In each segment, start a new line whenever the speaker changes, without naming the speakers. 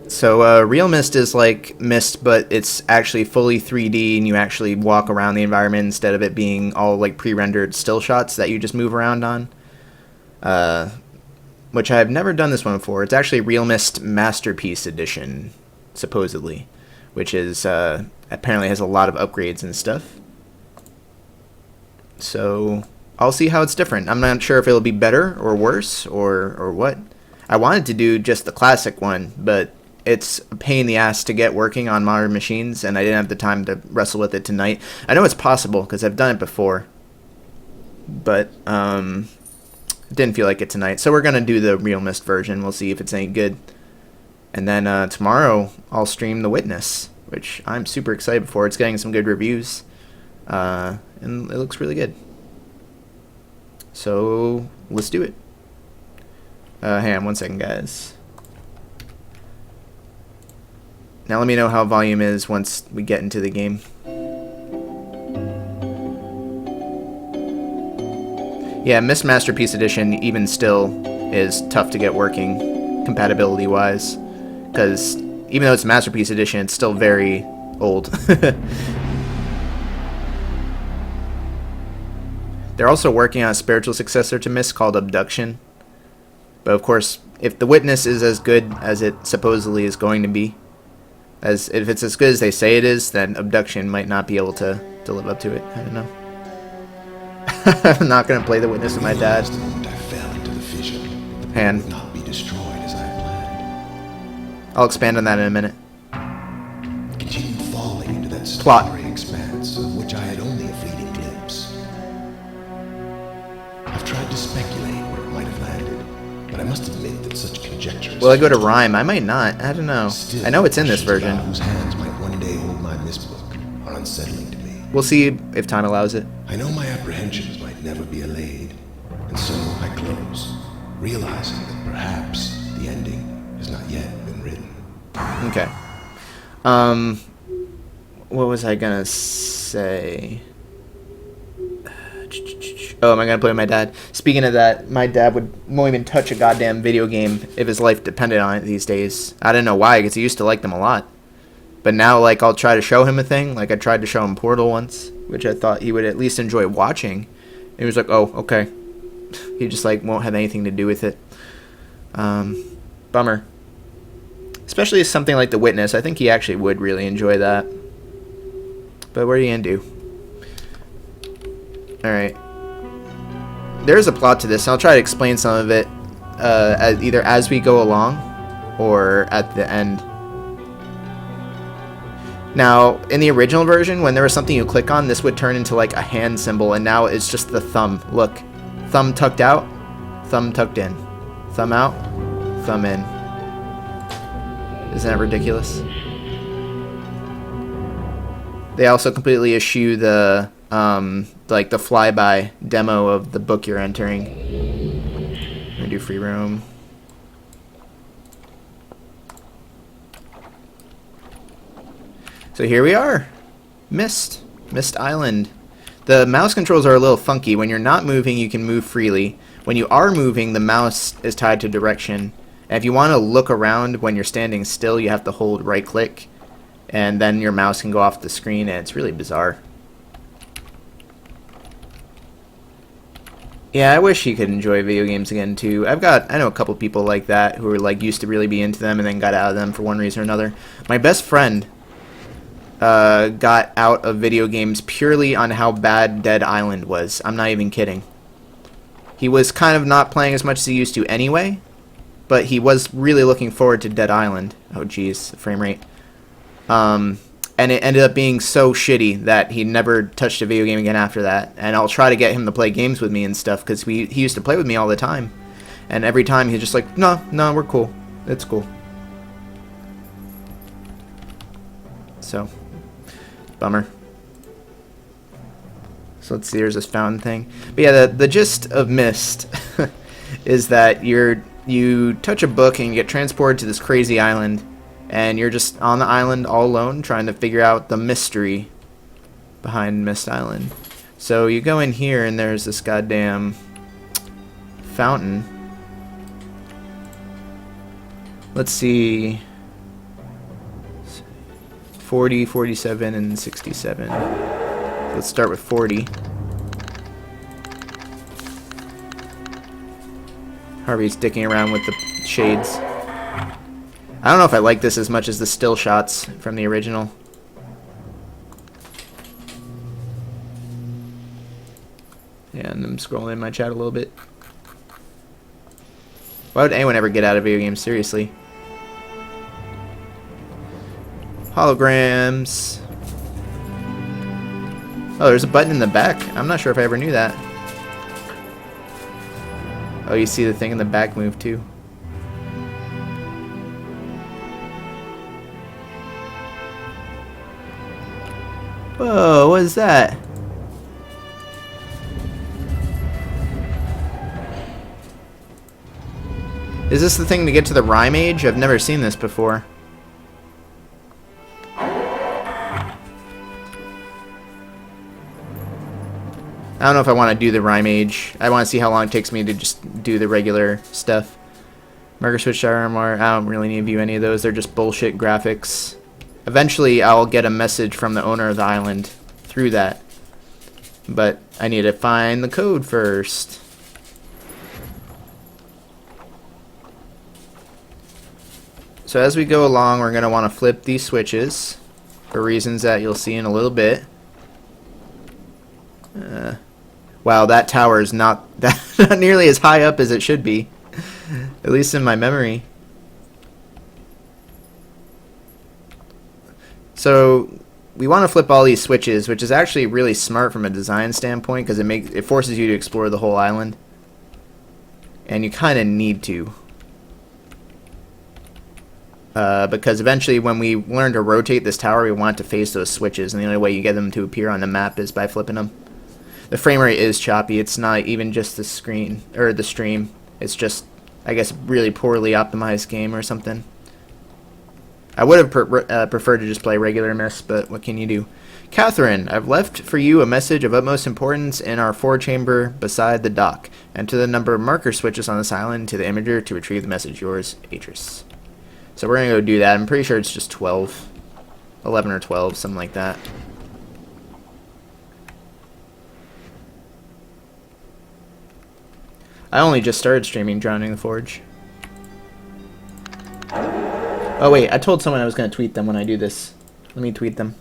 So real Myst is like Myst, but it's actually fully 3D, and you actually walk around the environment instead of it being all like pre-rendered still shots that you just move around on. Which I've never done this one before. It's actually Real Myst Masterpiece Edition, supposedly, which is apparently has a lot of upgrades and stuff. So I'll see how it's different. I'm not sure if it'll be better or worse or what. I wanted to do just the classic one, but it's a pain in the ass to get working on modern machines, and I didn't have the time to wrestle with it tonight. I know it's possible because I've done it before, but didn't feel like it tonight. So we're going to do the Real Myst version. We'll see if it's any good. And then tomorrow I'll stream The Witness, which I'm super excited for. It's getting some good reviews, and it looks really good. So let's do it. Hang on one second, guys. Now let me know how volume is once we get into the game. Yeah, Myst Masterpiece Edition, even still, is tough to get working, compatibility-wise. Because even though it's Masterpiece Edition, it's still very old. They're also working on a spiritual successor to Myst called Abduction. But of course, if The Witness is as good as it supposedly is going to be, if it's as good as they say it is, then Abduction might not be able to live up to it. I don't know. I'm not going to play The Witness with my dad. Man. I'll expand on that in a minute.
Continued falling into that
Plot.
starry expanse of which I had only a fleeting glimpse. I've tried to speculate where it might have landed, but I must admit that such conjectures...
Will I go to Rhyme? I might not. I don't know.
Still,
I know it's in this version.
whose hands might one day hold my Myst book are unsettling to me.
We'll see if time allows it.
I know my apprehensions might never be allayed, and so I close, realizing that perhaps the ending has not yet been written.
Okay. What was I gonna say? Oh, am I gonna play with my dad? Speaking of that, my dad won't even touch a goddamn video game if his life depended on it these days. I don't know why, because he used to like them a lot. But now, like, I'll try to show him a thing. Like, I tried to show him Portal once, which I thought he would at least enjoy watching. And he was like, oh, okay. He just, like, won't have anything to do with it. Bummer. Especially something like The Witness. I think he actually would really enjoy that. But what are you going to do? Alright. There's a plot to this. I'll try to explain some of it either as we go along or at the end. Now, in the original version, when there was something you click on, this would turn into like a hand symbol, and now it's just the thumb. Look. Thumb tucked out, thumb tucked in. Thumb out, thumb in. Isn't that ridiculous? They also completely eschew the like the flyby demo of the book you're entering. I'm gonna do free roam. So here we are. Myst Island. The mouse controls are a little funky. When you're not moving, you can move freely. When you are moving, the mouse is tied to direction. And if you want to look around when you're standing still, you have to hold right click. And then your mouse can go off the screen, and it's really bizarre. Yeah, I wish you could enjoy video games again too. I know a couple people like that who were like used to really be into them and then got out of them for one reason or another. My best friend got out of video games purely on how bad Dead Island was. I'm not even kidding. He was kind of not playing as much as he used to anyway, but he was really looking forward to Dead Island. Oh jeez, the frame rate. And it ended up being so shitty that he never touched a video game again after that. And I'll try to get him to play games with me and stuff, because he used to play with me all the time. And every time he's just like, no, we're cool. It's cool. So, bummer. So let's see, there's this fountain thing. But yeah, the gist of Myst is that you touch a book and you get transported to this crazy island. And you're just on the island all alone trying to figure out the mystery behind Myst Island. So you go in here and there's this goddamn fountain. Let's see. 40, 47, and 67. Let's start with 40. Harvey's dicking around with the shades. I don't know if I like this as much as the still shots from the original. And I'm scrolling in my chat a little bit. Why would anyone ever get out of video games? Seriously. Holograms. Oh, there's a button in the back. I'm not sure if I ever knew that. Oh, you see the thing in the back move too. Whoa, what is that? Is this the thing to get to the Rhyme Age? I've never seen this before. I don't know if I want to do the Rhyme Age. I want to see how long it takes me to just do the regular stuff. Marker Switch RMR. I don't really need to view any of those. They're just bullshit graphics. Eventually, I'll get a message from the owner of the island through that. But I need to find the code first. So as we go along, we're going to want to flip these switches for reasons that you'll see in a little bit. Wow, that tower is not nearly as high up as it should be, at least in my memory. So we want to flip all these switches, which is actually really smart from a design standpoint because it forces you to explore the whole island, and you kind of need to. Because eventually when we learn to rotate this tower, we want it to face those switches, and the only way you get them to appear on the map is by flipping them. The frame rate is choppy. It's not even just the screen or the stream. It's just, I guess, really poorly optimized game or something. I would have preferred to just play regular Myst, but what can you do? Catherine, I've left for you a message of utmost importance in our four-chamber beside the dock. Enter the number of marker switches on this island to the imager to retrieve the message. Yours, Atris. So we're going to go do that. I'm pretty sure it's just 12. 11 or 12, something like that. I only just started streaming Drowning the Forge. Oh wait, I told someone I was going to tweet them when I do this. Let me tweet them.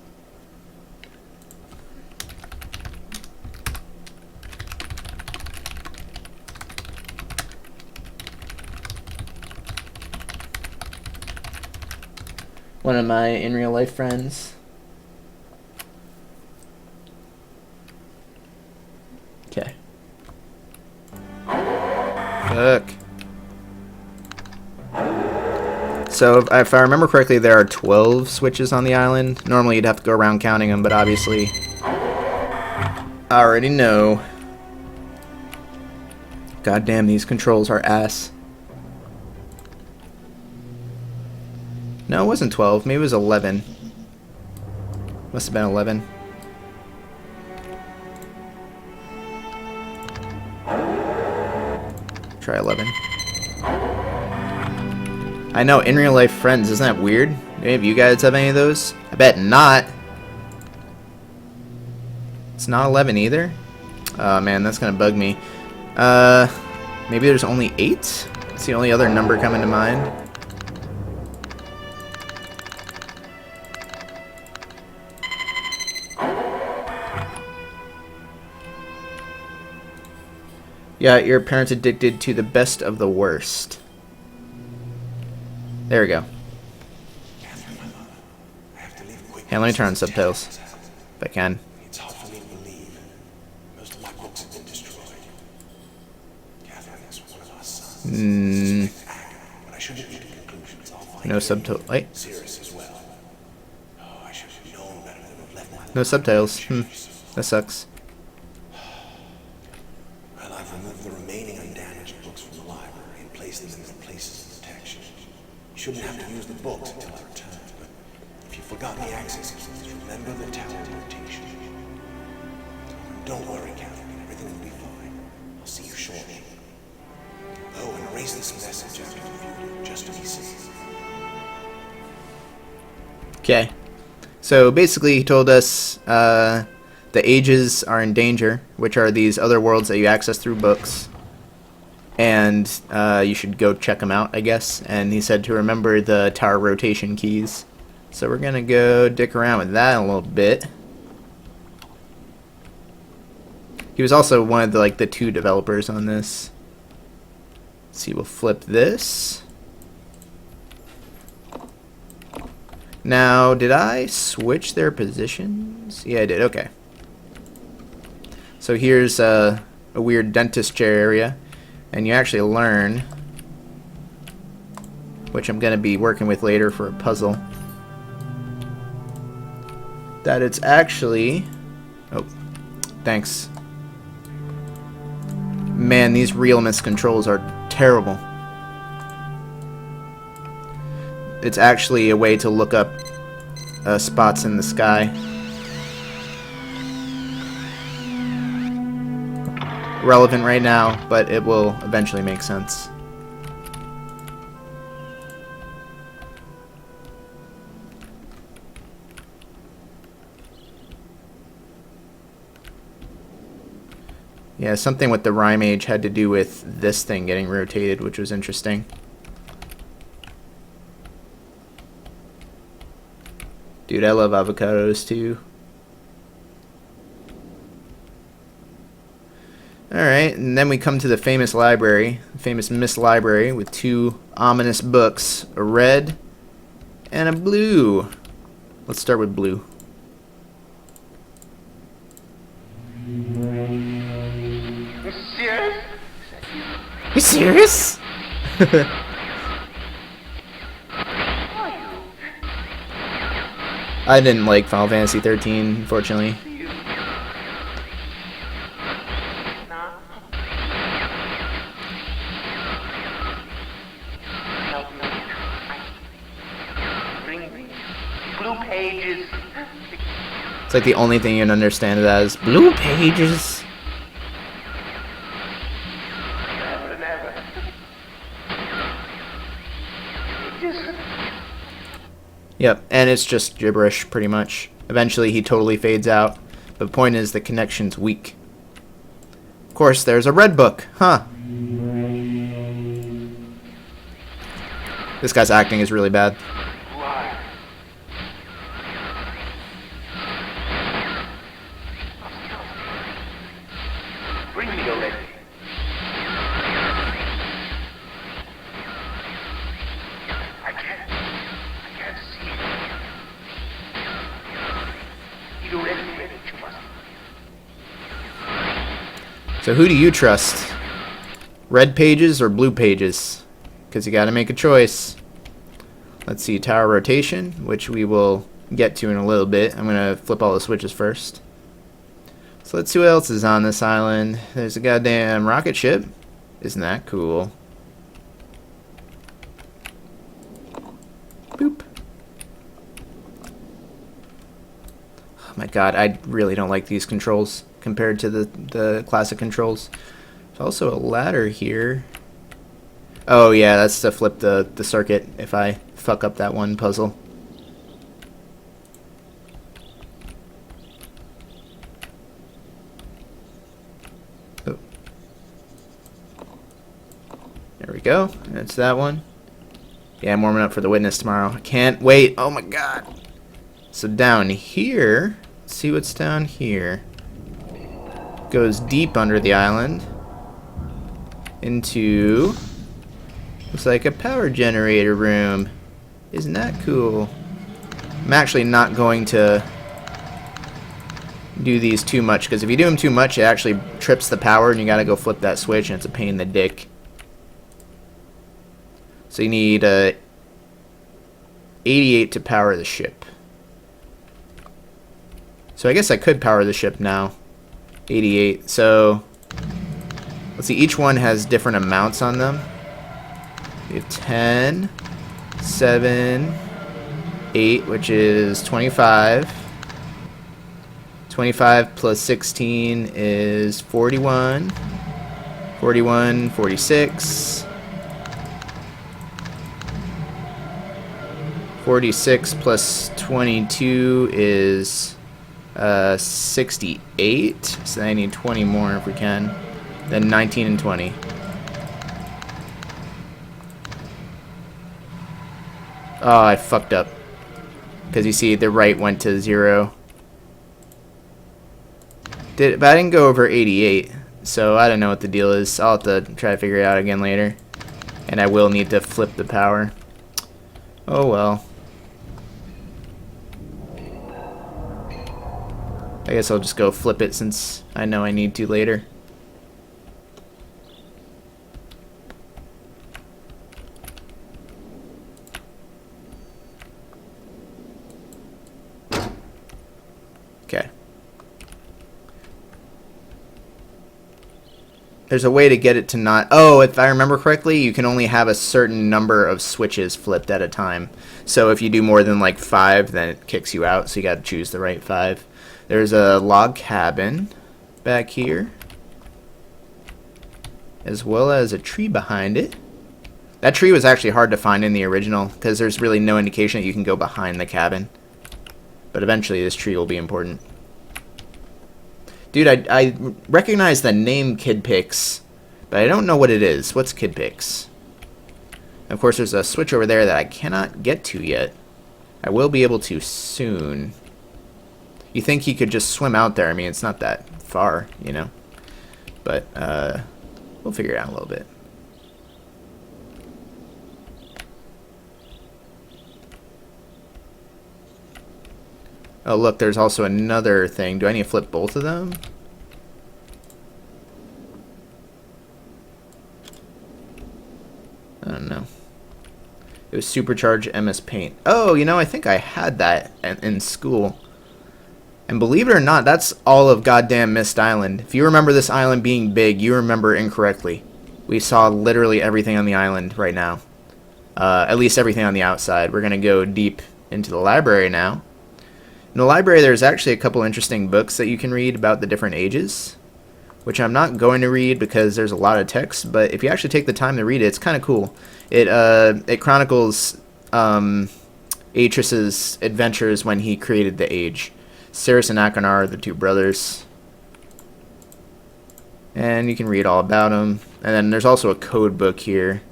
One of my in real life friends. Okay. Fuck. So if I remember correctly, there are 12 switches on the island. Normally you'd have to go around counting them, but obviously I already know. God damn, these controls are ass. No, it wasn't 12. Maybe it was 11. Must have been 11. Try 11. I know, in real life friends. Isn't that weird? Do any of you guys have any of those? I bet not. It's not 11 either? Oh man, that's gonna bug me. Maybe there's only 8? It's the only other number coming to mind. Yeah, your parents addicted to the best of the worst. There we go. Yeah, let me turn on subtitles if I can.
It's hard for me to believe. Most of my books have been destroyed. Catherine is one of our sons. But I shouldn't reach conclusions. I'll find
No subtitles. Wait.
serious as well. Oh, I should have known better than to have left my
No subtitles. That sucks.
Well, I've removed the remaining undamaged books from the library and placed them in their places of protection. You shouldn't have to use the books until I return, but if you've forgotten the access keys, remember the tower rotation. Don't worry, Catherine. Everything will be fine. I'll see you shortly. Oh, and erase this message after you've viewed it, just to be safe.
Okay. So basically, he told us the ages are in danger, which are these other worlds that you access through books. And you should go check them out, I guess. And he said to remember the tower rotation keys. So we're going to go dick around with that a little bit. He was also one of the 2 developers on this. Let's see, we'll flip this. Now, did I switch their positions? Yeah, I did. Okay. So here's a weird dentist chair area. And you actually learn, which I'm going to be working with later for a puzzle, that it's actually... Oh, thanks. Man, these realness controls are terrible. It's actually a way to look up spots in the sky. Relevant right now, but it will eventually make sense. Yeah, something with the rhyme age had to do with this thing getting rotated, which was interesting. Dude, I love avocados too. Alright, and then we come to the famous library, famous Myst library, with 2 ominous books, a red and a blue. Let's start with blue. You serious? I didn't like Final Fantasy 13, unfortunately.
Blue pages.
It's like the only thing you can understand it as. Blue pages. Yep, and it's just gibberish, pretty much. Eventually, he totally fades out. But the point is, the connection's weak. Of course, there's a red book. Huh. This guy's acting is really bad.
Bring me already. I can't see it. You already made it, you must.
So who do you trust? Red pages or blue pages? Because you got to make a choice. Let's see, tower rotation, which we will get to in a little bit. I'm going to flip all the switches first. So let's see what else is on this island. There's a goddamn rocket ship. Isn't that cool? Boop. Oh my god, I really don't like these controls compared to the classic controls. There's also a ladder here. Oh yeah, that's to flip the circuit if I fuck up that one puzzle. Oh. There we go. That's that one. Yeah, I'm warming up for the witness tomorrow. I can't wait. Oh my god. So down here, let's see what's down here. Goes deep under the island into, looks like a power generator room. Isn't that cool? I'm actually not going to do these too much, because if you do them too much, it actually trips the power and you gotta go flip that switch and it's a pain in the dick. So you need 88 to power the ship. So I guess I could power the ship now. 88. So let's see, each one has different amounts on them. We have 10, 7, 8, which is 25. 25 plus 16 is 41. 41, 46. 46 plus 22 is 68. So I need 20 more if we can. Then 19 and 20. Oh, I fucked up. Because you see, the right went to 0. But I didn't go over 88. So I don't know what the deal is. I'll have to try to figure it out again later. And I will need to flip the power. Oh well. I guess I'll just go flip it since I know I need to later. Okay. There's a way to get it to not... Oh, if I remember correctly, you can only have a certain number of switches flipped at a time. So if you do more than like 5, then it kicks you out. So you got to choose the right 5. There's a log cabin back here, as well as a tree behind it. That tree was actually hard to find in the original because there's really no indication that you can go behind the cabin. But eventually this tree will be important. Dude, I recognize the name Kid Picks, but I don't know what it is. What's Kid Picks? Of course, there's a switch over there that I cannot get to yet. I will be able to soon. You think he could just swim out there? I mean, it's not that far, you know. But we'll figure it out a little bit. Oh, look, there's also another thing. Do I need to flip both of them? I don't know. It was Supercharge MS Paint. Oh, you know, I think I had that in school. And believe it or not, that's all of goddamn Myst Island. If you remember this island being big, you remember incorrectly. We saw literally everything on the island right now. At least everything on the outside. We're going to go deep into the library now. In the library, there's actually a couple interesting books that you can read about the different ages, which I'm not going to read because there's a lot of text, but if you actually take the time to read it, it's kind of cool. It chronicles Atris's adventures when he created the age. Ceres and Akar are the 2 brothers. And you can read all about them. And then there's also a code book here.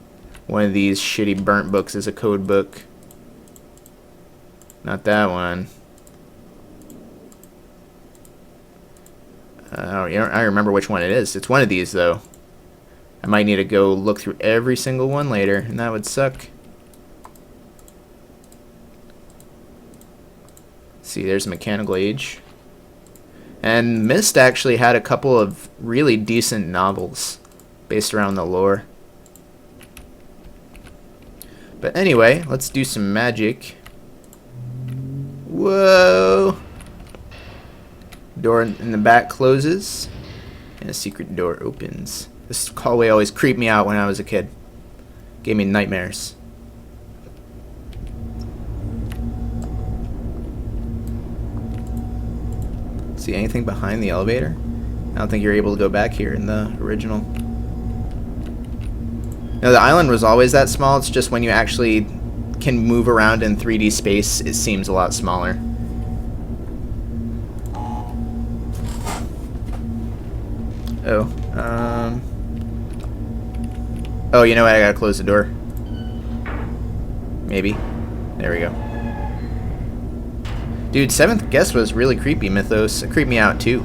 One of these shitty burnt books is a code book. Not that one. I remember which one it is. It's one of these, though. I might need to go look through every single one later, and that would suck. See, there's a mechanical age. And Myst actually had a couple of really decent novels based around the lore. But anyway, let's do some magic. Whoa! Door in the back closes, and a secret door opens. This hallway always creeped me out when I was a kid. Gave me nightmares. See anything behind the elevator? I don't think you're able to go back here in the original. No, the island was always that small. It's just when you actually can move around in 3D space, it seems a lot smaller. Oh, oh, you know what? I gotta close the door. Maybe. There we go. Dude, 7th Guest was really creepy, Mythos. It creeped me out, too.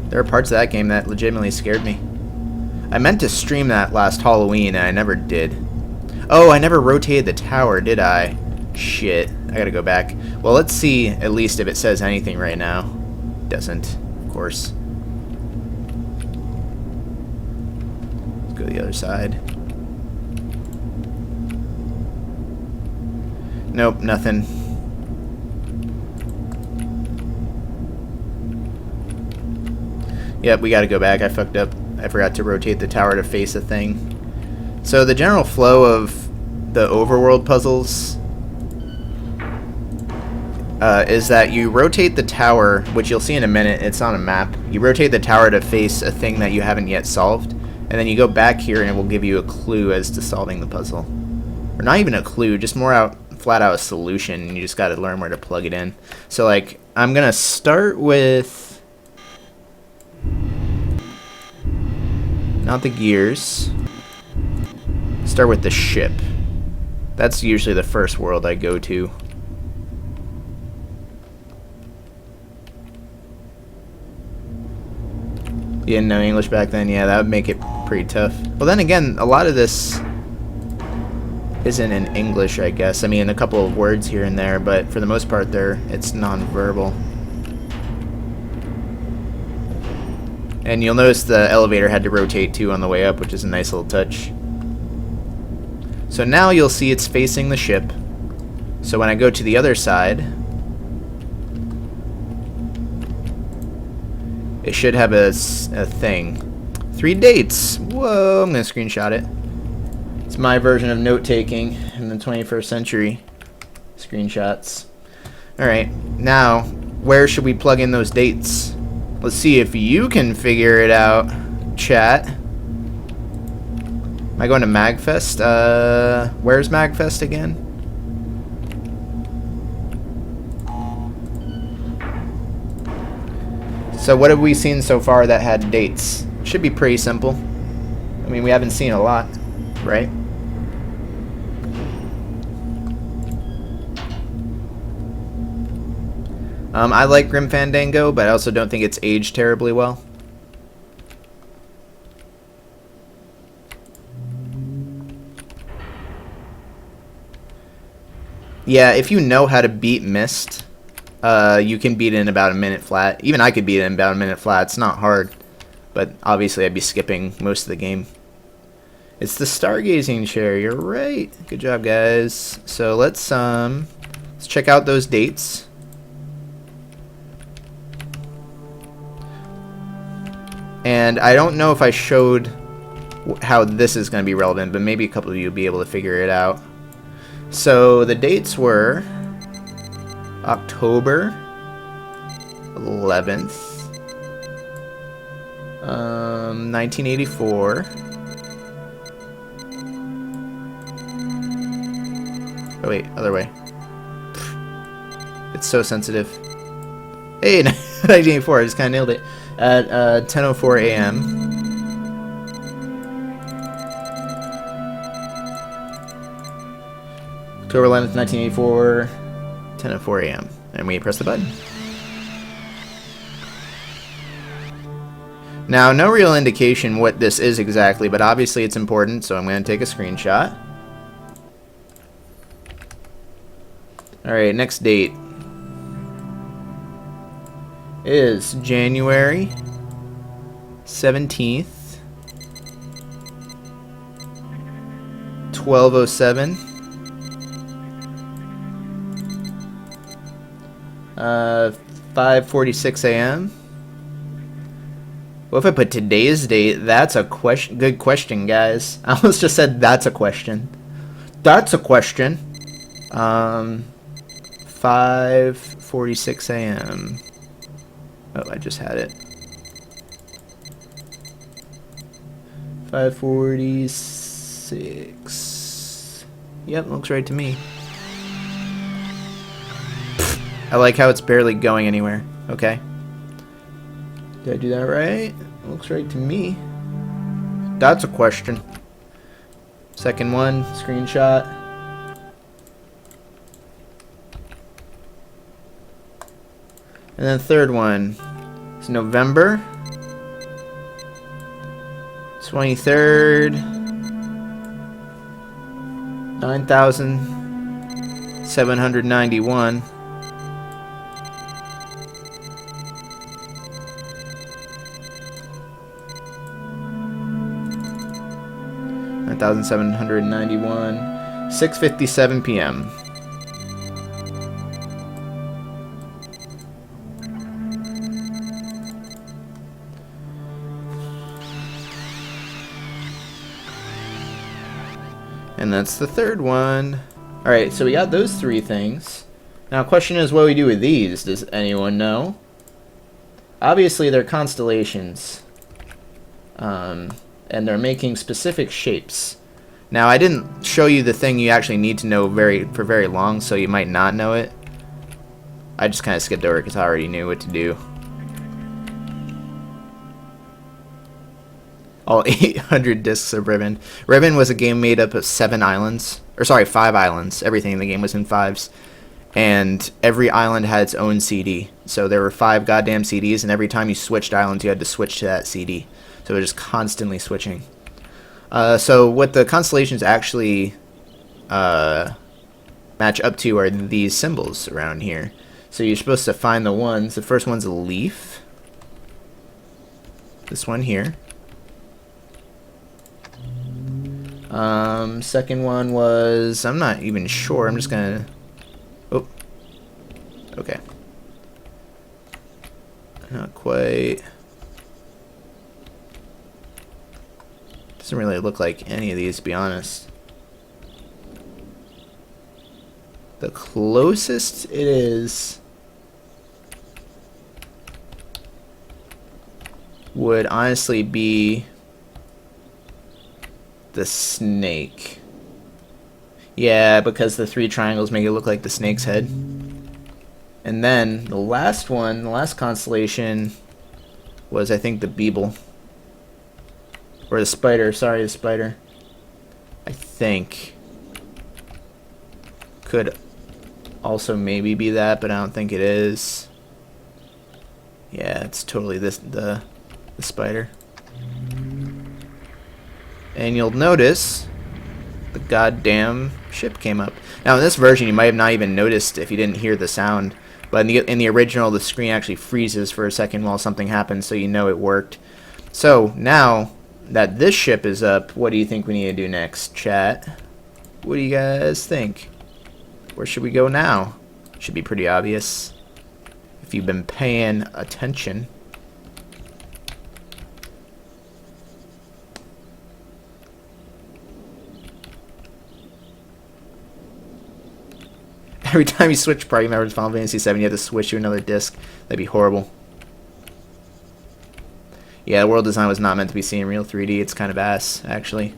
There are parts of that game that legitimately scared me. I meant to stream that last Halloween, and I never did. Oh, I never rotated the tower, did I? Shit. I gotta go back. Well, let's see at least if it says anything right now. Doesn't, of course. Let's go to the other side. Nope, nothing. Yep, we gotta go back. I fucked up. I forgot to rotate the tower to face a thing. So the general flow of the overworld puzzles is that you rotate the tower, which you'll see in a minute. It's on a map. You rotate the tower to face a thing that you haven't yet solved, and then you go back here and it will give you a clue as to solving the puzzle. Or not even a clue, just more out flat out a solution. You just got to learn where to plug it in. So like I'm gonna start with not the gears. Start with the ship. That's usually the first world I go to. You didn't know English back then? Yeah, that would make it pretty tough. Well, then again, a lot of this isn't in English, I guess. I mean, a couple of words here and there, but for the most part, it's non-verbal. And you'll notice the elevator had to rotate too on the way up, which is a nice little touch. So now you'll see it's facing the ship. So when I go to the other side, it should have a thing. 3 dates. Whoa, I'm going to screenshot it. It's my version of note-taking in the 21st century. Screenshots. Alright, now, where should we plug in those dates? Let's see if you can figure it out, chat. Am I going to MagFest? Where's MagFest again? So what have we seen so far that had dates? Should be pretty simple. I mean, we haven't seen a lot, right? I like Grim Fandango, but I also don't think it's aged terribly well. Yeah, if you know how to beat Myst, you can beat it in about a minute flat. Even I could beat it in about a minute flat. It's not hard, but obviously I'd be skipping most of the game. It's the stargazing chair. You're right. Good job, guys. So let's check out those dates. And I don't know if I showed how this is going to be relevant, but maybe a couple of you will be able to figure it out. So the dates were October 11th, 1984. Oh wait, other way. It's so sensitive. Hey, 1984, I just kind of nailed it. At 10:04 a.m. October 11th, 1984, 10:04 a.m. And we press the button. Now, no real indication what this is exactly, but obviously it's important, so I'm going to take a screenshot. Alright, next date is January 17th, 12:07. 5:46 a.m. What if I put today's date? That's a question. Good question, guys. I almost just said that's a question. That's a question. 5:46 a.m. Oh, I just had it. 5:46. Yep, looks right to me. I like how it's barely going anywhere. Okay. Did I do that right? Looks right to me. That's a question. Second one, screenshot. And then the third one is November 23rd, 9,791. 9,791. 6:57 p.m. And that's the third one. Alright, so we got those three things. Now, question is what do we do with these? Does anyone know? Obviously, they're constellations. And they're making specific shapes. Now, I didn't show you the thing you actually need to know for very long, so you might not know it. I just kind of skipped over it because I already knew what to do. All 800 discs of Ribbon. Ribbon was a game made up of 5 islands. Everything in the game was in 5s. And every island had its own CD. So there were 5 goddamn CDs, and every time you switched islands, you had to switch to that CD. So it was just constantly switching. So what the constellations actually match up to are these symbols around here. So you're supposed to find the ones. The first one's a leaf. This one here. Second one was, I'm not even sure. I'm just gonna. Oh. Okay. Not quite. Doesn't really look like any of these, to be honest. The closest it is would honestly be the snake. Yeah, because the 3 triangles make it look like the snake's head. And then the last one, the last constellation, was I think the Beeble. Or the spider, sorry, the spider. I think. Could also maybe be that, but I don't think it is. Yeah, it's totally the spider. And you'll notice the goddamn ship came up. Now in this version you might have not even noticed if you didn't hear the sound, but in the original the screen actually freezes for a second while something happens, so you know it worked. So now that this ship is up, what do you think we need to do next, chat? What do you guys think? Where should we go now? Should be pretty obvious if you've been paying attention. Every time you switch party members to Final Fantasy VII, you have to switch to another disc. That'd be horrible. Yeah, the world design was not meant to be seen in real 3D. It's kind of ass, actually.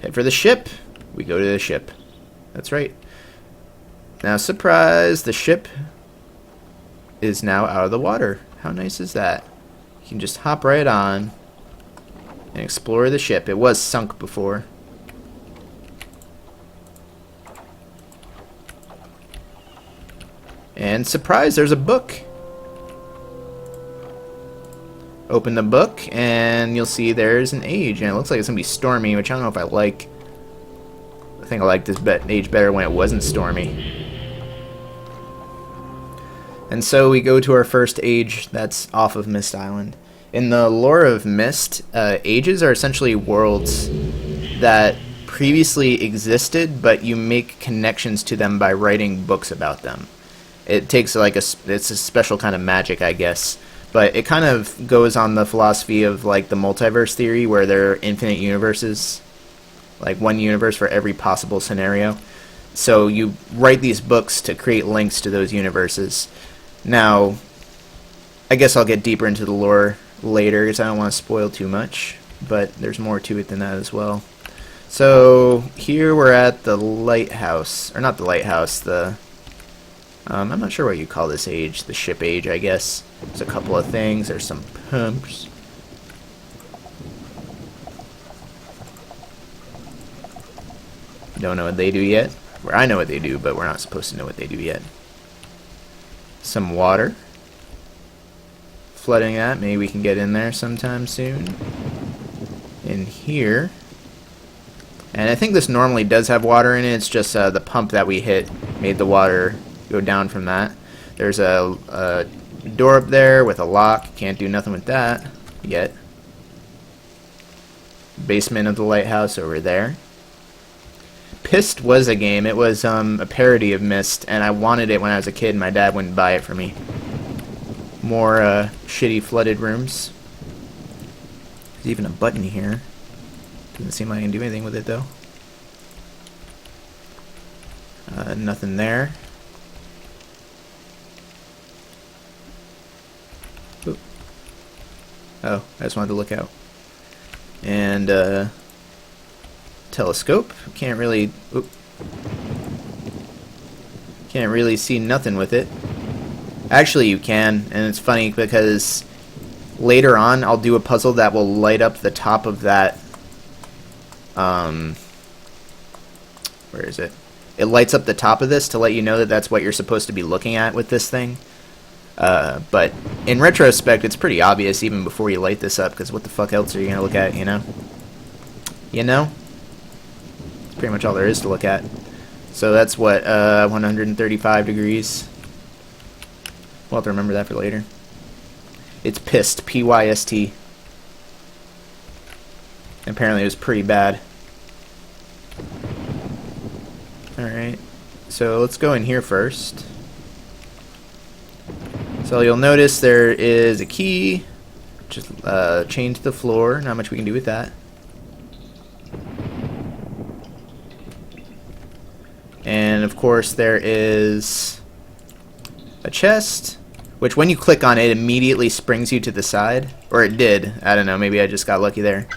Head for the ship. We go to the ship. That's right. Now, surprise, the ship is now out of the water. How nice is that? You can just hop right on and explore the ship. It was sunk before. And surprise, there's a book. Open the book, and you'll see there's an age, and it looks like it's going to be stormy, which I don't know if I like. I think I liked this age better when it wasn't stormy. And so we go to our first age that's off of Myst Island. In the lore of Myst, ages are essentially worlds that previously existed, but you make connections to them by writing books about them. It takes like it's a special kind of magic, I guess. But it kind of goes on the philosophy of like the multiverse theory, where there are infinite universes, like one universe for every possible scenario. So you write these books to create links to those universes. Now, I guess I'll get deeper into the lore later because I don't want to spoil too much, but there's more to it than that as well. So here we're at the lighthouse, or not the lighthouse, the I'm not sure what you call this age, the ship age, I guess. There's a couple of things. There's some pumps. Don't know what they do yet. Or I know what they do, but we're not supposed to know what they do yet. Some water. Flooding that. Maybe we can get in there sometime soon. In here. And I think this normally does have water in it. It's just the pump that we hit made the water go down from that. There's a door up there with a lock. Can't do nothing with that yet. Basement of the lighthouse over there. Pissed was a game. It was a parody of Myst, and I wanted it when I was a kid, and my dad wouldn't buy it for me. More shitty flooded rooms. There's even a button here. Doesn't seem like I can do anything with it, though. Nothing there. Oop. Oh, I just wanted to look out. And, telescope. Can't really see nothing with it. Actually, you can, and it's funny because later on I'll do a puzzle that will light up the top of that. Where is it? It lights up the top of this to let you know that that's what you're supposed to be looking at with this thing. But in retrospect, it's pretty obvious even before you light this up, because what the fuck else are you gonna look at, you know? You know? That's pretty much all there is to look at. So that's what, 135 degrees. We'll have to remember that for later. It's pissed, P-Y-S-T. Apparently it was pretty bad. Alright, so let's go in here first. So you'll notice there is a key, just chained to the floor. Not much we can do with that. And of course there is a chest, which when you click on it immediately springs you to the side. Or it did. I don't know, maybe I just got lucky there.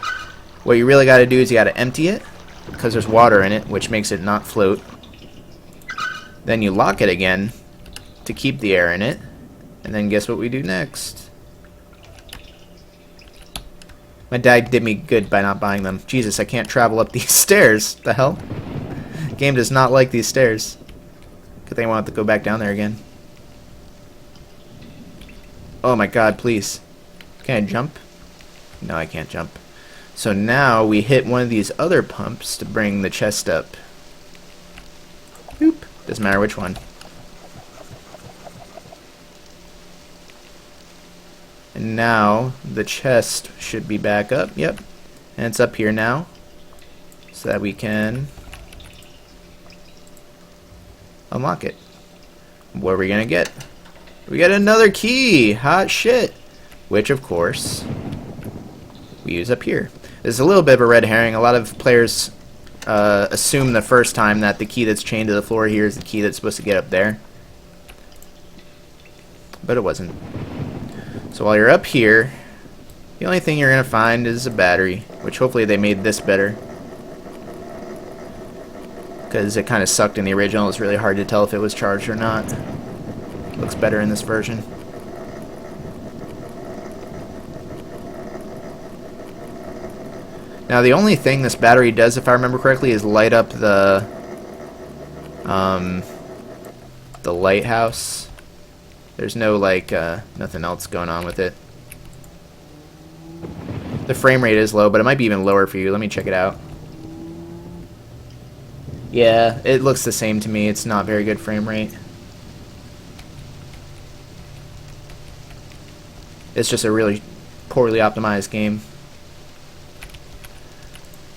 What you really got to do is you got to empty it, because there's water in it, which makes it not float. Then you lock it again to keep the air in it. And then guess what we do next? My dad did me good by not buying them. Jesus, I can't travel up these stairs. The hell? The game does not like these stairs. Good thing I won't have to go back down there again. Oh my god, please. Can I jump? No, I can't jump. So now we hit one of these other pumps to bring the chest up. Boop. Doesn't matter which one. And now the chest should be back up. Yep. And it's up here now. So that we can unlock it. What are we gonna get? We get another key! Hot shit! Which, of course, we use up here. This is a little bit of a red herring. A lot of players assume the first time that the key that's chained to the floor here is the key that's supposed to get up there. But it wasn't. So while you're up here, the only thing you're going to find is a battery, which hopefully they made this better. Because it kind of sucked in the original. It's really hard to tell if it was charged or not. Looks better in this version. Now the only thing this battery does, if I remember correctly, is light up the lighthouse. There's no like nothing else going on with it. The frame rate is low, but it might be even lower for you. Let me check it out. Yeah, it looks the same to me. It's not very good frame rate. It's just a really poorly optimized game.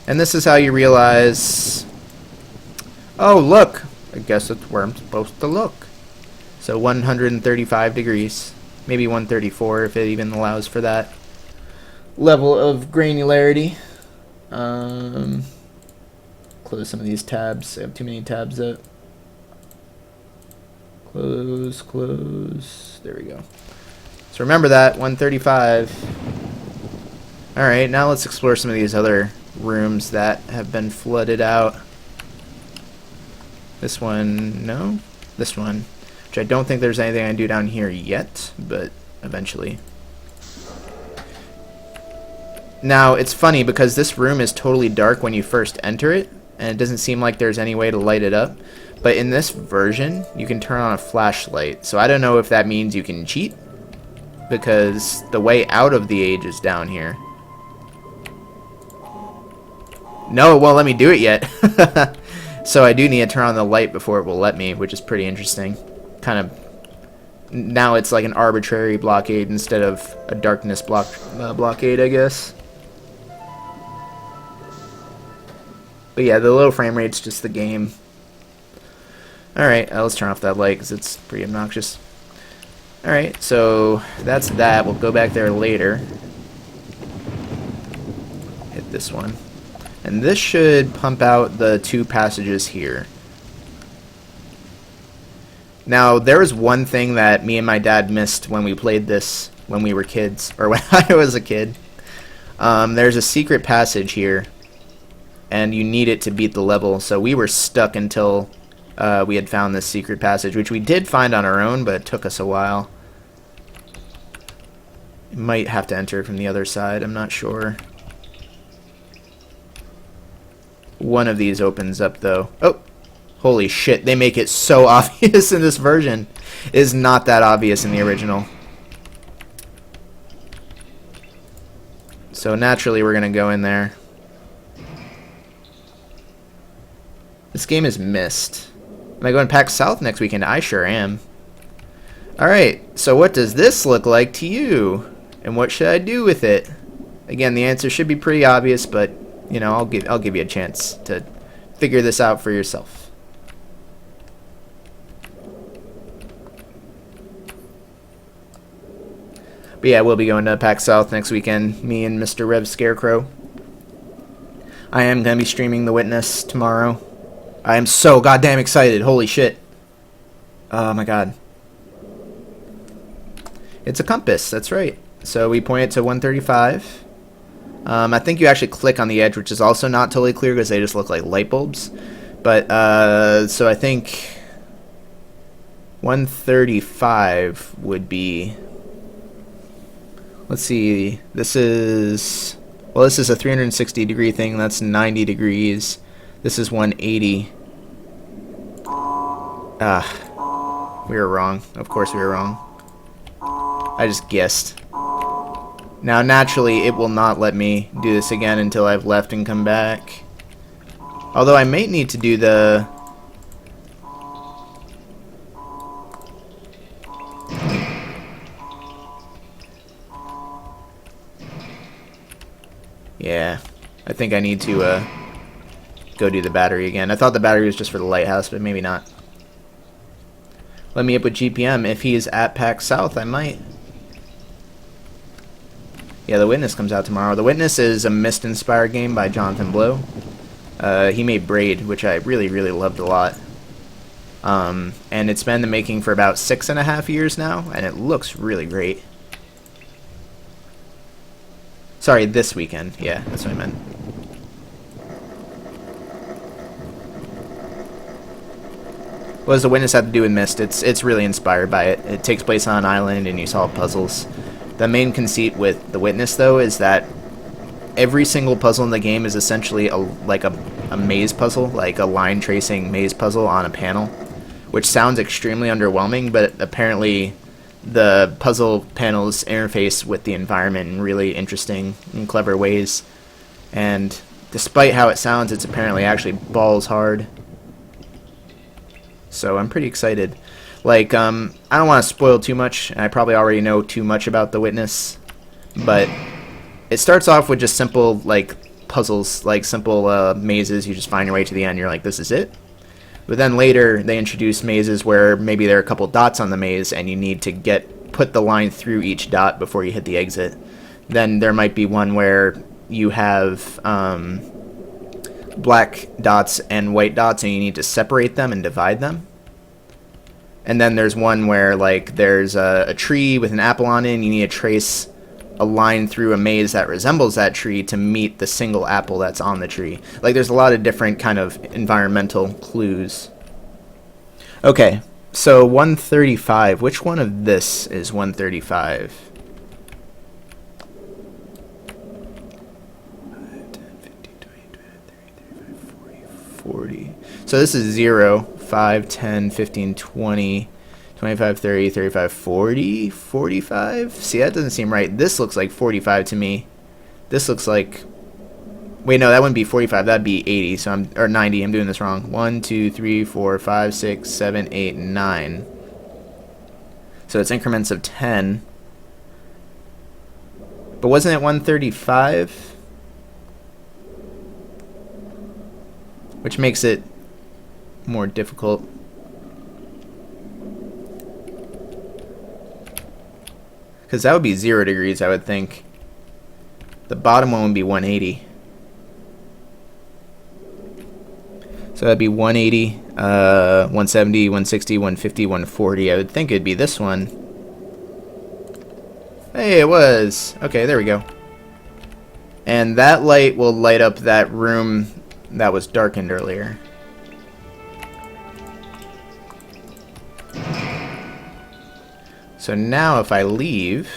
And this is how you realize, oh look, I guess it's where I'm supposed to look. So 135 degrees, maybe 134 if it even allows for that level of granularity. Close some of these tabs. I have too many tabs up. Close, close. There we go. So remember that, 135. Alright, now let's explore some of these other rooms that have been flooded out. This one, no. This one, which I don't think there's anything I can do down here yet, but eventually. Now, it's funny because this room is totally dark when you first enter it, and it doesn't seem like there's any way to light it up. But in this version, you can turn on a flashlight. So I don't know if that means you can cheat, because the way out of the age is down here. No, it won't let me do it yet. So I do need to turn on the light before it will let me, which is pretty interesting. Kind of, now it's like an arbitrary blockade instead of a darkness blockade, I guess. But yeah, the low frame rate's just the game. Alright, let's turn off that light because it's pretty obnoxious. Alright, so that's that. We'll go back there later. Hit this one. And this should pump out the two passages here. Now, there was one thing that me and my dad missed when we played this when we were kids, or when I was a kid. There's a secret passage here and you need it to beat the level. So we were stuck until we had found this secret passage, which we did find on our own, but it took us a while. You might have to enter it from the other side, I'm not sure. One of these opens up though. Oh, holy shit, they make it so obvious in this version. It is not that obvious in the original. So naturally we're gonna go in there. This game is Myst. Am I going PAX South next weekend? I sure am. Alright, so what does this look like to you? And what should I do with it? Again, the answer should be pretty obvious, but you know, I'll give you a chance to figure this out for yourself. But yeah, we'll be going to PAX South next weekend, me and Mr. Rev Scarecrow. I am going to be streaming The Witness tomorrow. I am so goddamn excited. Holy shit. Oh my god. It's a compass, that's right. So we point it to 135. I think you actually click on the edge, which is also not totally clear because they just look like light bulbs. But, so I think 135 would be... Let's see, this is a 360 degree thing, that's 90 degrees. This is 180. We were wrong. Of course we were wrong. I just guessed. Now naturally it will not let me do this again until I've left and come back. Although I may need to do the... Yeah, I think I need to go do the battery again. I thought the battery was just for the lighthouse, but maybe not. Let me up with GPM. If he is at PAX South, I might. Yeah, The Witness comes out tomorrow. The Witness is a Myst-inspired game by Jonathan Blow. He made Braid, which I really, really loved a lot. And it's been in the making for about 6.5 years now, and it looks really great. Sorry, this weekend. Yeah, that's what I meant. What does The Witness have to do with Myst? It's really inspired by it. It takes place on an island and you solve puzzles. The main conceit with The Witness, though, is that every single puzzle in the game is essentially like a maze puzzle, like a line tracing maze puzzle on a panel, which sounds extremely underwhelming, but apparently the puzzle panels interface with the environment in really interesting and clever ways. And despite how it sounds, it's apparently actually balls hard. So I'm pretty excited. Like, I don't want to spoil too much, and I probably already know too much about The Witness, but it starts off with just simple, like, puzzles, like simple mazes. You just find your way to the end, you're like, this is it? But then later, they introduce mazes where maybe there are a couple dots on the maze, and you need to put the line through each dot before you hit the exit. Then there might be one where you have black dots and white dots, and you need to separate them and divide them. And then there's one where, like, there's a tree with an apple on it, and you need to trace a line through a maze that resembles that tree to meet the single apple that's on the tree. Like, there's a lot of different kind of environmental clues. Okay, so 135. Which one of this is 135? 40. So this is 0, 5, 10, 15, 20, 25, 30, 35, 40, 45? See, that doesn't seem right. This looks like 45 to me. This looks like... Wait, no, that wouldn't be 45. That'd be 80, so or 90. I'm doing this wrong. 1, 2, 3, 4, 5, 6, 7, 8, 9. So it's increments of 10. But wasn't it 135? Which makes it more difficult. Because that would be 0 degrees, I would think. The bottom one would be 180. So that'd be 180, 170, 160, 150, 140. I would think it'd be this one. Hey, it was. Okay, there we go. And that light will light up that room that was darkened earlier. So now if I leave,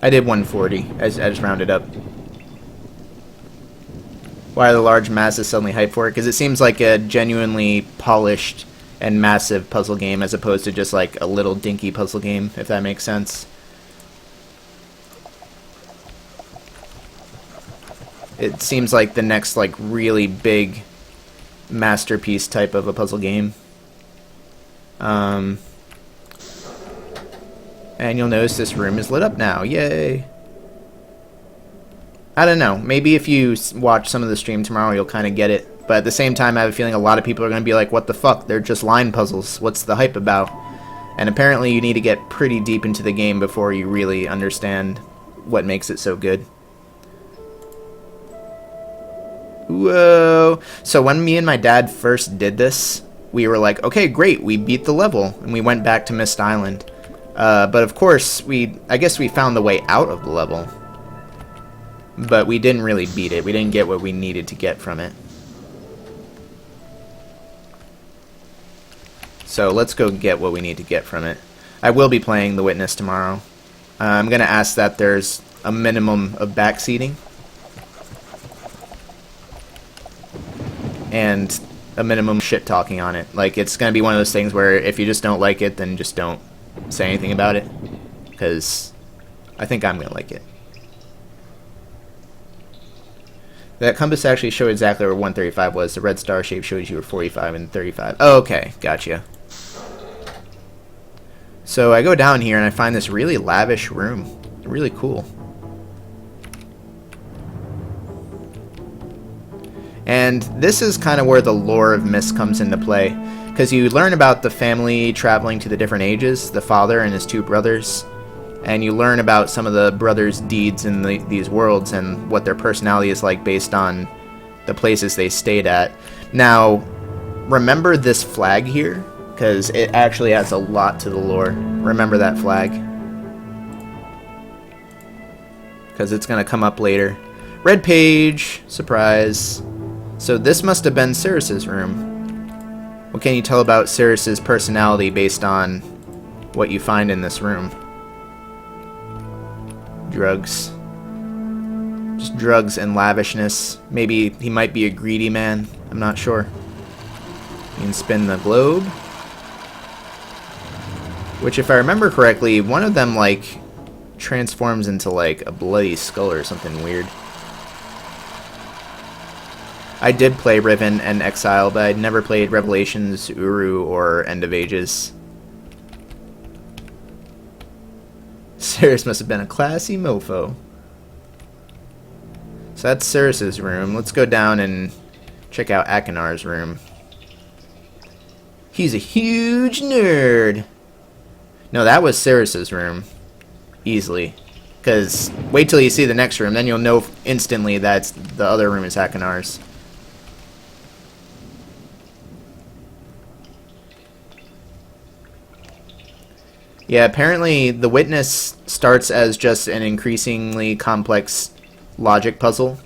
I did 140. I just rounded up. Why are the large masses suddenly hyped for it? Because it seems like a genuinely polished and massive puzzle game as opposed to just like a little dinky puzzle game, if that makes sense. It seems like the next like really big masterpiece type of a puzzle game. And you'll notice this room is lit up now. Yay! I don't know. Maybe if you watch some of the stream tomorrow, you'll kind of get it. But at the same time, I have a feeling a lot of people are going to be like, what the fuck? They're just line puzzles. What's the hype about? And apparently you need to get pretty deep into the game before you really understand what makes it so good. Whoa! So when me and my dad first did this, we were like, okay, great, we beat the level. And we went back to Myst Island. But of course, I guess we found the way out of the level. But we didn't really beat it. We didn't get what we needed to get from it. So let's go get what we need to get from it. I will be playing The Witness tomorrow. I'm going to ask that there's a minimum of backseating. And a minimum shit-talking on it. Like, it's going to be one of those things where if you just don't like it, then just don't say anything about it. Because I think I'm going to like it. That compass actually showed exactly where 135 was. The red star shape shows you were 45 and 35. Oh, okay, gotcha. So I go down here and I find this really lavish room. Really cool. And this is kind of where the lore of Myst comes into play. Because you learn about the family traveling to the different ages, the father and his two brothers. And you learn about some of the brothers' deeds in these worlds and what their personality is like based on the places they stayed at. Now, remember this flag here? Because it actually adds a lot to the lore. Remember that flag. Because it's going to come up later. Red page. Surprise. So this must have been Cirrus's room. What can you tell about Cirrus's personality based on what you find in this room? Drugs. Just drugs and lavishness. Maybe he might be a greedy man. I'm not sure. You can spin the globe. Which, if I remember correctly, one of them, like, transforms into, like, a bloody skull or something weird. I did play Riven and Exile, but I'd never played Revelations, Uru, or End of Ages. Cirrus must have been a classy mofo. So that's Cirrus's room. Let's go down and check out Akanar's room. He's a huge nerd. No, that was Cirrus's room. Easily. Because wait till you see the next room, then you'll know instantly that the other room is Akanar's. Yeah, apparently the Witness starts as just an increasingly complex logic puzzle.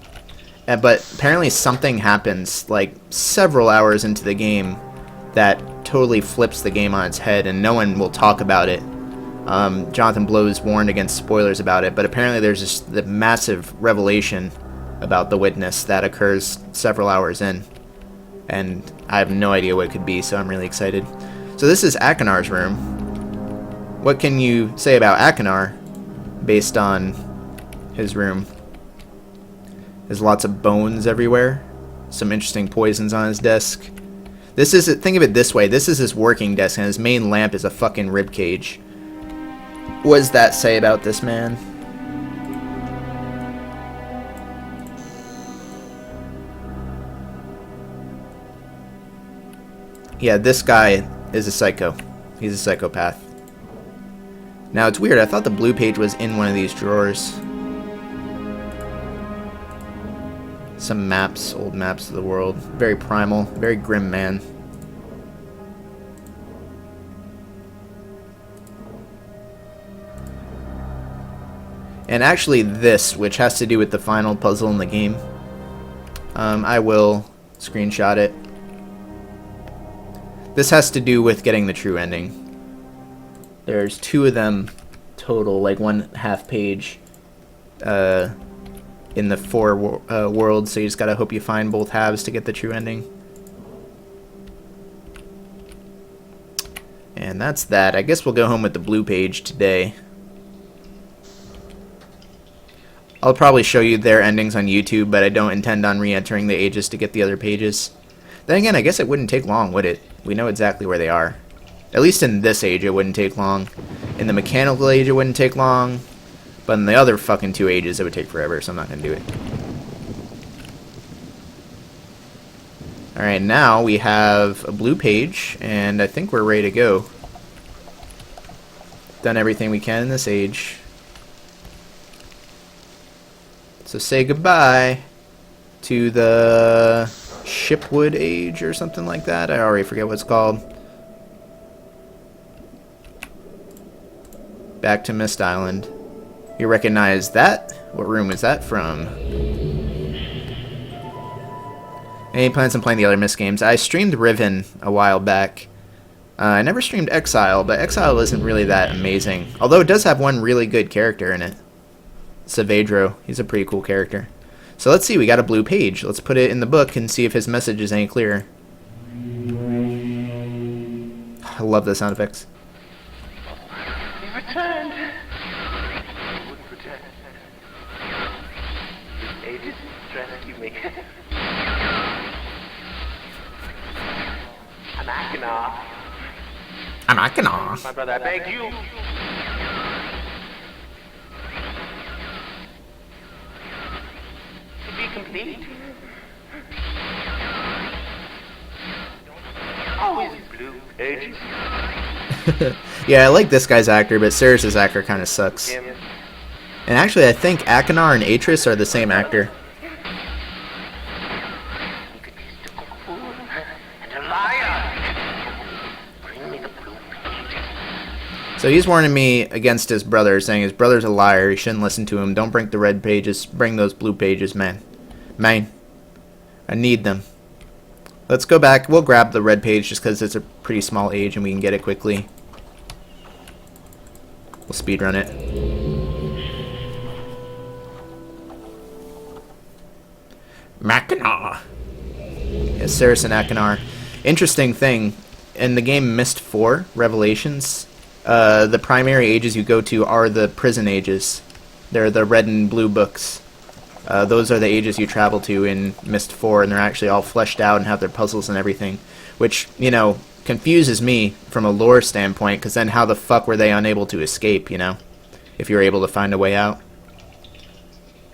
But apparently something happens, like, several hours into the game that totally flips the game on its head, and no one will talk about it. Jonathan Blows warned against spoilers about it, but apparently there's this the massive revelation about the Witness that occurs several hours in. And I have no idea what it could be, so I'm really excited. So this is Akanar's room. What can you say about Akanar based on his room? There's lots of bones everywhere. Some interesting poisons on his desk. This is think of it this way. This is his working desk, and his main lamp is a fucking ribcage. What does that say about this man? Yeah, this guy is a psycho. He's a psychopath. Now, it's weird. I thought the blue page was in one of these drawers. Some maps, old maps of the world. Very primal, very grim man. And actually this, which has to do with the final puzzle in the game, I will screenshot it. This has to do with getting the true ending. There's 2 of them total, like 1/2 page in the 4 worlds, so you just gotta hope you find both halves to get the true ending. And that's that. I guess we'll go home with the blue page today. I'll probably show you their endings on YouTube, but I don't intend on re-entering the ages to get the other pages. Then again, I guess it wouldn't take long, would it? We know exactly where they are. At least in this age it wouldn't take long. In the mechanical age it wouldn't take long. But in the other fucking 2 ages it would take forever, so I'm not gonna do it. Alright, now we have a blue page, and I think we're ready to go. Done everything we can in this age. So say goodbye to the Shipwood age or something like that. I already forget what it's called. Back to Myst Island. You recognize that? What room is that from? Any plans on playing the other Myst games? I streamed Riven a while back. I never streamed Exile, but Exile isn't really that amazing. Although it does have one really good character in it. Saavedro. He's a pretty cool character. So let's see, we got a blue page. Let's put it in the book and see if his message is any clearer. I love the sound effects.
You've returned. I wouldn't pretend. This ages rescue me. I'm Akar.
I'm Akar.
My brother, I beg you. To be complete. Always blue pages.
Yeah, I like this guy's actor, but Ceres's actor kind of sucks.
Him.
And actually, I think Akanar and Atris are the same actor.
You could be still a fool and a liar. Bring me the blue pages.
So he's warning me against his brother, saying his brother's a liar, he shouldn't listen to him, don't bring the red pages, bring those blue pages, man. Man, I need them. Let's go back, we'll grab the red page just because it's a pretty small age and we can get it quickly. We'll speedrun it. Mackinac. Yes, Ceres and Akanar. Interesting thing, in the game Myst 4, Revelations, the primary ages you go to are the prison ages. They're the red and blue books. Those are the ages you travel to in Myst 4, and they're actually all fleshed out and have their puzzles and everything. Which, you know, confuses me from a lore standpoint, because then how the fuck were they unable to escape, you know? If you were able to find a way out.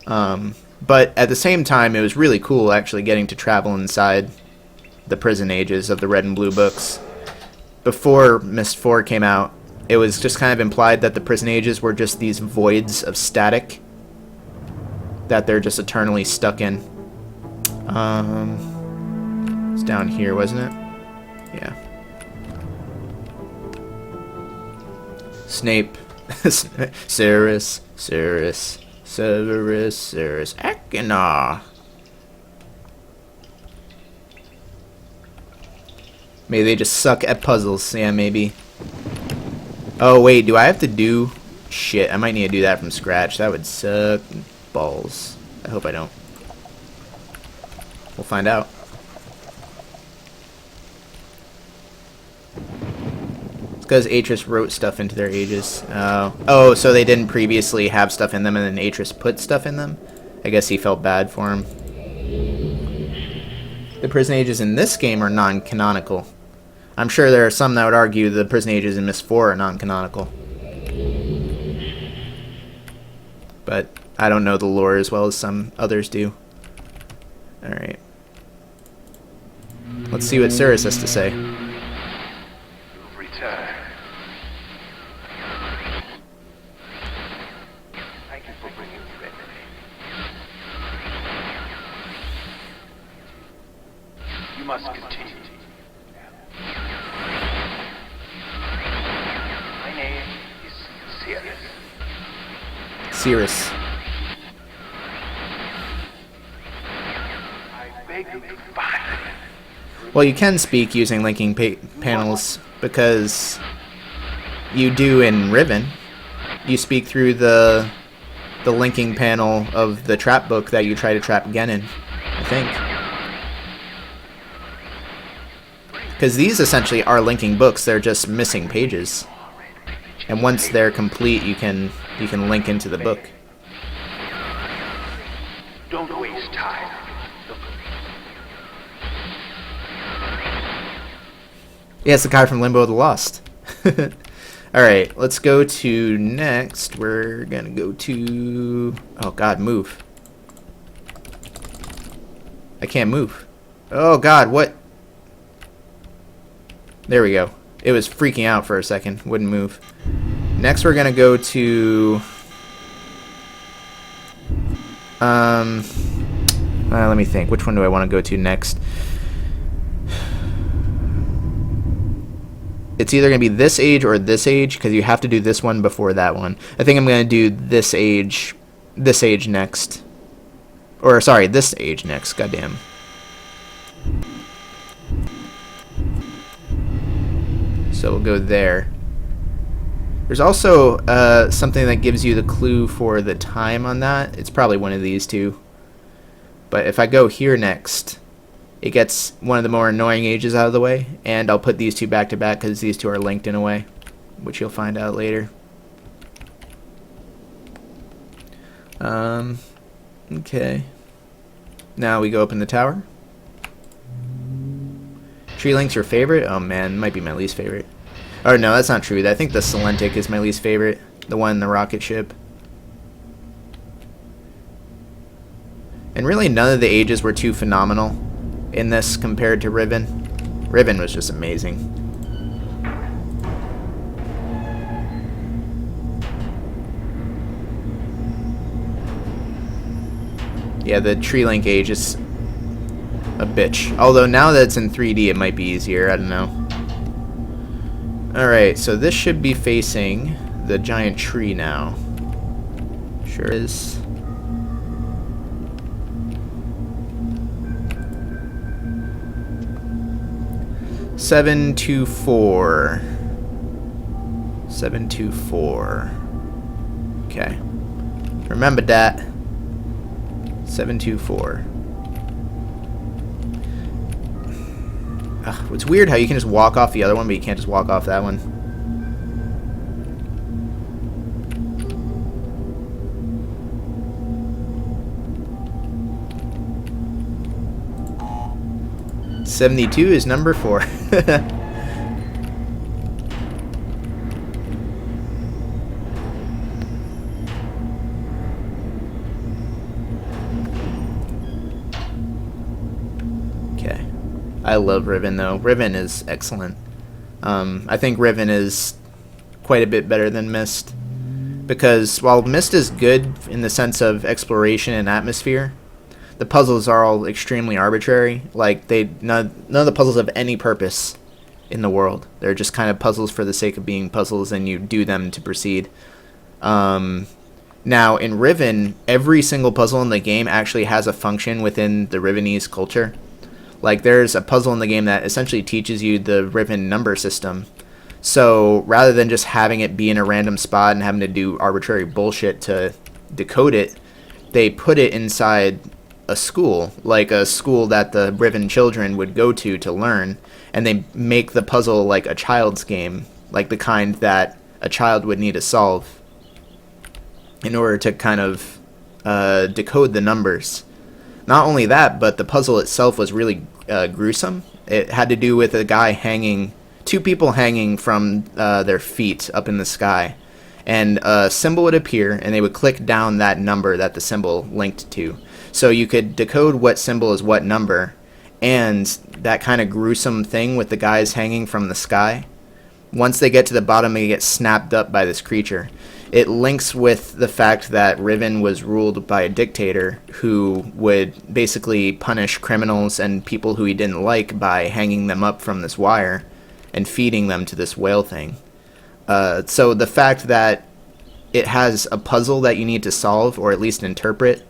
But at the same time, it was really cool actually getting to travel inside the prison ages of the red and blue books. Before Myst 4 came out, it was just kind of implied that the prison ages were just these voids of static that they're just eternally stuck in. It's down here, wasn't it? Yeah. Snape. Ceres. Akina. Maybe they just suck at puzzles. Yeah, maybe. Oh, wait, do I have to do... Shit, I might need to do that from scratch. That would suck balls. I hope I don't. We'll find out. It's because Atris wrote stuff into their ages. Oh, so they didn't previously have stuff in them and then Atris put stuff in them? I guess he felt bad for him. The prison ages in this game are non-canonical. I'm sure there are some that would argue the prison ages in Myst 4 are non-canonical. But I don't know the lore as well as some others do. Alright. Let's see what Ceres has to say.
You've returned. Thank you for bringing me red. You must continue. My name is Ceres.
Cirrus.
I beg you to find me.
Well, you can speak using linking panels because you do in Riven. You speak through the linking panel of the trap book that you try to trap Gen in, I think. Because these essentially are linking books, they're just missing pages. And once they're complete, you can link into the book.
Don't waste time. Look.
Yeah, it's the guy from Limbo of the Lost. Alright, let's go to next. We're gonna go to... Oh god, move. I can't move. Oh god, what? There we go. It was freaking out for a second. Wouldn't move. Next we're gonna go to... let me think. Which one do I want to go to next? It's either going to be this age or this age, because you have to do this one before that one. I think I'm going to do this age next. Or, sorry, this age next. Goddamn. So we'll go there. There's also something that gives you the clue for the time on that. It's probably one of these two. But if I go here next, it gets one of the more annoying ages out of the way, and I'll put these two back to back because these two are linked in a way, which you'll find out later. Okay. Now we go up in the tower. Tree link's your favorite? Oh man, might be my least favorite. Oh no, that's not true. I think the Selenitic is my least favorite. The one in the rocket ship. And really none of the ages were too phenomenal in this compared to Riven. Riven was just amazing. Yeah, the tree link age is a bitch. Although now that it's in 3D, it might be easier. I don't know. Alright, so this should be facing the giant tree now. Sure is. Seven, 2, 4. 7, 2, 4. Okay. Remember that. 7, 2, 4. Ugh, it's weird how you can just walk off the other one, but you can't just walk off that one. $72 is number 4. Okay. I love Riven though. Riven is excellent. I think Riven is quite a bit better than Myst, because while Myst is good in the sense of exploration and atmosphere, the puzzles are all extremely arbitrary. Like none of the puzzles have any purpose in the world. They're just kind of puzzles for the sake of being puzzles, and you do them to proceed. Now in Riven, every single puzzle in the game actually has a function within the Rivenese culture. Like there's a puzzle in the game that essentially teaches you the Riven number system. So rather than just having it be in a random spot and having to do arbitrary bullshit to decode it, they put it inside a school, like a school that the Riven children would go to learn, and they make the puzzle like a child's game, like the kind that a child would need to solve in order to kind of decode the numbers. Not only that, but the puzzle itself was really gruesome. It had to do with a guy hanging, two people hanging from their feet up in the sky, and a symbol would appear, and they would click down that number that the symbol linked to. So you could decode what symbol is what number, and that kind of gruesome thing with the guys hanging from the sky, once they get to the bottom, they get snapped up by this creature. It links with the fact that Riven was ruled by a dictator who would basically punish criminals and people who he didn't like by hanging them up from this wire and feeding them to this whale thing. So the fact that it has a puzzle that you need to solve, or at least interpret,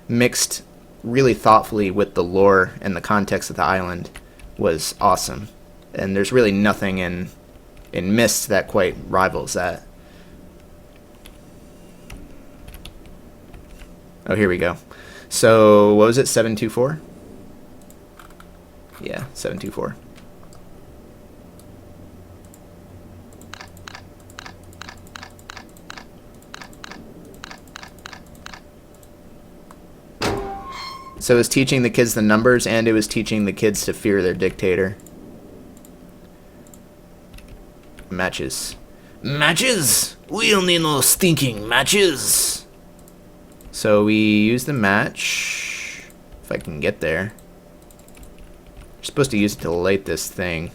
mixed really thoughtfully with the lore and the context of the island, was awesome. And there's really nothing in Myst that quite rivals that. Oh, here we go. So, what was it, 724? Yeah, 724. So it was teaching the kids the numbers, and it was teaching the kids to fear their dictator. Matches. Matches? We'll need no stinking matches. So we use the match, if I can get there. You're supposed to use it to light this thing.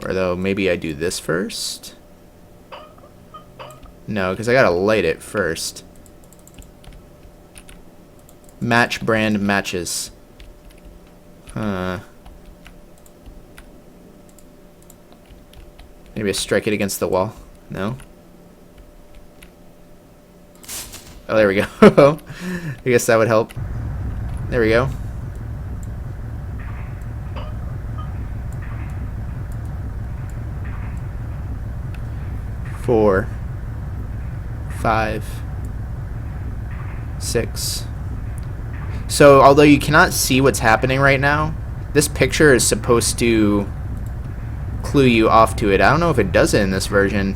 Or though, maybe I do this first? No, because I gotta light it first. Match brand matches. Huh. Maybe I strike it against the wall? No? Oh, there we go. I guess that would help. There we go. Four, 5, 6. So, although you cannot see what's happening right now, this picture is supposed to clue you off to it. I don't know if it does it in this version.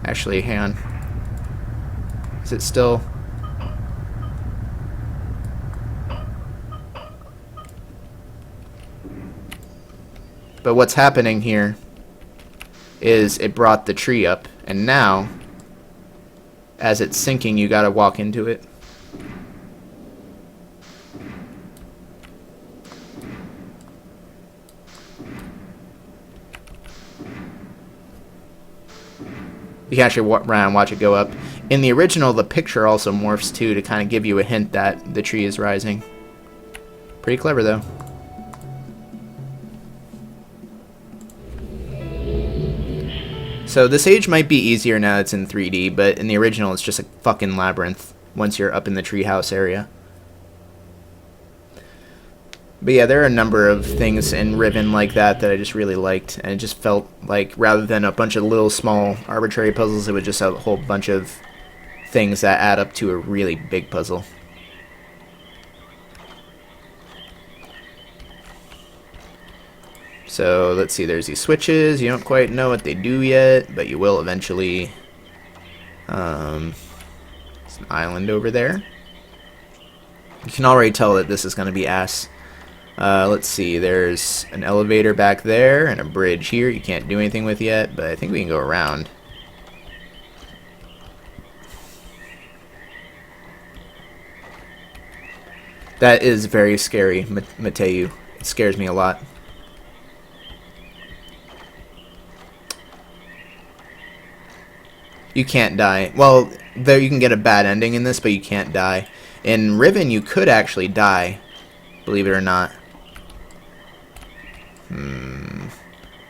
Actually, hang on. Is it still... But what's happening here is it brought the tree up, and now, as it's sinking, you gotta walk into it. You can actually walk around and watch it go up. In the original, the picture also morphs too to kind of give you a hint that the tree is rising. Pretty clever though. So this age might be easier now it's in 3D, but in the original it's just a fucking labyrinth once you're up in the treehouse area. But yeah, there are a number of things in Riven like that that I just really liked, and it just felt like rather than a bunch of little small arbitrary puzzles, it was just a whole bunch of things that add up to a really big puzzle. So let's see, there's these switches. You don't quite know what they do yet, but you will eventually. There's an island over there. You can already tell that this is going to be ass. Let's see, there's an elevator back there and a bridge here you can't do anything with yet, but I think we can go around. That is very scary, Mateu. It scares me a lot. You can't die. Well, there you can get a bad ending in this, but you can't die. In Riven, you could actually die, believe it or not.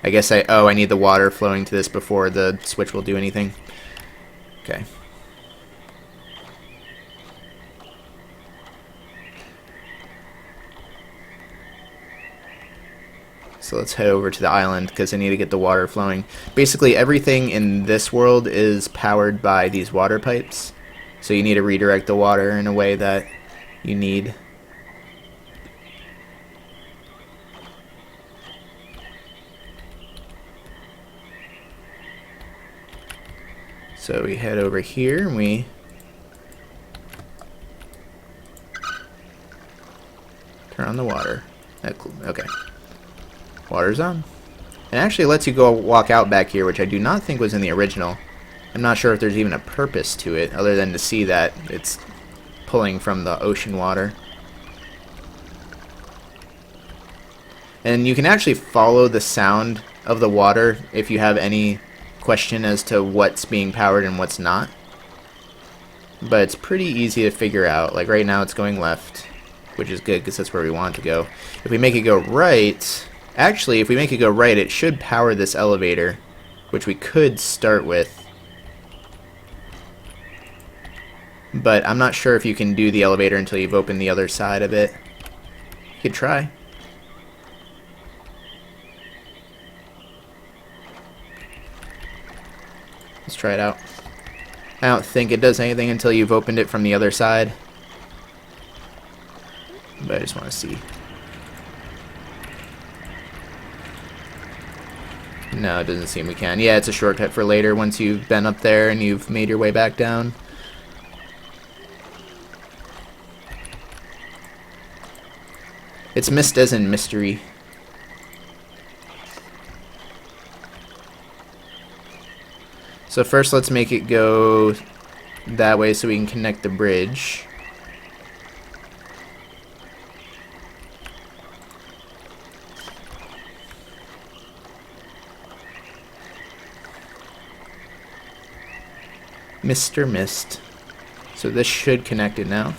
I guess I need the water flowing to this before the switch will do anything. Okay. So let's head over to the island because I need to get the water flowing. Basically everything in this world is powered by these water pipes. So you need to redirect the water in a way that you need. So we head over here and we turn on the water. Okay. Water's on. It actually lets you go walk out back here, which I do not think was in the original. I'm not sure if there's even a purpose to it other than to see that it's pulling from the ocean water. And you can actually follow the sound of the water if you have any question as to what's being powered and what's not. But it's pretty easy to figure out. Like right now it's going left, which is good because that's where we want it to go. If we make it go right, Actually, if we make it go right, it should power this elevator, which we could start with. But I'm not sure if you can do the elevator until you've opened the other side of it. You could try. Let's try it out. I don't think it does anything until you've opened it from the other side. But I just want to see. No, it doesn't seem we can. Yeah, it's a shortcut for later once you've been up there and you've made your way back down. It's Myst as in mystery. So first let's make it go that way so we can connect the bridge. Mr. Myst. So this should connect it now.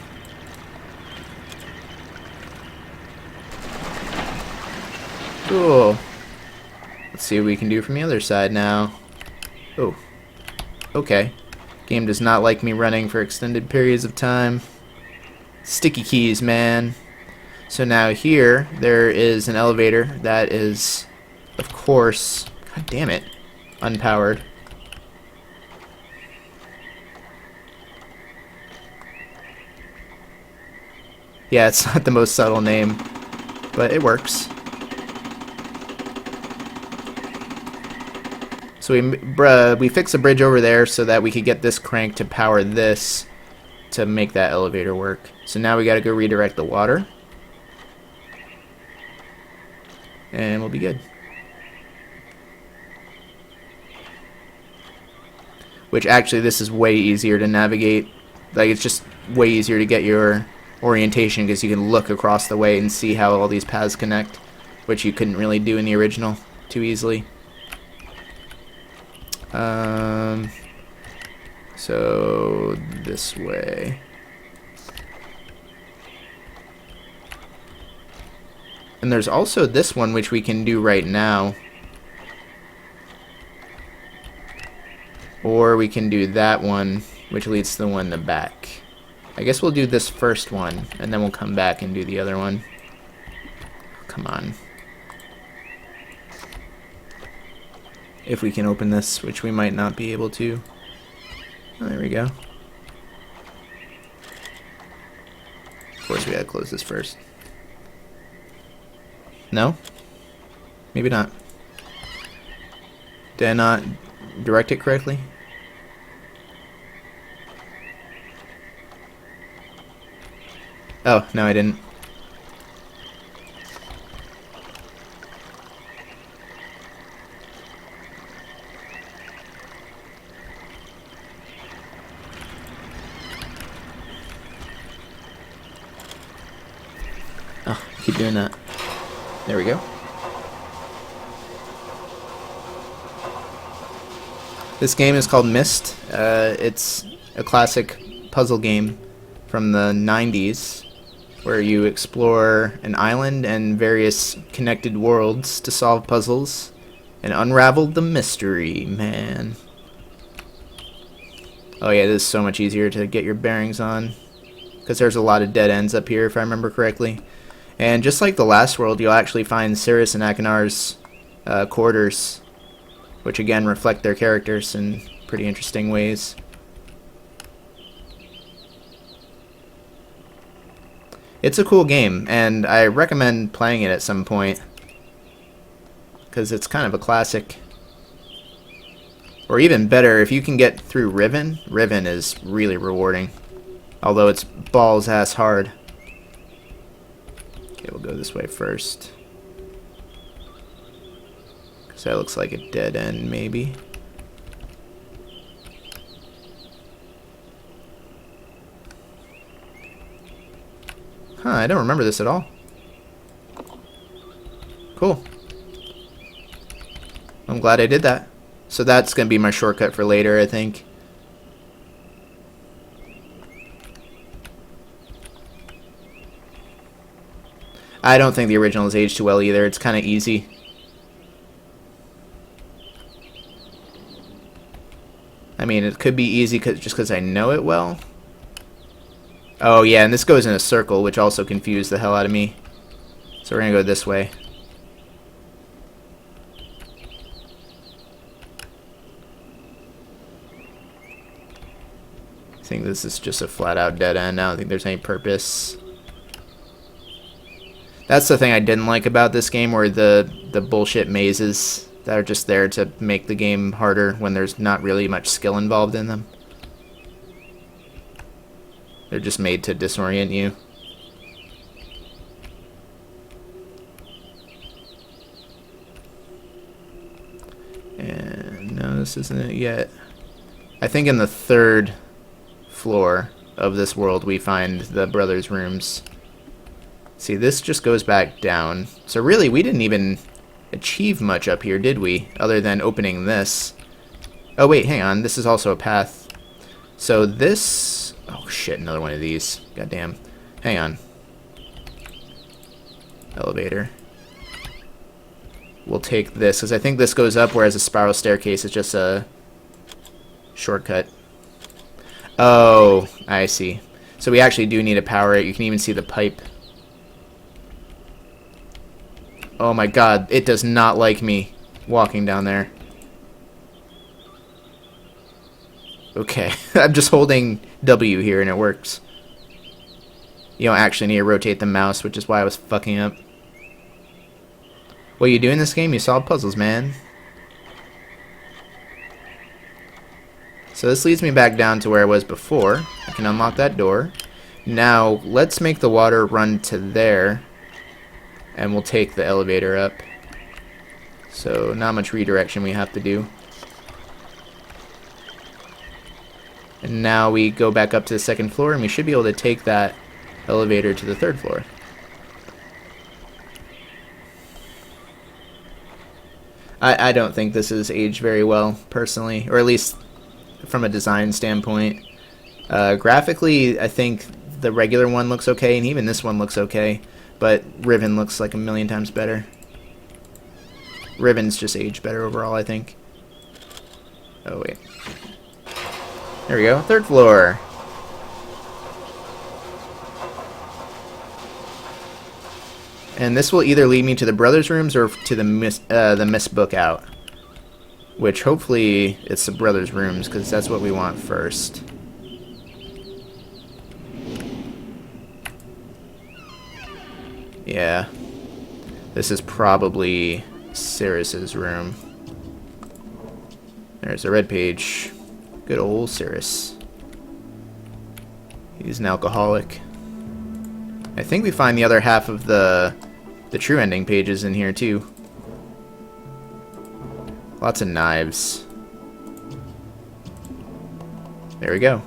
Cool. Let's see what we can do from the other side now. Oh. Okay. Game does not like me running for extended periods of time. Sticky keys, man. So now here, there is an elevator that is, of course, god damn it, unpowered. Yeah, it's not the most subtle name, but it works. So we fixed a bridge over there so that we could get this crank to power this to make that elevator work. So now we gotta go redirect the water. And we'll be good. Which actually this is way easier to navigate. Like it's just way easier to get your orientation because you can look across the way and see how all these paths connect, which you couldn't really do in the original too easily. So this way. And there's also this one which we can do right now. Or we can do that one which leads to the one in the back. I guess we'll do this first one and then we'll come back and do the other one. Come on. If we can open this, which we might not be able to. Oh, there we go. Of course we gotta close this first. No? Maybe not. Did I not direct it correctly? Oh, no I didn't. Oh, keep doing that. There we go. This game is called Myst. It's a classic puzzle game from the 90s where you explore an island and various connected worlds to solve puzzles and unravel the mystery, man. Oh yeah, this is so much easier to get your bearings on because there's a lot of dead ends up here if I remember correctly. And just like the last world, you'll actually find Cirrus and Akonar's quarters, which again reflect their characters in pretty interesting ways. It's a cool game, and I recommend playing it at some point, because it's kind of a classic. Or even better, if you can get through Riven, Riven is really rewarding, although it's balls-ass hard. Okay, we'll go this way first. Because that looks like a dead end, maybe. Huh, I don't remember this at all. Cool. I'm glad I did that. So that's going to be my shortcut for later, I think. I don't think the original is aged too well either. It's kind of easy. I mean, it could be easy just because I know it well. Oh, yeah, and this goes in a circle, which also confused the hell out of me. So we're going to go this way. I think this is just a flat-out dead end. I don't think there's any purpose. That's the thing I didn't like about this game, were the bullshit mazes that are just there to make the game harder when there's not really much skill involved in them. They're just made to disorient you. And no, this isn't it yet. I think in the 3rd floor of this world we find the brothers' rooms. See, this just goes back down. So really, we didn't even achieve much up here, did we? Other than opening this. Oh, wait, hang on. This is also a path. So this... Oh, shit, another one of these. Goddamn. Hang on. Elevator. We'll take this, because I think this goes up, whereas a spiral staircase is just a shortcut. Oh, I see. So we actually do need to power it. You can even see the pipe. Oh my god, it does not like me walking down there. Okay, I'm just holding W here and it works. You don't actually need to rotate the mouse, which is why I was fucking up. What you do in this game? You solve puzzles, man. So this leads me back down to where I was before. I can unlock that door. Now, let's make the water run to there. And we'll take the elevator up. So, not much redirection we have to do. And now we go back up to the 2nd floor, and we should be able to take that elevator to the 3rd floor. I don't think this is aged very well, personally. Or at least from a design standpoint. Graphically, I think the regular one looks okay, and even this one looks okay. But Riven looks like a million times better. Riven's just aged better overall, I think. Oh, wait. There we go. 3rd floor. And this will either lead me to the brothers' rooms or to the Myst book out. Which, hopefully, it's the brothers' rooms, because that's what we want first. Yeah. This is probably Cirrus's room. There's a red page. Good old Cirrus. He's an alcoholic. I think we find the other half of the true ending pages in here too. Lots of knives. There we go.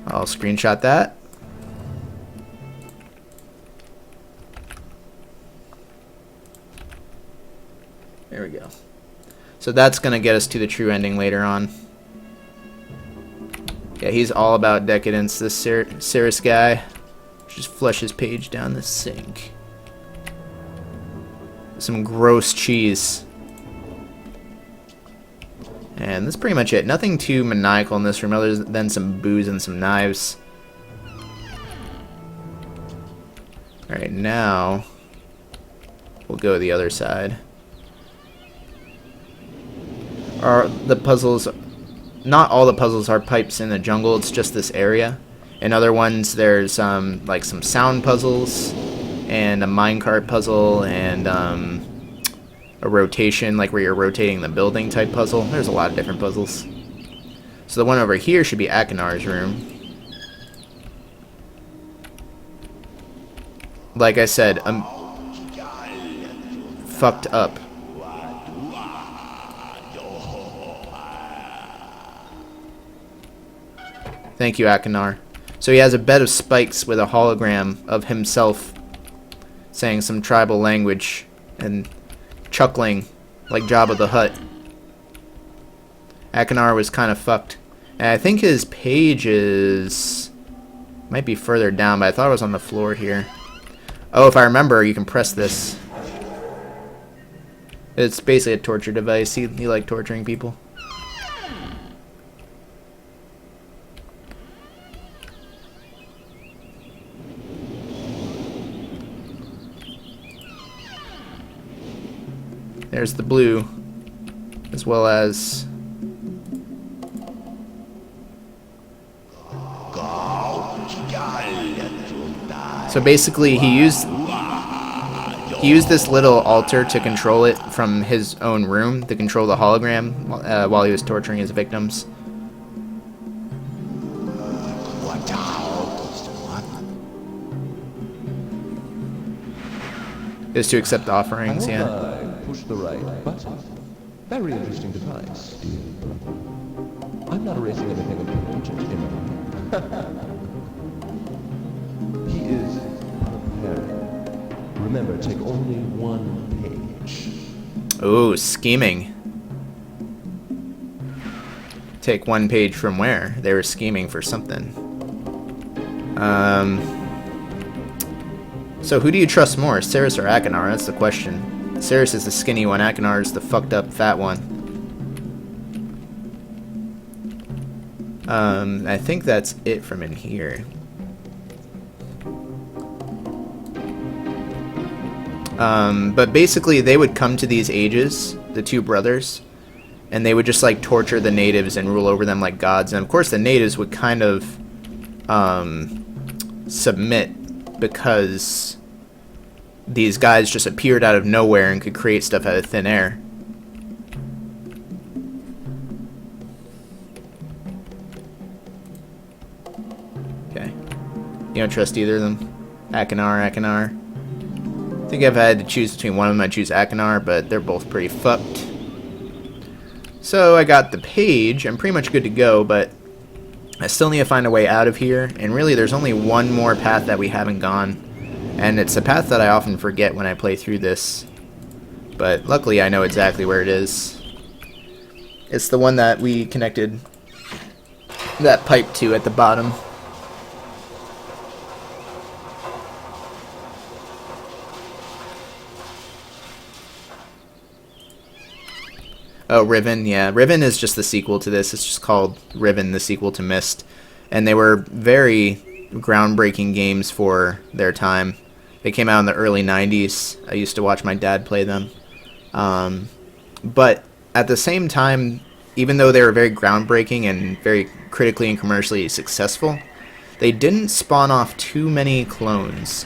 I'll screenshot that. There we go. So that's going to get us to the true ending later on. Yeah, he's all about decadence, this Cirrus guy. Just flush his page down the sink. Some gross cheese. And that's pretty much it. Nothing too maniacal in this room other than some booze and some knives. Alright, now we'll go to the other side. The puzzles, not all the puzzles are pipes in the jungle, it's just this area. In other ones there's like some sound puzzles and a minecart puzzle and a rotation, like where you're rotating the building type puzzle. There's a lot of different puzzles. So the one over here should be Akanar's room. Like I said, I'm fucked up. Thank you, Akanar. So he has a bed of spikes with a hologram of himself saying some tribal language and chuckling like Jabba the Hutt. Akanar was kind of fucked. And I think his page is... might be further down, but I thought it was on the floor here. Oh, if I remember, you can press this. It's basically a torture device. He liked torturing people. There's the blue, as well as... So basically, he used this little altar to control it from his own room, to control the hologram while he was torturing his victims. Is to accept offerings, yeah.
I push the right button. Very interesting device, dear. I'm not erasing anything important, am I? He is preparing. Remember, take only one page.
Ooh, scheming. Take one page from where? They were scheming for something. So who do you trust more, Ceres or Akar? That's the question. Ceres is the skinny one, Akar is the fucked up fat one. I think that's it from in here. But basically they would come to these ages, the two brothers, and they would just like torture the natives and rule over them like gods. And of course the natives would kind of submit because these guys just appeared out of nowhere and could create stuff out of thin air. Okay. You don't trust either of them? Akar. I think if I had to choose between one of them, I'd choose Akar, but they're both pretty fucked. So I got the page. I'm pretty much good to go, but I still need to find a way out of here. And really, there's only one more path that we haven't gone. And it's a path that I often forget when I play through this. But luckily, I know exactly where it is. It's the one that we connected that pipe to at the bottom. Oh, Riven, yeah. Riven is just the sequel to this. It's just called Riven, the sequel to Myst. And they were very groundbreaking games for their time. They came out in the early 90s. I used to watch my dad play them. But at the same time, even though they were very groundbreaking and very critically and commercially successful, they didn't spawn off too many clones.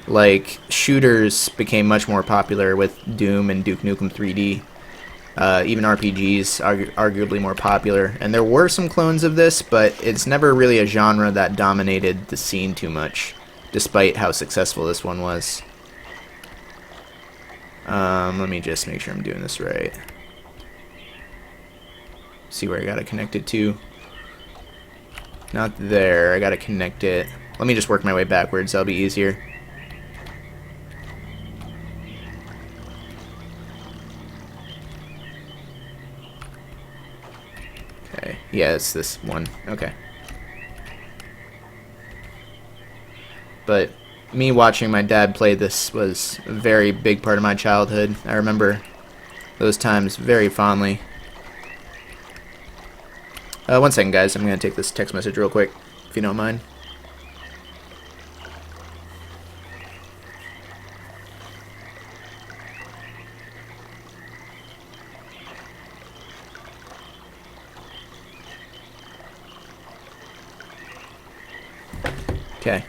Like, shooters became much more popular with Doom and Duke Nukem 3D. Even RPGs are arguably more popular. And there were some clones of this, but it's never really a genre that dominated the scene too much, despite how successful this one was. Let me just make sure I'm doing this right. See where I gotta connect it to. Not there, I gotta connect it. Let me just work my way backwards, that'll be easier. Okay, yeah, it's this one. Okay. But me watching my dad play this was a very big part of my childhood. I remember those times very fondly. One second, guys. I'm going to take this text message real quick, if you don't mind. Okay.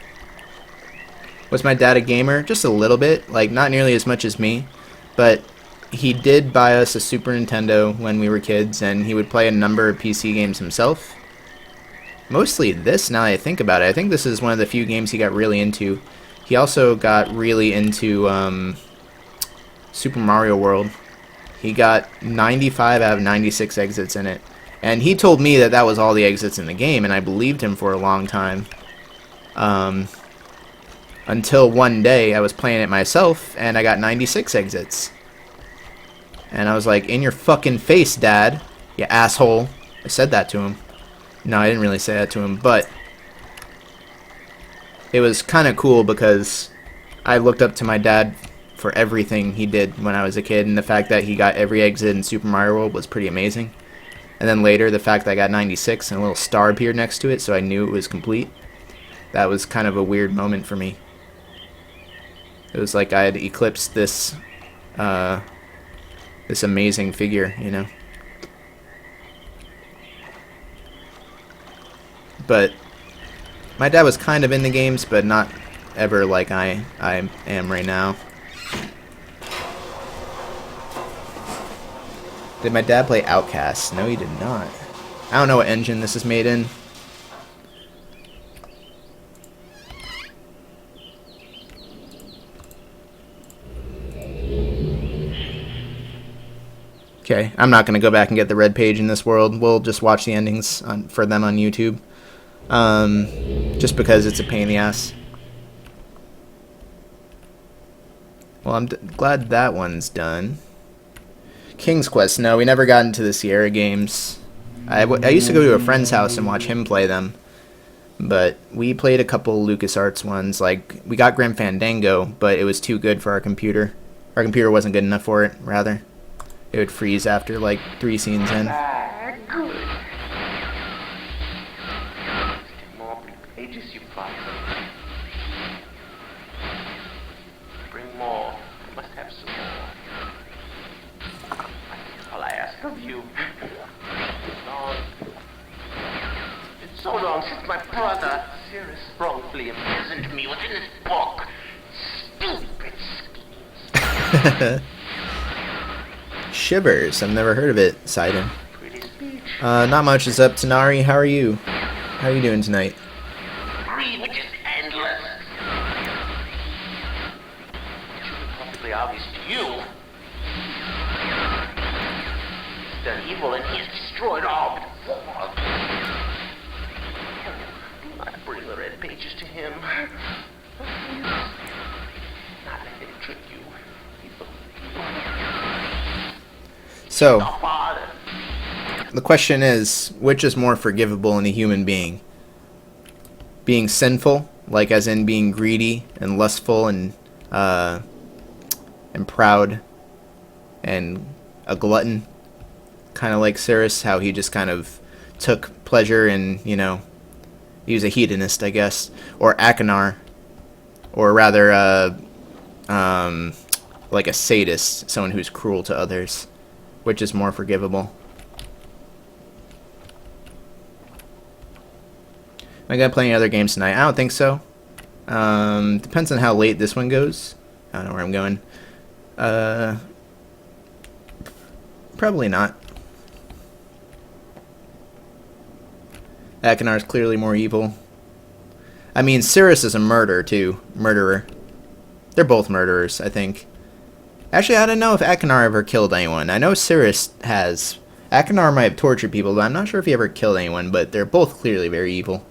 Was my dad a gamer? Just a little bit, like not nearly as much as me, but he did buy us a Super Nintendo when we were kids, and he would play a number of PC games himself. Mostly this, now that I think about it. I think this is one of the few games he got really into. He also got really into Super Mario World. He got 95 out of 96 exits in it. And he told me that that was all the exits in the game, and I believed him for a long time. Until one day I was playing it myself and I got 96 exits. And I was like, in your fucking face, Dad, you asshole. I said that to him. No, I didn't really say that to him, but it was kind of cool because I looked up to my dad for everything he did when I was a kid, and the fact that he got every exit in Super Mario World was pretty amazing. And then later, the fact that I got 96 and a little star appeared next to it, so I knew it was complete. That was kind of a weird moment for me. It was like I had eclipsed this, this amazing figure, you know. But my dad was kind of into games, but not ever like I am right now. Did my dad play Outcast? No, he did not. I don't know what engine this is made in. Okay, I'm not going to go back and get the red page in this world. We'll just watch the endings for them on YouTube. Just because it's a pain in the ass. Well, I'm glad that one's done. King's Quest. No, we never got into the Sierra games. I used to go to a friend's house and watch him play them. But we played a couple LucasArts ones. Like, we got Grim Fandango, but it was too good for our computer. Our computer wasn't good enough for it, rather. It would freeze after, like, 3 scenes in.
Good. More pages you find. Bring more. I must have some more. All I ask of you. It's so long since my brother, Cirrus, wrongfully imprisoned me within this book. Stupid schemes.
Shivers. I've never heard of it, Sidon. Not much is up. Tanari, how are you? How are you doing tonight?
Greed, which is endless. It should be perfectly obvious to you. He's done evil and he has destroyed all before. Do not bring the red pages to him. Not let him trick you.
So, the question is, which is more forgivable in a human being? Being sinful, like as in being greedy and lustful and proud and a glutton, kind of like Cirrus, how he just kind of took pleasure in, you know, he was a hedonist, I guess, or Akar, or rather, like a sadist, someone who's cruel to others. Which is more forgivable? Am I gonna play any other games tonight? I don't think so. Depends on how late this one goes. I don't know where I'm going. Probably not. Akar is clearly more evil. I mean, Cirrus is a murderer. They're both murderers, I think. Actually, I don't know if Akar ever killed anyone. I know Cirrus has. Akar might have tortured people, but I'm not sure if he ever killed anyone, but they're both clearly very evil.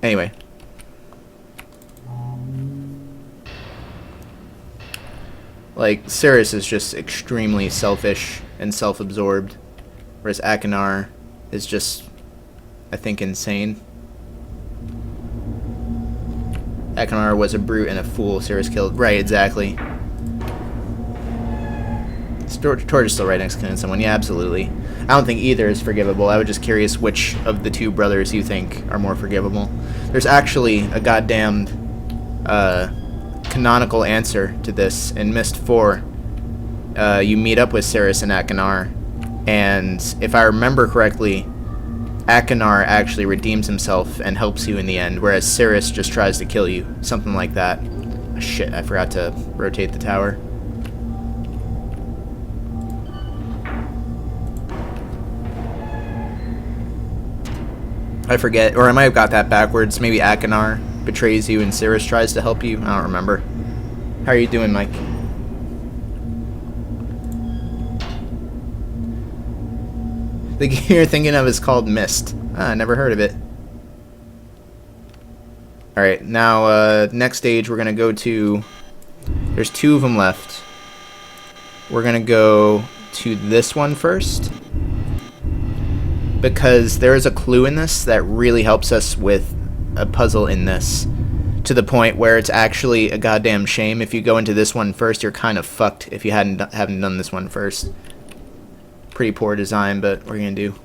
Anyway. Like, Cirrus is just extremely selfish and self-absorbed, whereas Akar is just, I think, insane. Akar was a brute and a fool. Cirrus killed. Right, exactly. Torch is still right next to someone. Yeah, absolutely. I don't think either is forgivable. I was just curious which of the two brothers you think are more forgivable. There's actually a goddamned canonical answer to this. In Myst 4, you meet up with Cirrus and Akar, and if I remember correctly, Akar actually redeems himself and helps you in the end, whereas Cirrus just tries to kill you. Something like that. Oh, shit, I forgot to rotate the tower. I forget, or I might have got that backwards. Maybe Akar betrays you and Cirrus tries to help you. I don't remember. How are you doing, Mike? The game you're thinking of is called Myst. Ah, never heard of it. Alright, now, next stage we're going to go to... There's 2 of them left. We're going to go to this one first. because there is a clue in this that really helps us with a puzzle in this, to the point where it's actually a goddamn shame if you go into this one first. You're kind of fucked if you haven't done this one first. Pretty poor design, but what are you gonna do?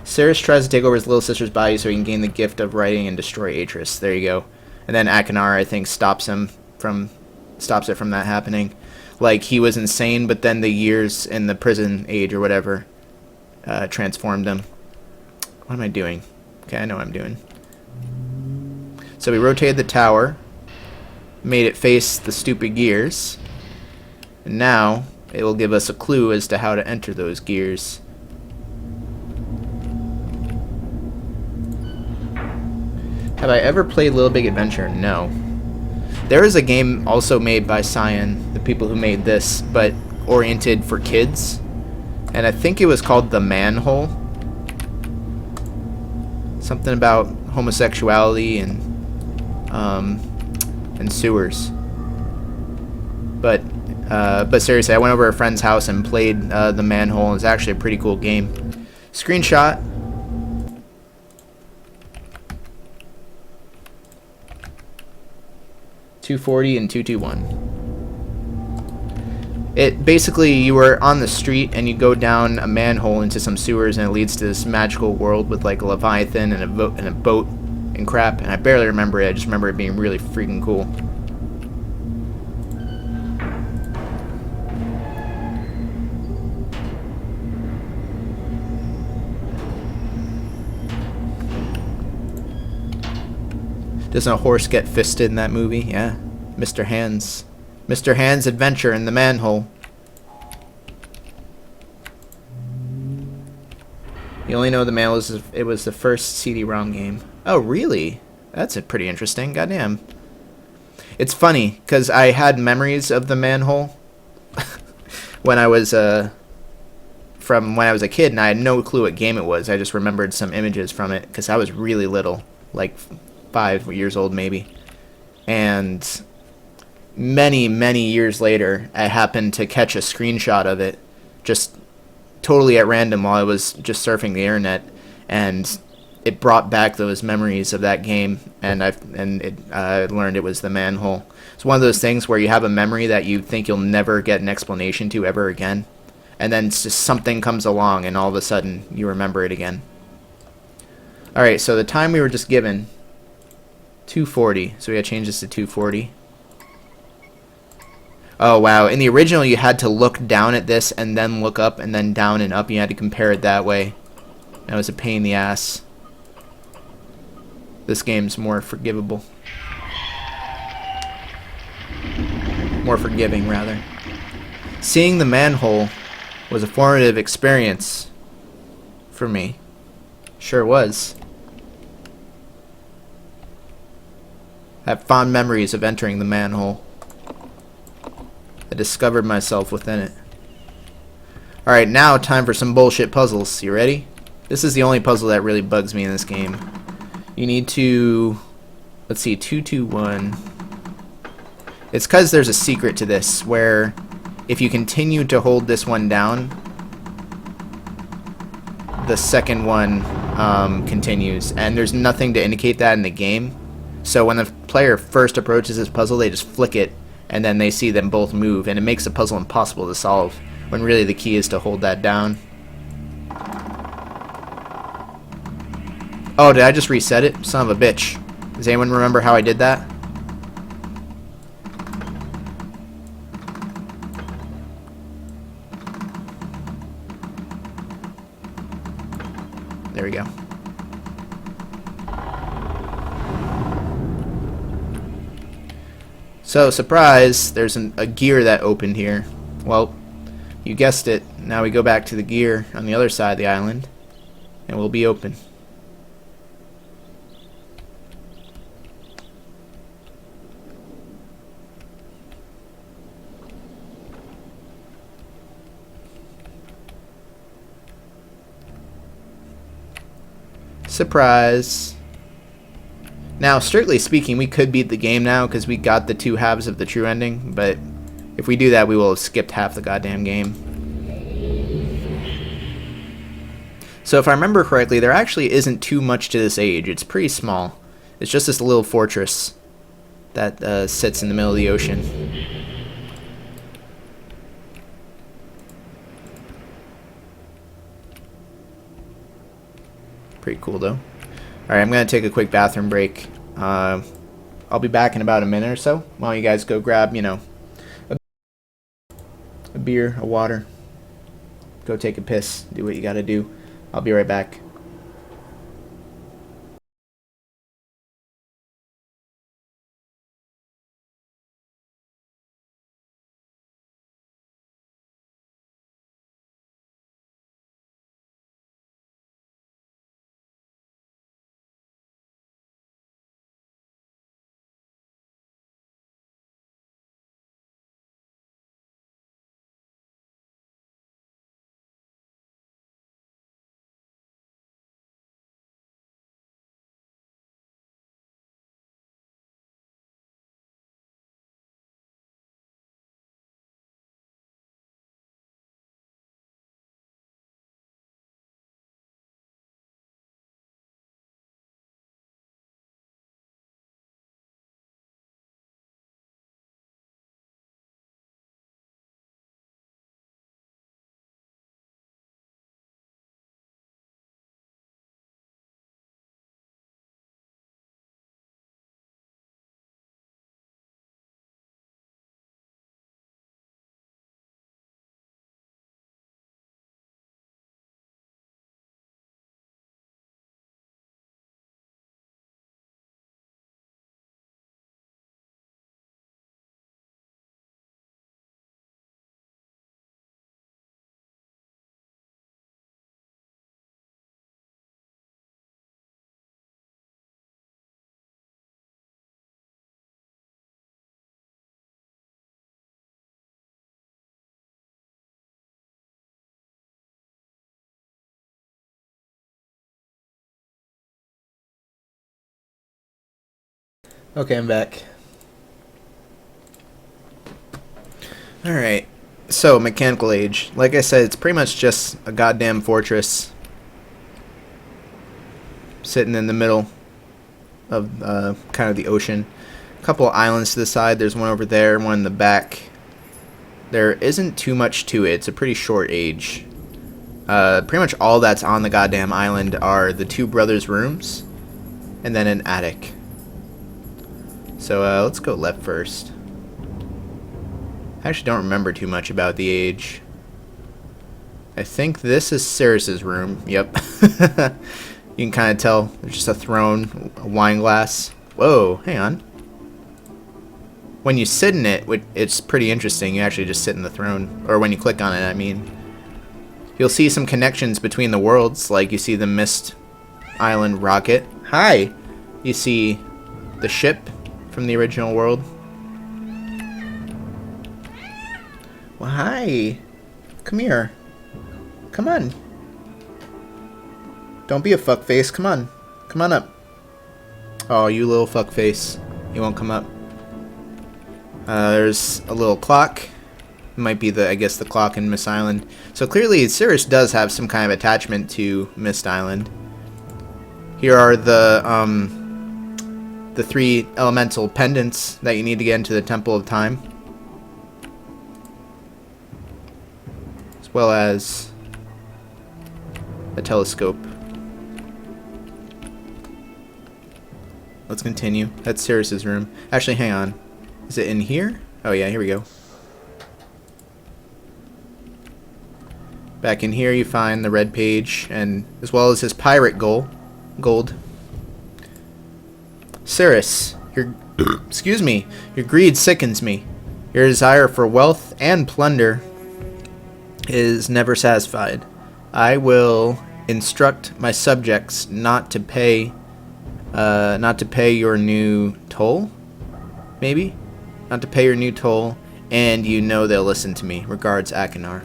Cirrus tries to take over his little sister's body so he can gain the gift of writing and destroy Atris. There you go. And then Akar, I think, stops it from that happening. Like, he was insane, but then the years in the prison age or whatever transformed him. What am I doing? Okay, I know what I'm doing. So we rotated the tower, made it face the stupid gears, and now it will give us a clue as to how to enter those gears. Have I ever played Little Big Adventure? No. There is a game also made by Cyan, the people who made this, but oriented for kids, and I think it was called The Manhole. Something about homosexuality and sewers. But seriously, I went over to a friend's house and played The Manhole. It's actually a pretty cool game. Screenshot. .240 and 221. It basically, you were on the street and you go down a manhole into some sewers and it leads to this magical world with like a leviathan and a boat and crap. And I barely remember it. I just remember it being really freaking cool. Doesn't a horse get fisted in that movie? Yeah. Mr. Hands. Mr. Hands' adventure in the manhole. You only know the manhole was it was the first CD-ROM game. Oh, really? That's pretty interesting. Goddamn. It's funny, because I had memories of the manhole when I was from when I was a kid, and I had no clue what game it was. I just remembered some images from it, because I was really little, like 5 years old maybe. And many years later, I happened to catch a screenshot of it, just totally at random while I was just surfing the internet, and it brought back those memories of that game, and I learned it was the manhole. It's one of those things where you have a memory that you think you'll never get an explanation to ever again, and then it's just something comes along and all of a sudden you remember it again. Alright, so the time we were just given, 240, so we gotta change this to 240. Oh wow, in the original you had to look down at this and then look up and then down and up. You had to compare it that way. That was a pain in the ass. This game's more forgivable. More forgiving, rather. Seeing the manhole was a formative experience for me. Sure was. I have fond memories of entering the manhole. I discovered myself within it. Alright, now time for some bullshit puzzles. You ready? This is the only puzzle that really bugs me in this game. You need to... Let's see, 221. It's because there's a secret to this, where if you continue to hold this one down, the second one continues. And there's nothing to indicate that in the game. So when the player first approaches this puzzle, they just flick it, and then they see them both move, and it makes the puzzle impossible to solve, when really the key is to hold that down. Oh, did I just reset it? Son of a bitch. Does anyone remember how I did that? There we go. So, surprise, there's a gear that opened here. Well, you guessed it. Now we go back to the gear on the other side of the island, and we'll be open. Surprise. Now, strictly speaking, we could beat the game now because we got the 2 halves of the true ending, but if we do that, we will have skipped half the goddamn game. So if I remember correctly, there actually isn't too much to this age. It's pretty small. It's just this little fortress that sits in the middle of the ocean. Pretty cool though. Alright, I'm going to take a quick bathroom break. I'll be back in about a minute or so. While you guys go grab, you know, a beer, a water. Go take a piss. Do what you got to do. I'll be right back. Okay, I'm back. Alright, so Mechanical Age. Like I said, it's pretty much just a goddamn fortress sitting in the middle of kind of the ocean. A couple of islands to the side. There's one over there, one in the back. There isn't too much to it. It's a pretty short age. Pretty much all that's on the goddamn island are the two brothers' rooms and then an attic. So let's go left first. I actually don't remember too much about the age. I think this is Cirrus's room. Yep. You can kind of tell. There's just a throne, a wine glass. Whoa, hang on. When you sit in it, it's pretty interesting. You actually just sit in the throne. Or when you click on it, I mean. You'll see some connections between the worlds. Like you see the Myst Island rocket. Hi! You see the ship from the original world. Well, hi. Come here. Come on. Don't be a fuckface. Come on. Come on up. Oh, you little fuckface. You won't come up. There's a little clock. It might be I guess the clock in Myst Island. So clearly Cirrus does have some kind of attachment to Myst Island. Here are the 3 elemental pendants that you need to get into the Temple of Time. As well as a telescope. Let's continue. That's Cirrus's room. Actually, hang on. Is it in here? Oh yeah, here we go. Back in here you find the red page, and as well as his pirate gold. Cirrus, your excuse me, your greed sickens me. Your desire for wealth and plunder is never satisfied. I will instruct my subjects not to pay your new toll, maybe? Not to pay your new toll, and you know they'll listen to me. Regards, Akar.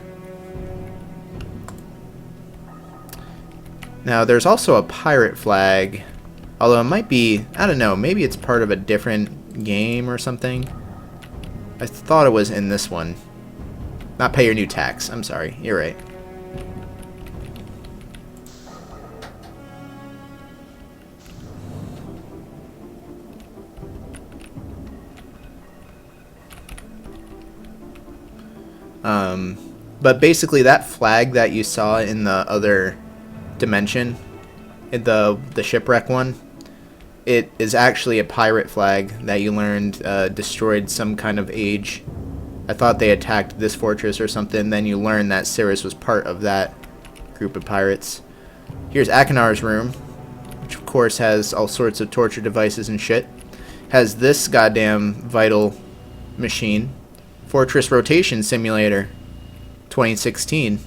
Now, there's also a pirate flag, although it might be, I don't know, maybe it's part of a different game or something. I thought it was in this one. Not pay your new tax. I'm sorry. You're right. But basically, that flag that you saw in the other dimension, in the shipwreck one, it is actually a pirate flag that you learned destroyed some kind of age. I thought they attacked this fortress or something. Then you learn that Cirrus was part of that group of pirates. Here's Akanar's room, which of course has all sorts of torture devices and shit. Has this goddamn vital machine. Fortress Rotation Simulator 2016.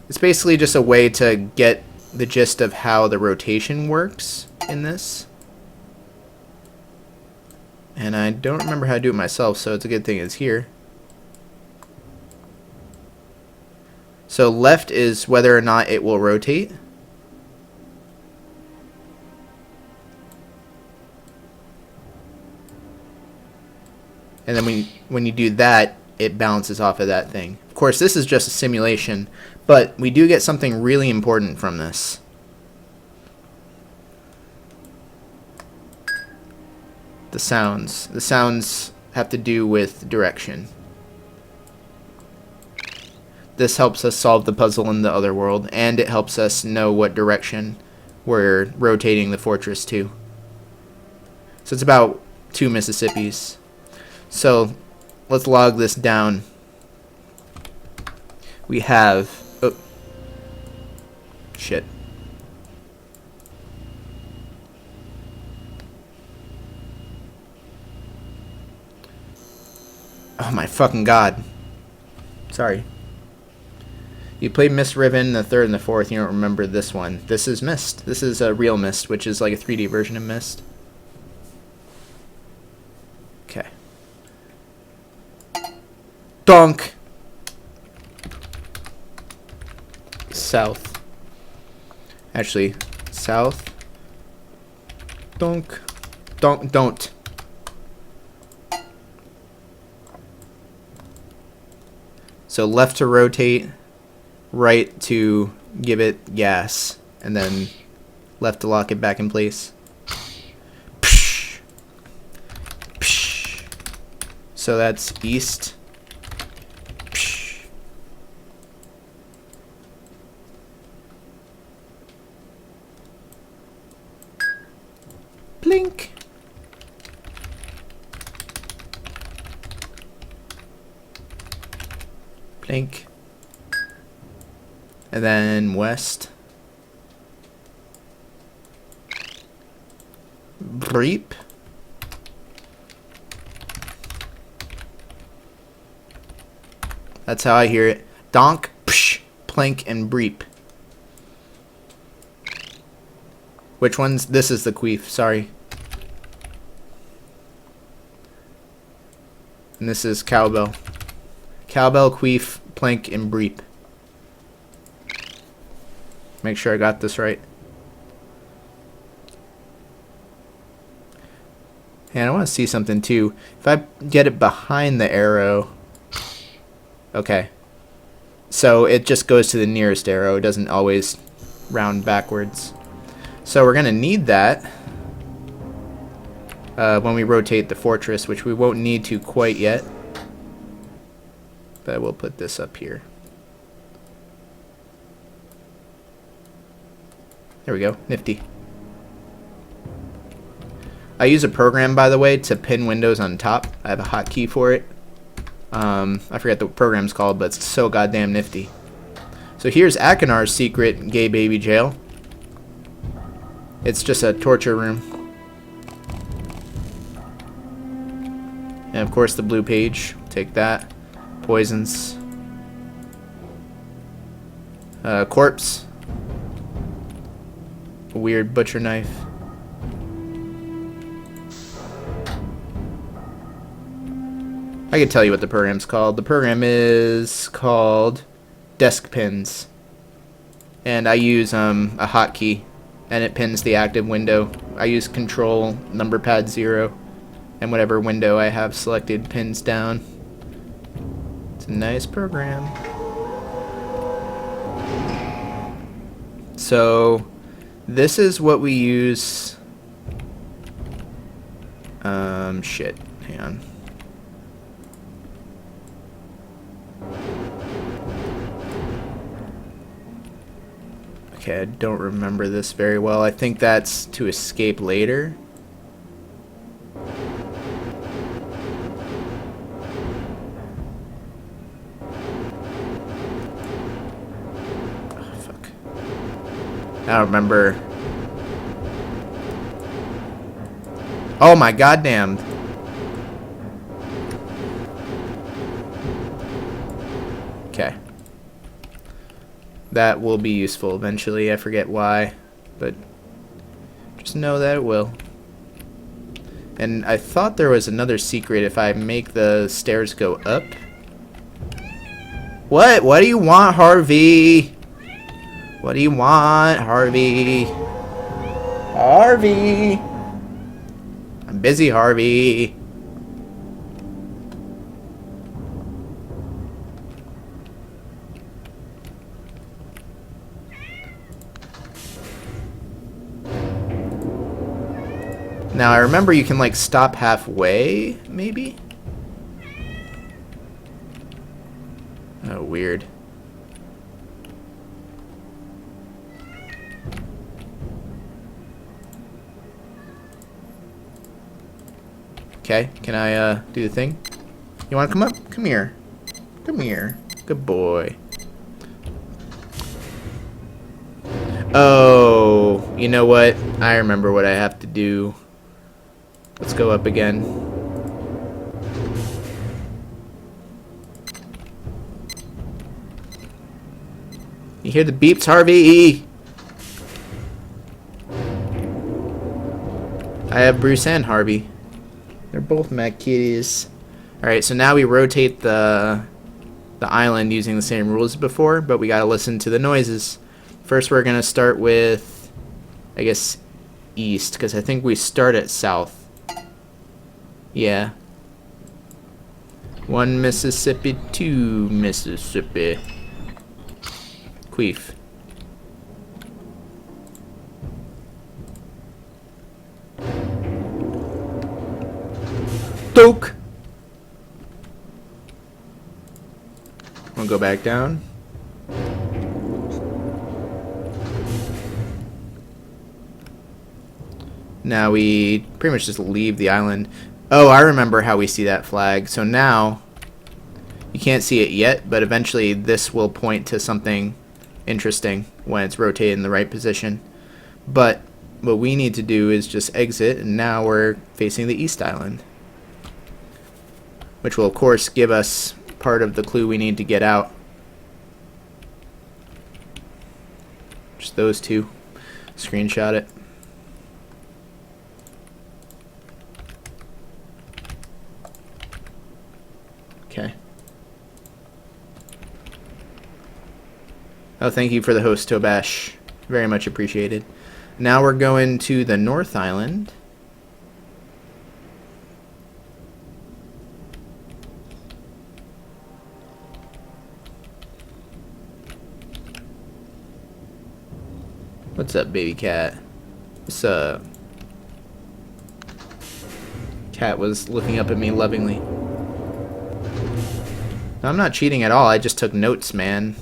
It's basically just a way to get the gist of how the rotation works in this. And I don't remember how to do it myself, so it's a good thing it's here. So left is whether or not it will rotate. And then when you do that, it bounces off of that thing. Of course, this is just a simulation, but we do get something really important from this. The sounds. The sounds have to do with direction. This helps us solve the puzzle in the other world, and it helps us know what direction we're rotating the fortress to. So it's about 2 Mississippis. So let's log this down. We have... oh. Shit. Oh my fucking god. Sorry. You played Myst Riven, the 3rd and the 4th, you don't remember this one. This is Myst. This is a real Myst, which is like a 3D version of Myst. Okay. Donk! South. Actually, south. Donk. Donk. Don't. So left to rotate, right to give it gas, and then left to lock it back in place. Psh. Psh. So that's east. Psh. Blink. Blink. And then west. Breep. That's how I hear it. Donk, psh, plank, and breep. Which one's... this is the queef, sorry. And this is cowbell. Cowbell, queef, plank, and breep. Make sure I got this right. And I want to see something too. If I get it behind the arrow... okay. So it just goes to the nearest arrow. It doesn't always round backwards. So we're going to need that when we rotate the fortress, which we won't need to quite yet. But we'll put this up here. There we go. Nifty. I use a program, by the way, to pin windows on top. I have a hotkey for it. I forget the program's called, but it's so goddamn nifty. So here's Akanar's secret gay baby jail. It's just a torture room. And of course the blue page. Take that. Poisons. Corpse. A weird butcher knife. I can tell you what the program's called. The program is called Desk Pins. And I use a hotkey, and it pins the active window. I use Control number pad 0, and whatever window I have selected pins down. It's a nice program. So this is what we use. Shit. Hang on. Okay, I don't remember this very well. I think that's to escape later. Oh, fuck. I don't remember. Oh my goddamn. Okay. That will be useful eventually. I forget why, but just know that it will. And I thought there was another secret if I make the stairs go up. What? What do you want, Harvey? What do you want, Harvey? Harvey! I'm busy, Harvey. Now, I remember you can, like, stop halfway, maybe? Oh, weird. Okay, can I, do the thing? You wanna come up? Come here. Come here. Good boy. Oh, you know what? I remember what I have to do. Let's go up again. You hear the beeps, Harvey? I have Bruce and Harvey. They're both mad kitties. Alright, so now we rotate the island using the same rules as before, but we gotta listen to the noises. First we're gonna start with, I guess, east, because I think we start at south. Yeah. 1 Mississippi, 2 Mississippi. Queef. Doke. We'll go back down. Now we pretty much just leave the island. Oh, I remember how we see that flag. So now, you can't see it yet, but eventually this will point to something interesting when it's rotated in the right position. But what we need to do is just exit, and now we're facing the east island. Which will, of course, give us part of the clue we need to get out. Just those two. Screenshot it. Okay. Oh, thank you for the host, Tobash. Very much appreciated. Now we're going to the North Island. What's up, baby cat? This cat was looking up at me lovingly. No, I'm not cheating at all. I just took notes, man.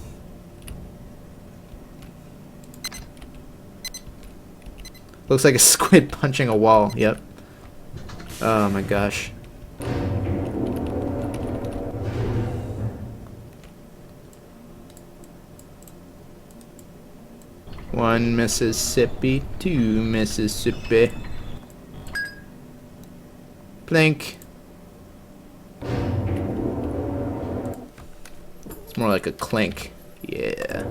Looks like a squid punching a wall. Yep. Oh my gosh. One Mississippi, 2 Mississippi. Blink. It's more like a clink. Yeah.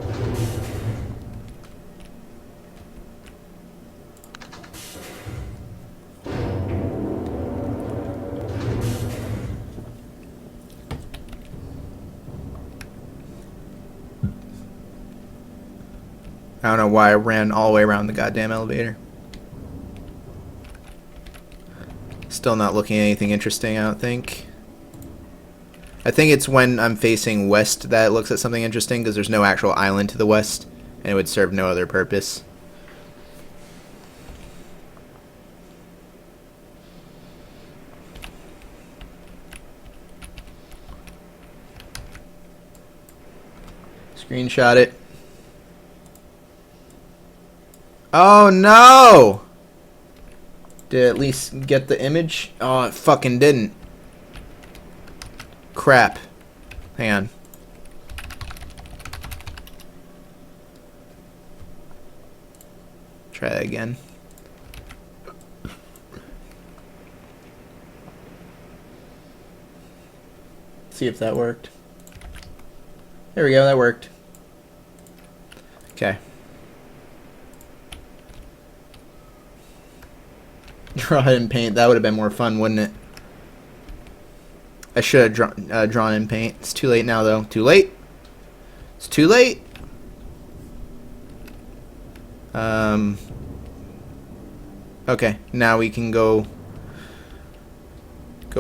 I don't know why I ran all the way around the goddamn elevator. Still not looking at anything interesting, I don't think. I think it's when I'm facing west that it looks at something interesting, because there's no actual island to the west, and it would serve no other purpose. Screenshot it. Oh no! Did it at least get the image? Oh, it fucking didn't. Crap. Hang on. Try that again. See if that worked. There we go, that worked. Okay. Draw it in paint. That would have been more fun, wouldn't it? I should have drawn in paint. It's too late now, though. Too late. It's too late. Okay, now we can go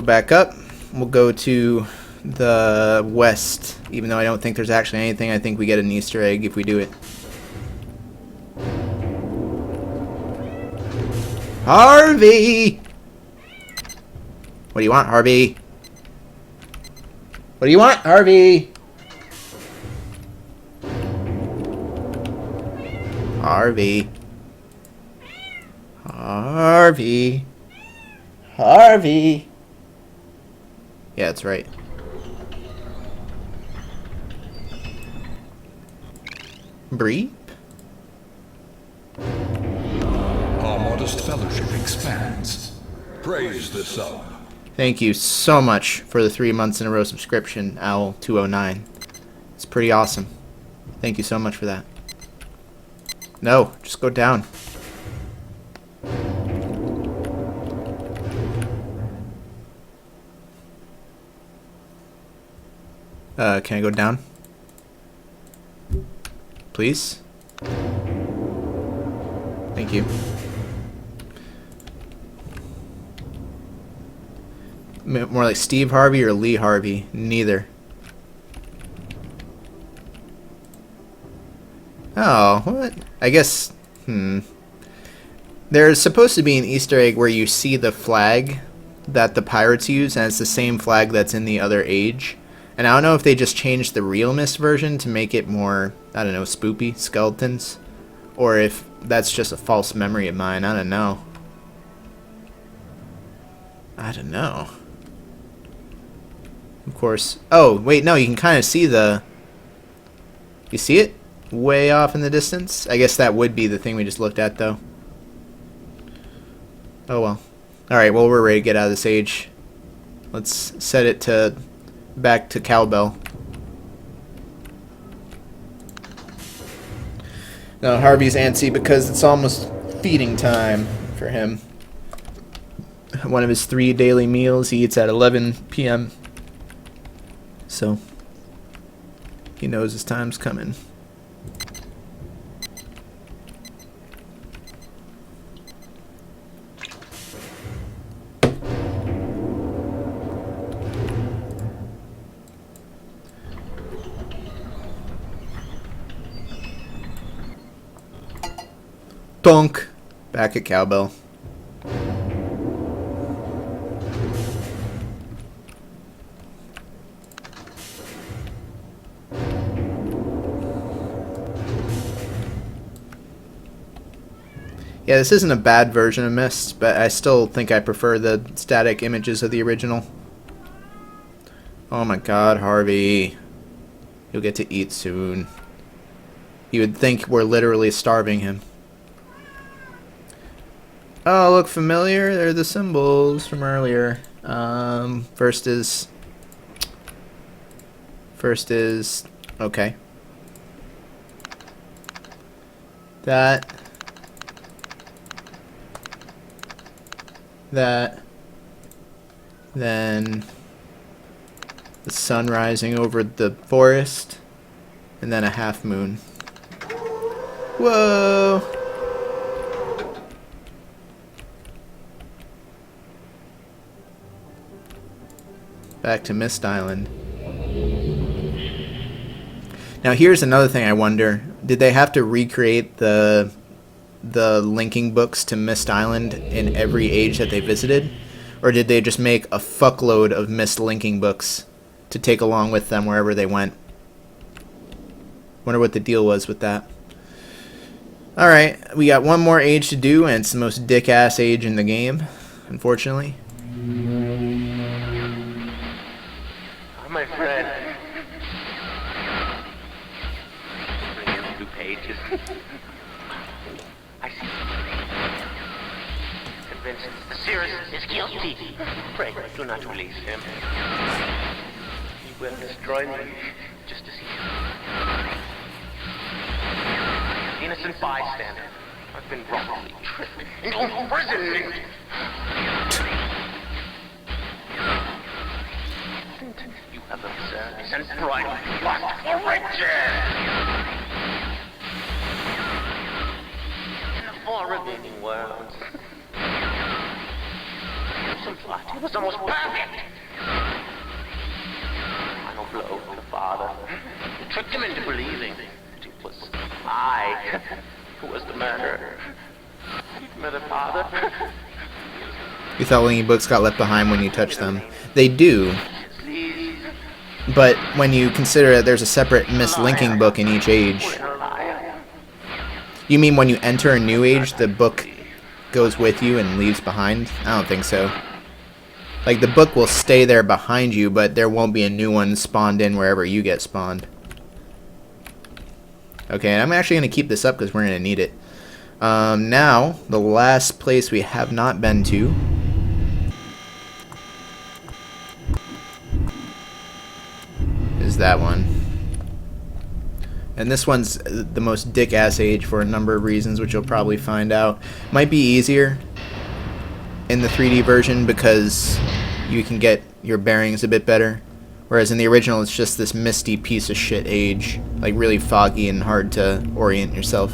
back up. We'll go to the west, even though I don't think there's actually anything. I think we get an Easter egg if we do it. Harvey! What do you want, Harvey? What do you want, Harvey? Harvey. Harvey. Harvey. Yeah, that's right. Breep?
Our modest fellowship expands. Praise the sub.
Thank you so much for the 3 months in a row subscription, Owl209. It's pretty awesome. Thank you so much for that. No, just go down. Can I go down? Please? Thank you. More like Steve Harvey or Lee Harvey? Neither. Oh, what? I guess, There's supposed to be an Easter egg where you see the flag that the pirates use, and it's the same flag that's in the other age. And I don't know if they just changed the real Myst version to make it more, I don't know, spoopy, skeletons. Or if that's just a false memory of mine. I don't know. I don't know. Of course. Oh, wait, no, you can kind of see the... You see it? Way off in the distance? I guess that would be the thing we just looked at, though. Oh, well. Alright, well, we're ready to get out of this age. Let's set it to... back to cowbell. No, Harvey's antsy because it's almost feeding time for him. One of his 3 daily meals he eats at 11 p.m. So he knows his time's coming. Donk. Back at cowbell. Yeah, this isn't a bad version of Myst, but I still think I prefer the static images of the original. Oh my god, Harvey. You'll get to eat soon. You would think we're literally starving him. Oh, look familiar? They're the symbols from earlier. First is... Okay. That. Then the sun rising over the forest, and then a half moon. Whoa! Back to Myst Island. Now here's another thing I wonder. Did they have to recreate the linking books to Myst Island in every age that they visited? Or did they just make a fuckload of Myst linking books to take along with them wherever they went? Wonder what the deal was with that. Alright, we got one more age to do, and it's the most dick-ass age in the game, unfortunately.
Oh, my friend. Bring in blue pages. I see. Convinced the Cirrus is guilty. Pray, do not release him. He will destroy me, just as he did. Innocent bystander. I've been wrongfully tricked into imprisonment. You have observed and bright lust for riches. In the four remaining worlds. Some plot. It was almost perfect. Final blow to the father. You tricked him into believing that it was I who was the murderer. Mother, father.
You thought Lingy books got left behind when you touched them. They do. But when you consider that there's a separate mislinking book in each age. You mean when you enter a new age, the book goes with you and leaves behind? I don't think so. Like, the book will stay there behind you, but there won't be a new one spawned in wherever you get spawned. Okay, I'm actually going to keep this up because we're going to need it. Now, the last place we have not been to is that one. And this one's the most dick-ass age for a number of reasons, which you'll probably find out. Might be easier in the 3D version because you can get your bearings a bit better. Whereas in the original, it's just this misty piece of shit age. Like, really foggy and hard to orient yourself.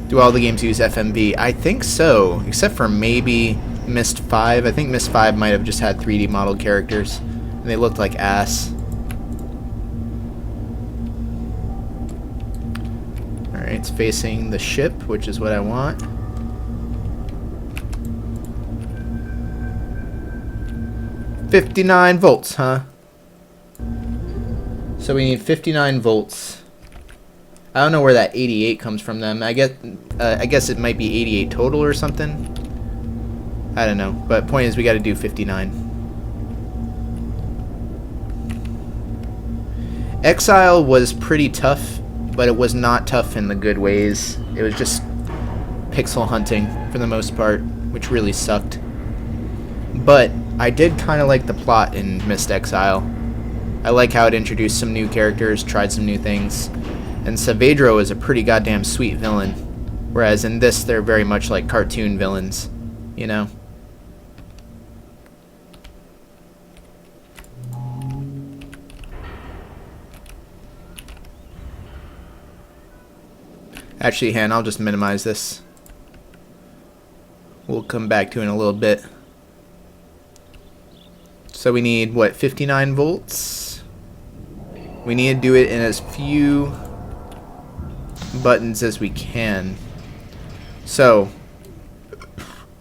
Do all the games use FMV? I think so, except for maybe Myst 5. I think Myst 5 might have just had 3D modeled characters, and they looked like ass. Alright, it's facing the ship, which is what I want. $59 volts, huh? So we need 59 volts. I don't know where that 88 comes from then. I guess it might be 88 total or something. I don't know. But point is, we got to do 59. Exile was pretty tough, but it was not tough in the good ways. It was just pixel hunting for the most part, which really sucked. But I did kind of like the plot in Myst Exile. I like how it introduced some new characters, tried some new things. And Saavedro is a pretty goddamn sweet villain. Whereas in this, they're very much like cartoon villains, you know? Actually, Han, I'll just minimize this. We'll come back to it in a little bit. So we need, what, 59 volts? We need to do it in as few buttons as we can. So,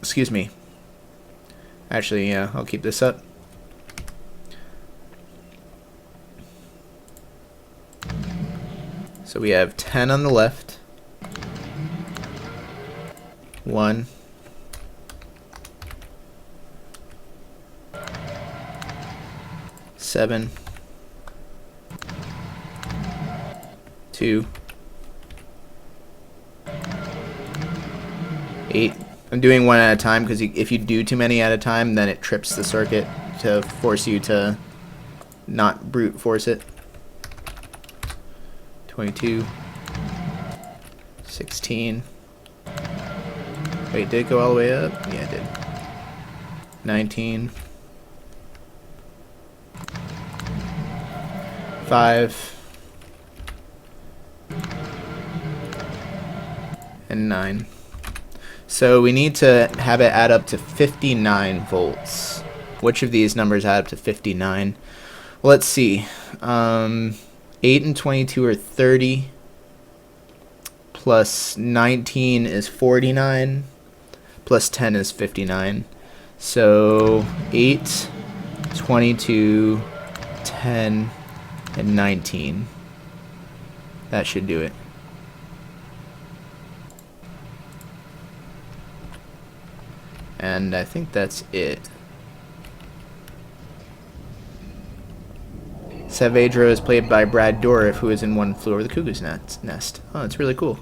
excuse me. Actually, yeah, I'll keep this up. So we have 10 on the left. 1. 7. 2. 8. I'm doing one at a time because if you do too many at a time, then it trips the circuit to force you to not brute force it. 22. 16. Wait, did it go all the way up? Yeah, it did. 19. 5. And 9. So we need to have it add up to 59 volts. Which of these numbers add up to 59? Well, let's see. 8 and 22 are 30. Plus 19 is 49. Plus 10 is 59. So 8 22, 10, and 19. That should do it. And I think that's it. Saavedra is played by Brad Dourif, who is in One Flew Over the Cuckoo's Nest. Oh, that's really cool.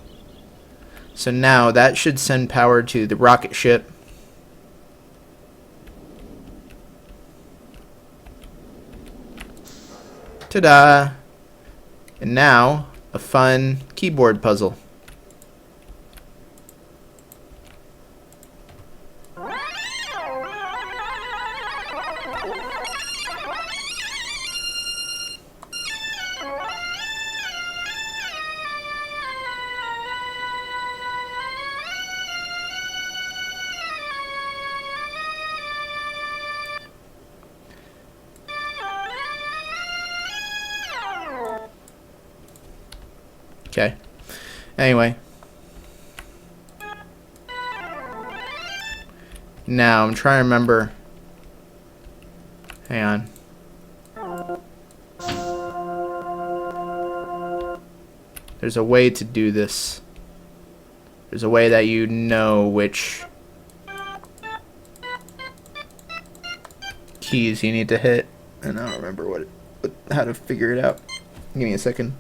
So now that should send power to the rocket ship. Ta-da! And now, a fun keyboard puzzle. Okay. Anyway. Now, I'm trying to remember. Hang on. There's a way to do this. There's a way that you know which keys you need to hit. And I don't remember how to figure it out. Give me a second.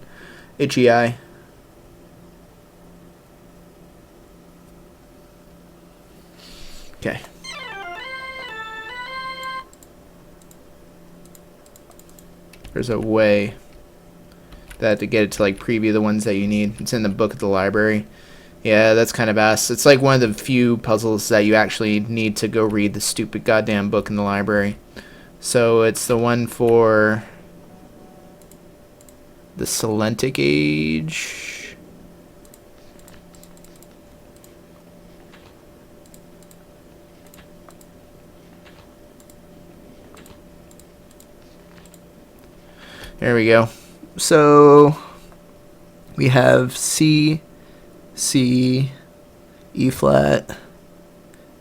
Itchy eye. Okay. There's a way that to get it to like preview the ones that you need. It's in the book at the library. Yeah, that's kind of ass. It's like one of the few puzzles that you actually need to go read the stupid goddamn book in the library. So it's the one for the Selenitic Age. There we go. So we have C, C, E flat,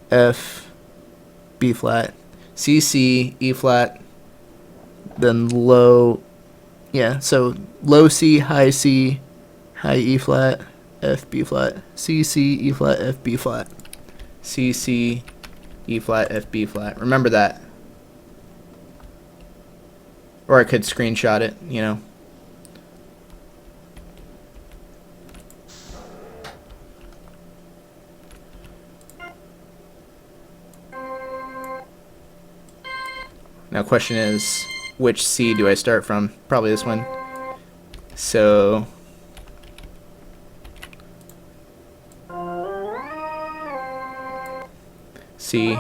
F, B flat, C, C, E flat, then low, yeah, so low C, high E flat, F, B flat, C, C, E flat, F, B flat, C, C, E flat, F, B flat. Remember that. Or I could screenshot it, you know. Now question is, which C do I start from? Probably this one. So C.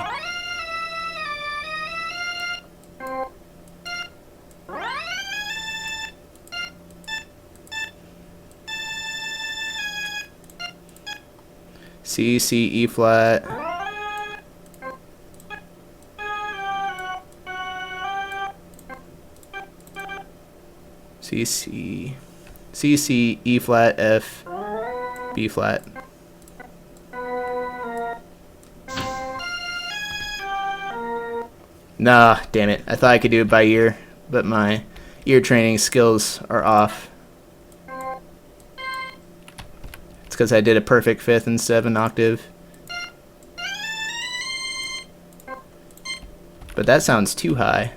C, C, E flat. C, C, C, C, E flat, F, B flat. Nah, damn it. I thought I could do it by ear, but my ear training skills are off. It's because I did a perfect fifth instead of an octave. But that sounds too high.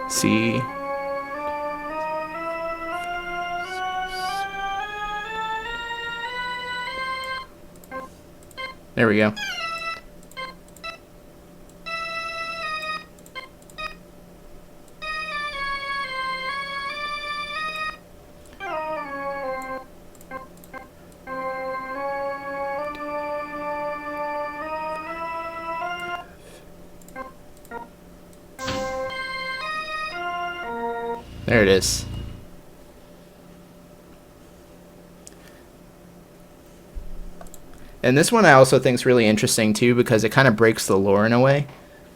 C. There we go. There it is. And this one I also think is really interesting too, because it kind of breaks the lore in a way.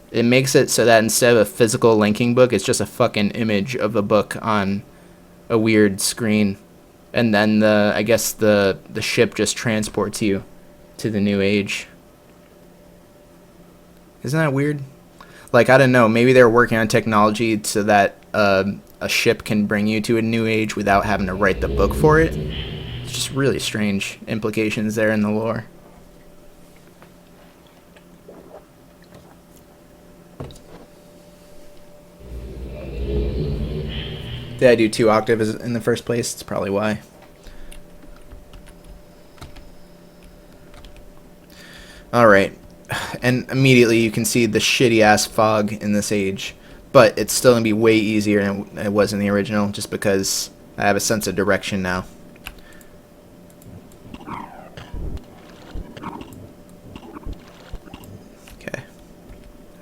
It makes it so that instead of a physical linking book, it's just a fucking image of a book on a weird screen. And then I guess the ship just transports you to the new age. Isn't that weird? Like, I don't know, maybe they're working on technology so that a ship can bring you to a new age without having to write the book for it. It's just really strange implications there in the lore. Did I do 2 octaves in the first place? It's probably why. Alright. And immediately you can see the shitty ass fog in this age. But it's still going to be way easier than it was in the original, just because I have a sense of direction now. Okay.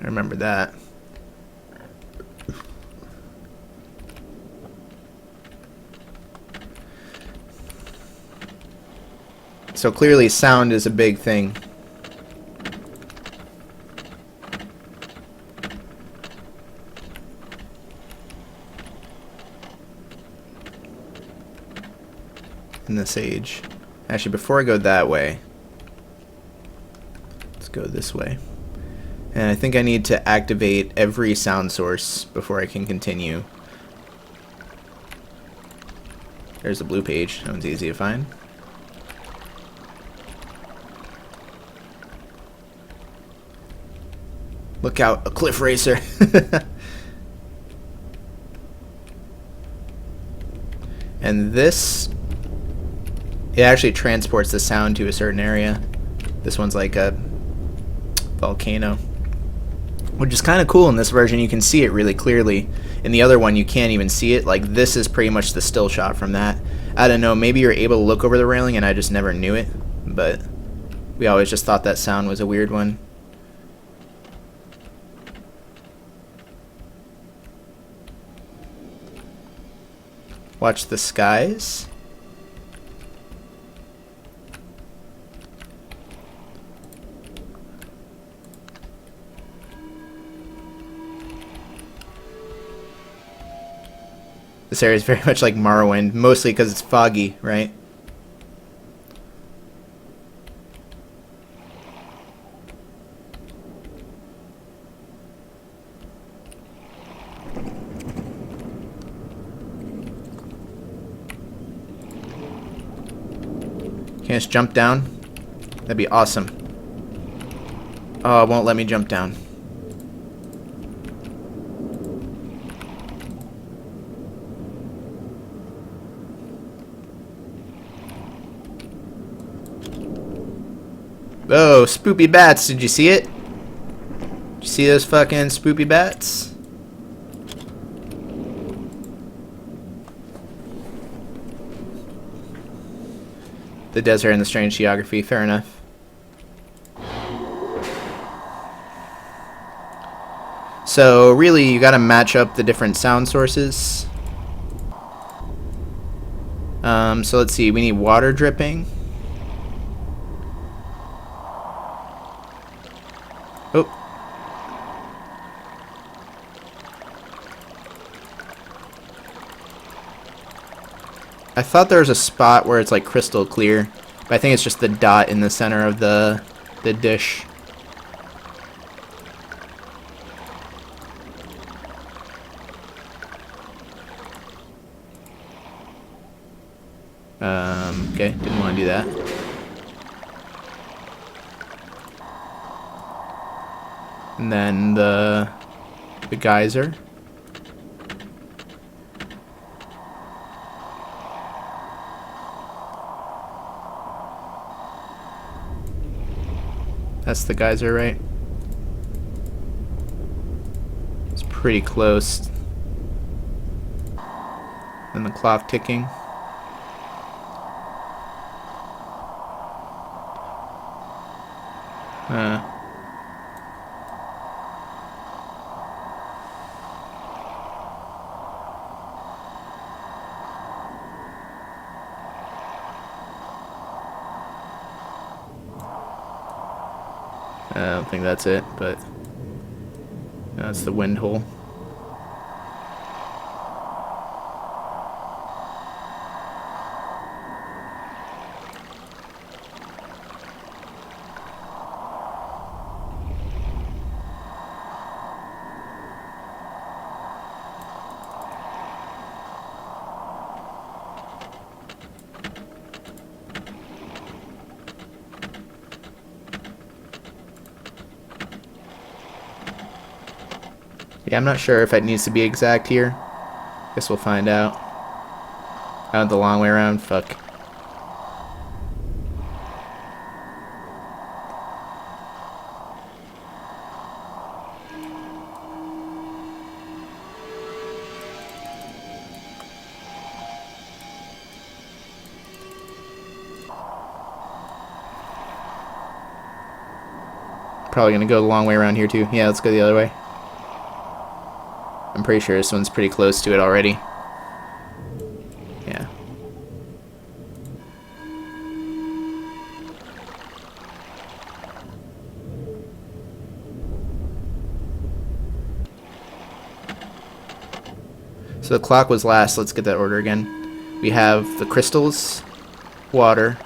I remember that. So clearly sound is a big thing. In this age. Actually, before I go that way, let's go this way. And I think I need to activate every sound source before I can continue. There's the blue page. That one's easy to find. Look out, a cliff racer. And this, it actually transports the sound to a certain area. This one's like a volcano, which is kind of cool. In this version you can see it really clearly. In the other one you can't even see it. Like, this is pretty much the still shot from that. I don't know, maybe you're able to look over the railing and I just never knew it, but we always just thought that sound was a weird one. Watch the skies. This area is very much like Morrowind, mostly because it's foggy, right? Can I just jump down? That'd be awesome. Oh, it won't let me jump down. Oh, spoopy bats. Did you see it? Did you see those fucking spoopy bats? The desert and the strange geography. Fair enough. So really, you gotta match up the different sound sources. So let's see. We need water dripping. Oh. I thought there was a spot where it's like crystal clear, but I think it's just the dot in the center of the dish. Okay, didn't want to do that. And then the geyser. That's the geyser, right? It's pretty close. And the clock ticking. I don't think that's it, but that's the wind hole. Yeah, I'm not sure if it needs to be exact here. Guess we'll find out. Out the long way around. Fuck. Probably gonna go the long way around here too. Yeah, let's go the other way. I'm pretty sure this one's pretty close to it already. Yeah. So the clock was last. Let's get that order again. We have the crystals, water,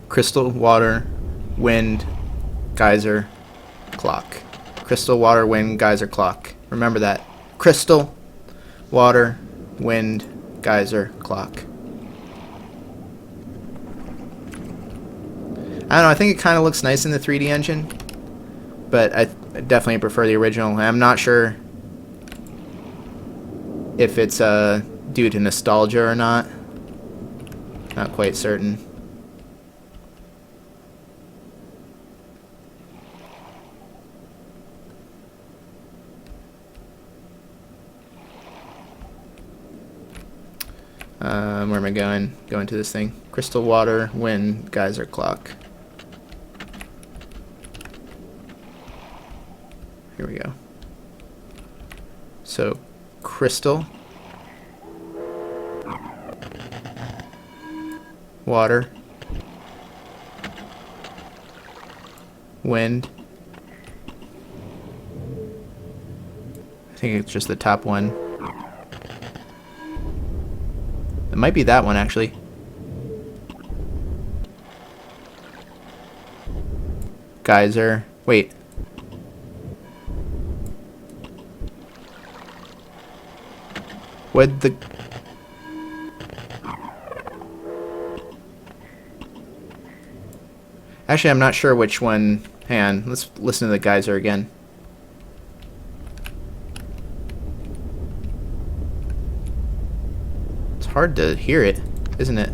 crystal, water, wind, geyser, clock. Crystal, water, wind, geyser, clock. Remember that. Crystal, water, wind, geyser, clock. I don't know, I think it kind of looks nice in the 3D engine, but I definitely prefer the original. I'm not sure if it's due to nostalgia or not. Not quite certain. Where am I going? Going to this thing. Crystal, water, wind, geyser, clock. Here we go. So, crystal, water, wind. I think it's just the top one. It might be that one, actually. Geyser. Wait. What the... Actually, I'm not sure which one. Hang on. Let's listen to the geyser again. Hard to hear it, isn't it?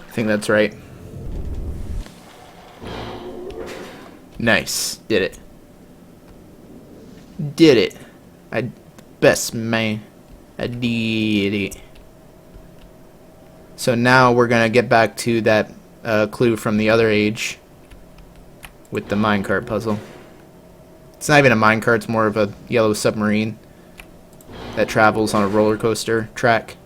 I think that's right. Nice. Did it. Did it. Best man. I did it. So now we're gonna get back to that clue from the other age with the minecart puzzle. It's not even a minecart, it's more of a yellow submarine that travels on a roller coaster track.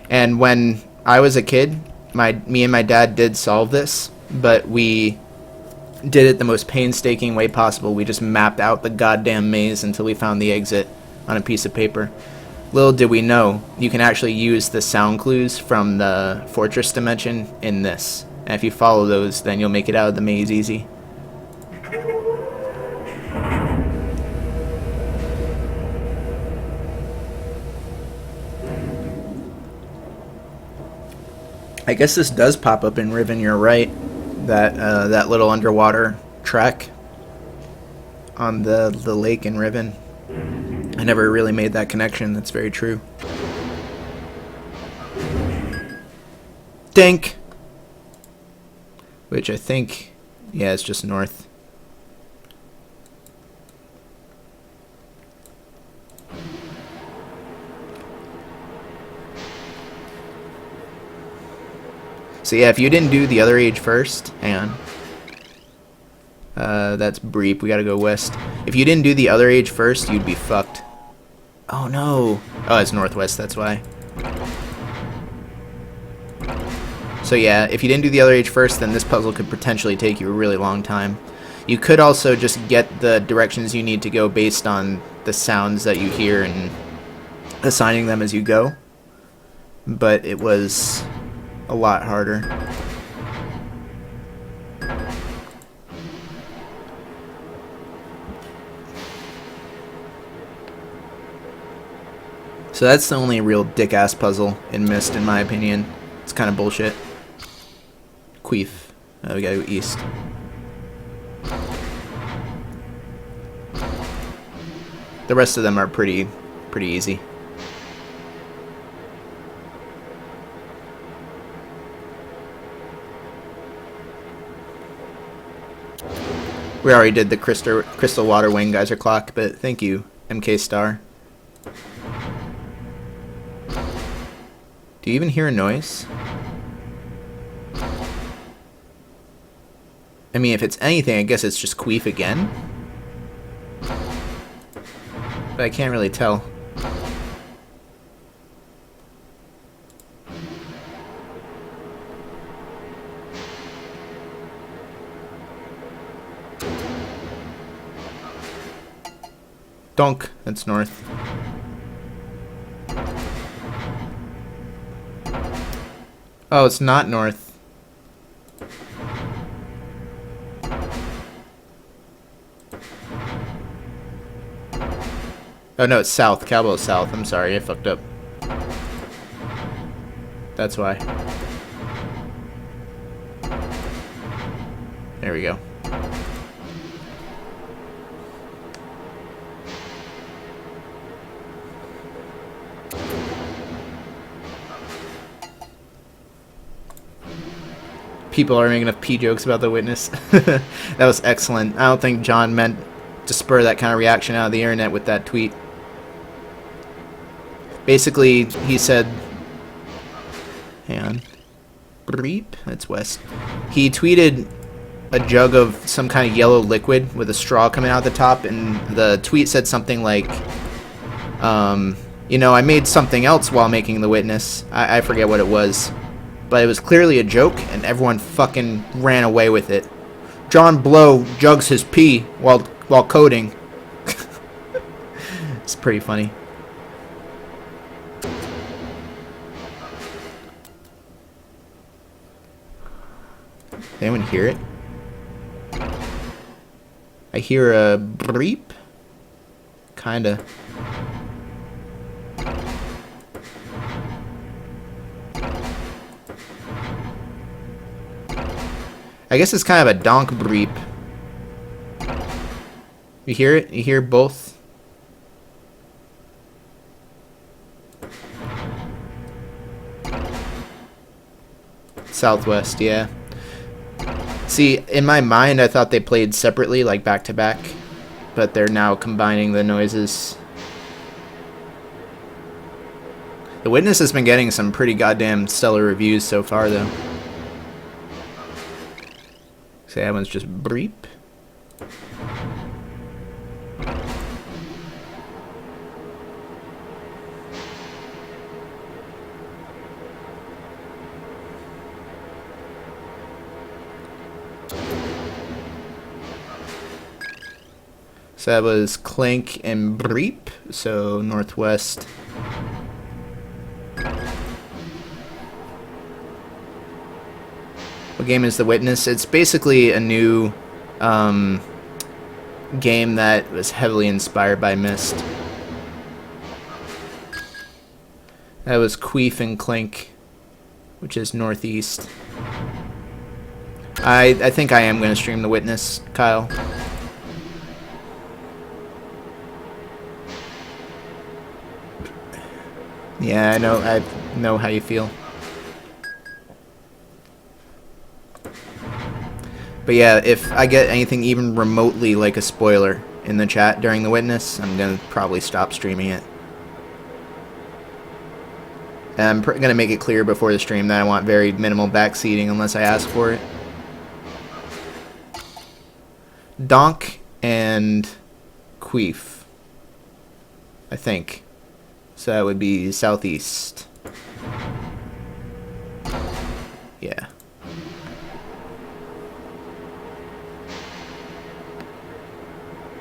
And when I was a kid, me and my dad did solve this, but we did it the most painstaking way possible. We just mapped out the goddamn maze until we found the exit on a piece of paper. Little did we know, you can actually use the sound clues from the fortress dimension in this. And if you follow those, then you'll make it out of the maze easy. I guess this does pop up in Riven, you're right. That little underwater track on the lake in Riven. I never really made that connection, that's very true. Dink! which I think, yeah, it's just north. So yeah, if you didn't do the other age first, hang on. That's Breep. We gotta go west. If you didn't do the other age first, you'd be fucked. Oh no. Oh, it's northwest, that's why. So yeah, if you didn't do the other age first, then this puzzle could potentially take you a really long time. You could also just get the directions you need to go based on the sounds that you hear and assigning them as you go. But it was a lot harder. So that's the only real dick-ass puzzle in Myst, in my opinion. It's kind of bullshit. Queef. We gotta go east. The rest of them are pretty easy. We already did the crystal water wing geyser clock, but thank you, MK Star. Do you even hear a noise? I mean, if it's anything, I guess it's just Queef again. But I can't really tell. Donk, that's north. Oh, it's not north. Oh no, it's south. Cowbell's south. I'm sorry, I fucked up. That's why. There we go. People are making enough pee jokes about the witness. That was excellent. I don't think John meant to spur that kind of reaction out of the internet with that tweet. Basically, he said... Hang on. Breep? That's west. He tweeted a jug of some kind of yellow liquid with a straw coming out the top, and the tweet said something like, you know, I made something else while making the witness. I forget what it was. But it was clearly a joke, and everyone fucking ran away with it. John Blow jugs his pee while coding. It's pretty funny. Anyone hear it? I hear a breep. Kinda. I guess it's kind of a donk breep. You hear it? You hear both? Southwest, yeah. See, in my mind, I thought they played separately, like back to back, but they're now combining the noises. The Witness has been getting some pretty goddamn stellar reviews so far, though. So that one's just breep. So that was Clink and Breep, so northwest. What game is The Witness? It's basically a new game that was heavily inspired by Myst. That was Queef and Clink, which is northeast. I think I am going to stream The Witness, Kyle. Yeah, I know how you feel. But yeah, if I get anything even remotely like a spoiler in the chat during the witness, I'm gonna probably stop streaming it. And I'm gonna make it clear before the stream that I want very minimal backseating unless I ask for it. Donk and Queef, I think. So that would be southeast. Yeah.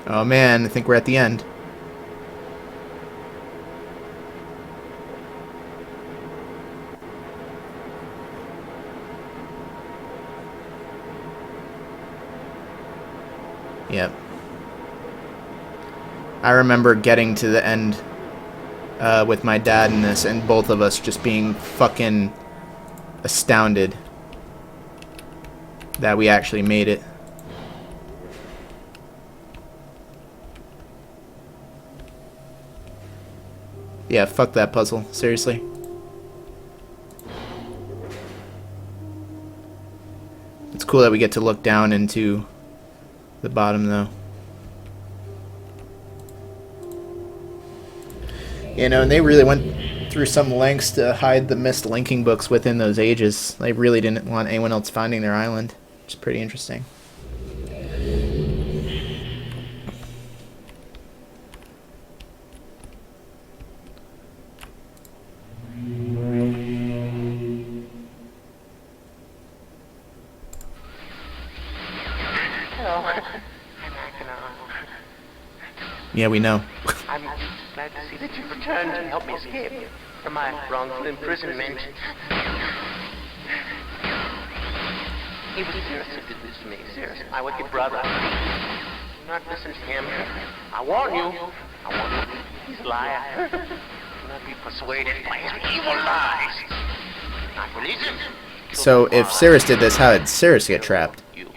Oh man, I think we're at the end. Yep. I remember getting to the end with my dad in this, and both of us just being fucking astounded that we actually made it. Yeah, fuck that puzzle. Seriously. It's cool that we get to look down into the bottom, though. You know, and they really went through some lengths to hide the Myst linking books within those ages. They really didn't want anyone else finding their island, which is pretty interesting. Yeah, we know.
I'm glad to see that you've returned to help me escape from my wrongful imprisonment. He was serious who did this to me. Serious, my wicked brother. Do not listen to him. I warn you. I warn you. He's a liar. Do not be persuaded by his evil lies. Not release him.
So if Cirrus did this, how did Cirrus get trapped?
You.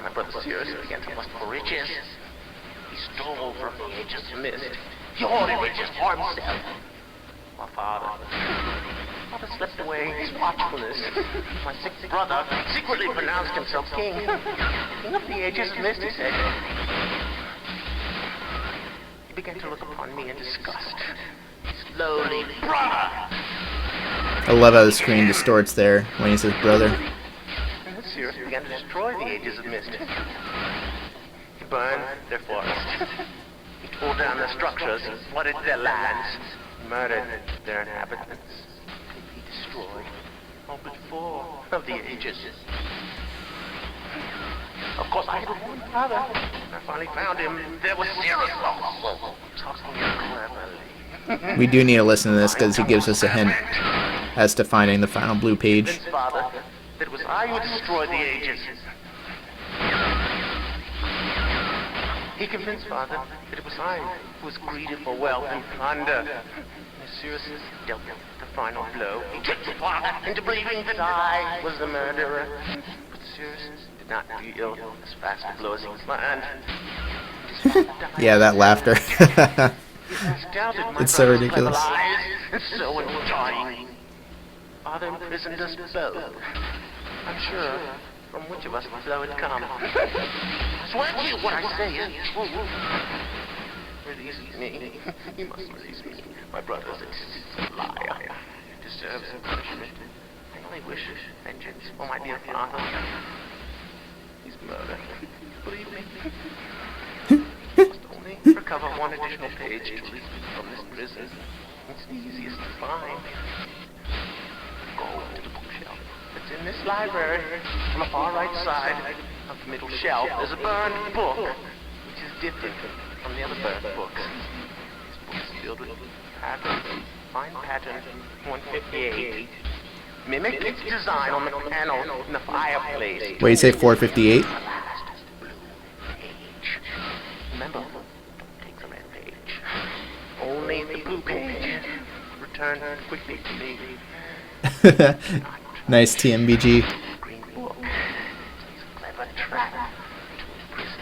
My brother Cirrus began to lust for riches. He stole from the ages of Myst. He hoarded riches for himself. My father slept away his watchfulness. My sick brother secretly pronounced himself king. King of the ages of Myst, he said. He began to look upon me in disgust. His lowly brother.
I love how the screen distorts there when he says brother.
Cirrus began to destroy the ages of Myst. He burned their forests. He tore down their structures, he flooded their lands, murdered their inhabitants. He destroyed all but 4 of the ages. Of course, I had one brother. I finally found him. There was Cirrus. Talking cleverly.
We do need to listen to this because he gives us a hint as to finding the final blue page.
His father, that it was I who destroyed the ages. He convinced Father that it was I who was greedy for wealth and plunder. As Cirrus dealt the final blow, he tricked Father into believing that I was the murderer. But Cirrus did not deal as fast a blow as he planned.
Yeah, that laughter. It's so ridiculous.
And so in dying, Father imprisoned us both. I'm sure from which of us the blow had come. I swear to you what I say is true. Release me. You must release me. My brother's a liar. He deserves punishment. I only wish vengeance for my dear father. He's murdered. Believe me. I must only recover one additional page to release me from this prison. It's the easiest to find. Go to the bookshelf. It's in this library. On the far right side of the middle shelf, there's a burned book, which is different from the other burned books. This book is filled with patterns. Fine pattern 158. Mimic its design on the panel in the fireplace.
What do you say, 458?
Remember, don't take the red page. Only the blue page. Return quickly to me.
Nice TMBG.
Green book. It's a clever trap.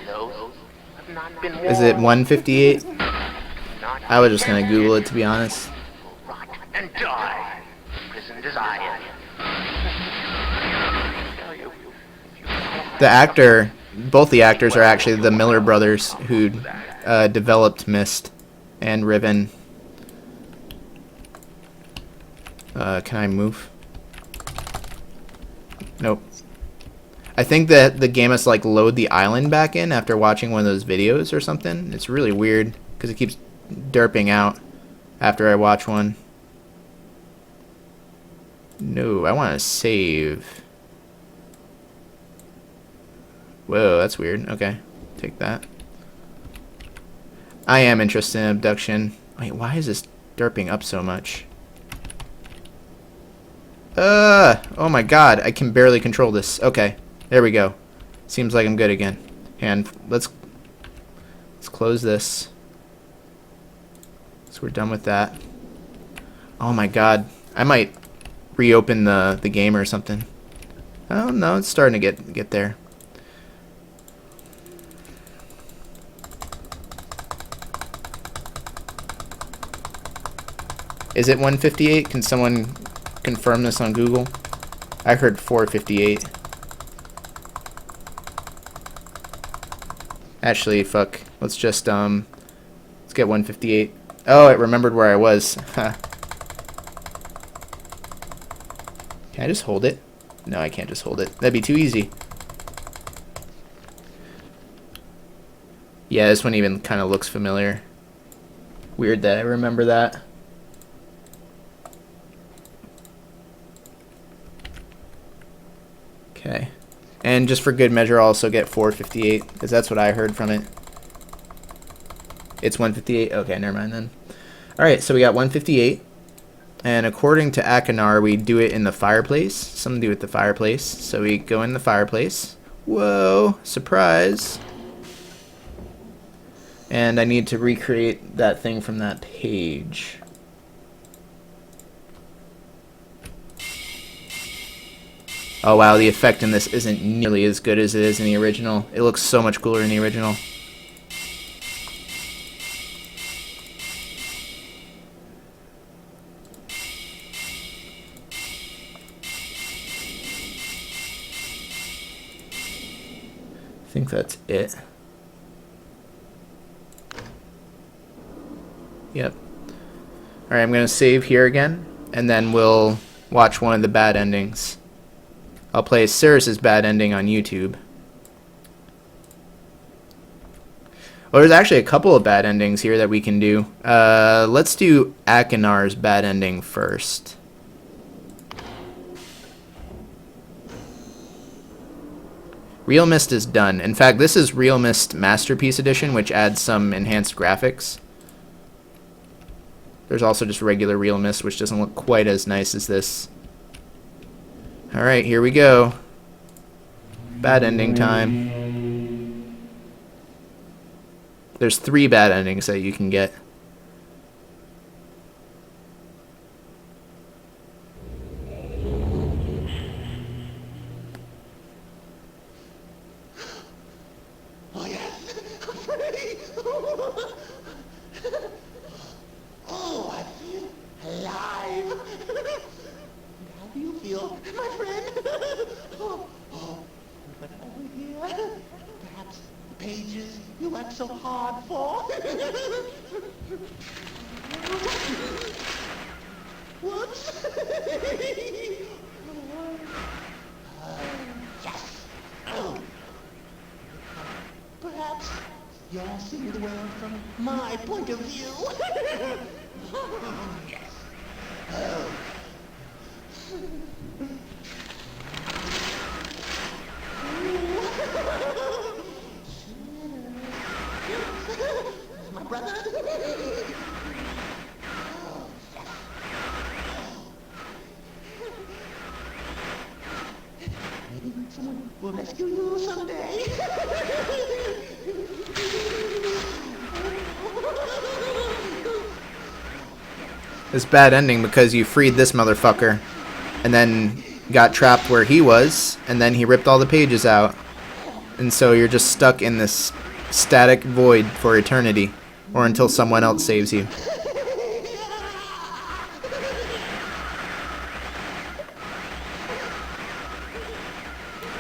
Those have not been
Is it 158?
Not
I was just gonna Google it, to be honest.
rot and die. Prison prison desire. Tell you,
The actor, both the actors are actually the Miller brothers who developed Myst and Riven. Can I move? Nope. I think that the game has to like load the island back in after watching one of those videos or something. It's really weird because it keeps derping out after I watch one. No, I want to save. Whoa, that's weird. Okay, take that. I am interested in abduction. Wait, why is this derping up so much? Oh my god, I can barely control this. Okay, there we go. Seems like I'm good again. And let's close this. So we're done with that. Oh my god, I might reopen the game or something. Oh no, it's starting to get there. Is it 158? Can someone confirm this on Google? I heard 458. Actually, fuck. Let's just let's get 158. Oh, it remembered where I was. Huh. Can I just hold it? No, I can't just hold it. That'd be too easy. Yeah, this one even kind of looks familiar. Weird that I remember that. Okay. And just for good measure, I'll also get 458, because that's what I heard from it. It's 158? Okay, never mind then. Alright, so we got 158. And according to Akar, we do it in the fireplace. Something to do with the fireplace. So we go in the fireplace. Whoa, surprise. And I need to recreate that thing from that page. Oh wow, the effect in this isn't nearly as good as it is in the original. It looks so much cooler in the original. I think that's it. Yep. Alright, I'm going to save here again, and then we'll watch one of the bad endings. I'll play Cirrus's bad ending on YouTube. Well, there's actually a couple of bad endings here that we can do. Let's do Akinar's bad ending first. Real Myst is done. In fact, this is Real Myst Masterpiece Edition, which adds some enhanced graphics. There's also just regular Real Myst, which doesn't look quite as nice as this. Alright, here we go. Bad ending time. There's 3 bad endings that you can get.
Oh, yeah. Oh, I feel alive. How do you feel, my friend? But over here, perhaps the pages you worked so hard for. Whoops. Yes. Oh. Perhaps you're seeing the world from my point of view. Yes. Oh. My brother. Maybe someone will rescue you someday.
This bad ending because you freed this motherfucker and then got trapped where he was, and then he ripped all the pages out. And so you're just stuck in this static void for eternity, or until someone else saves you.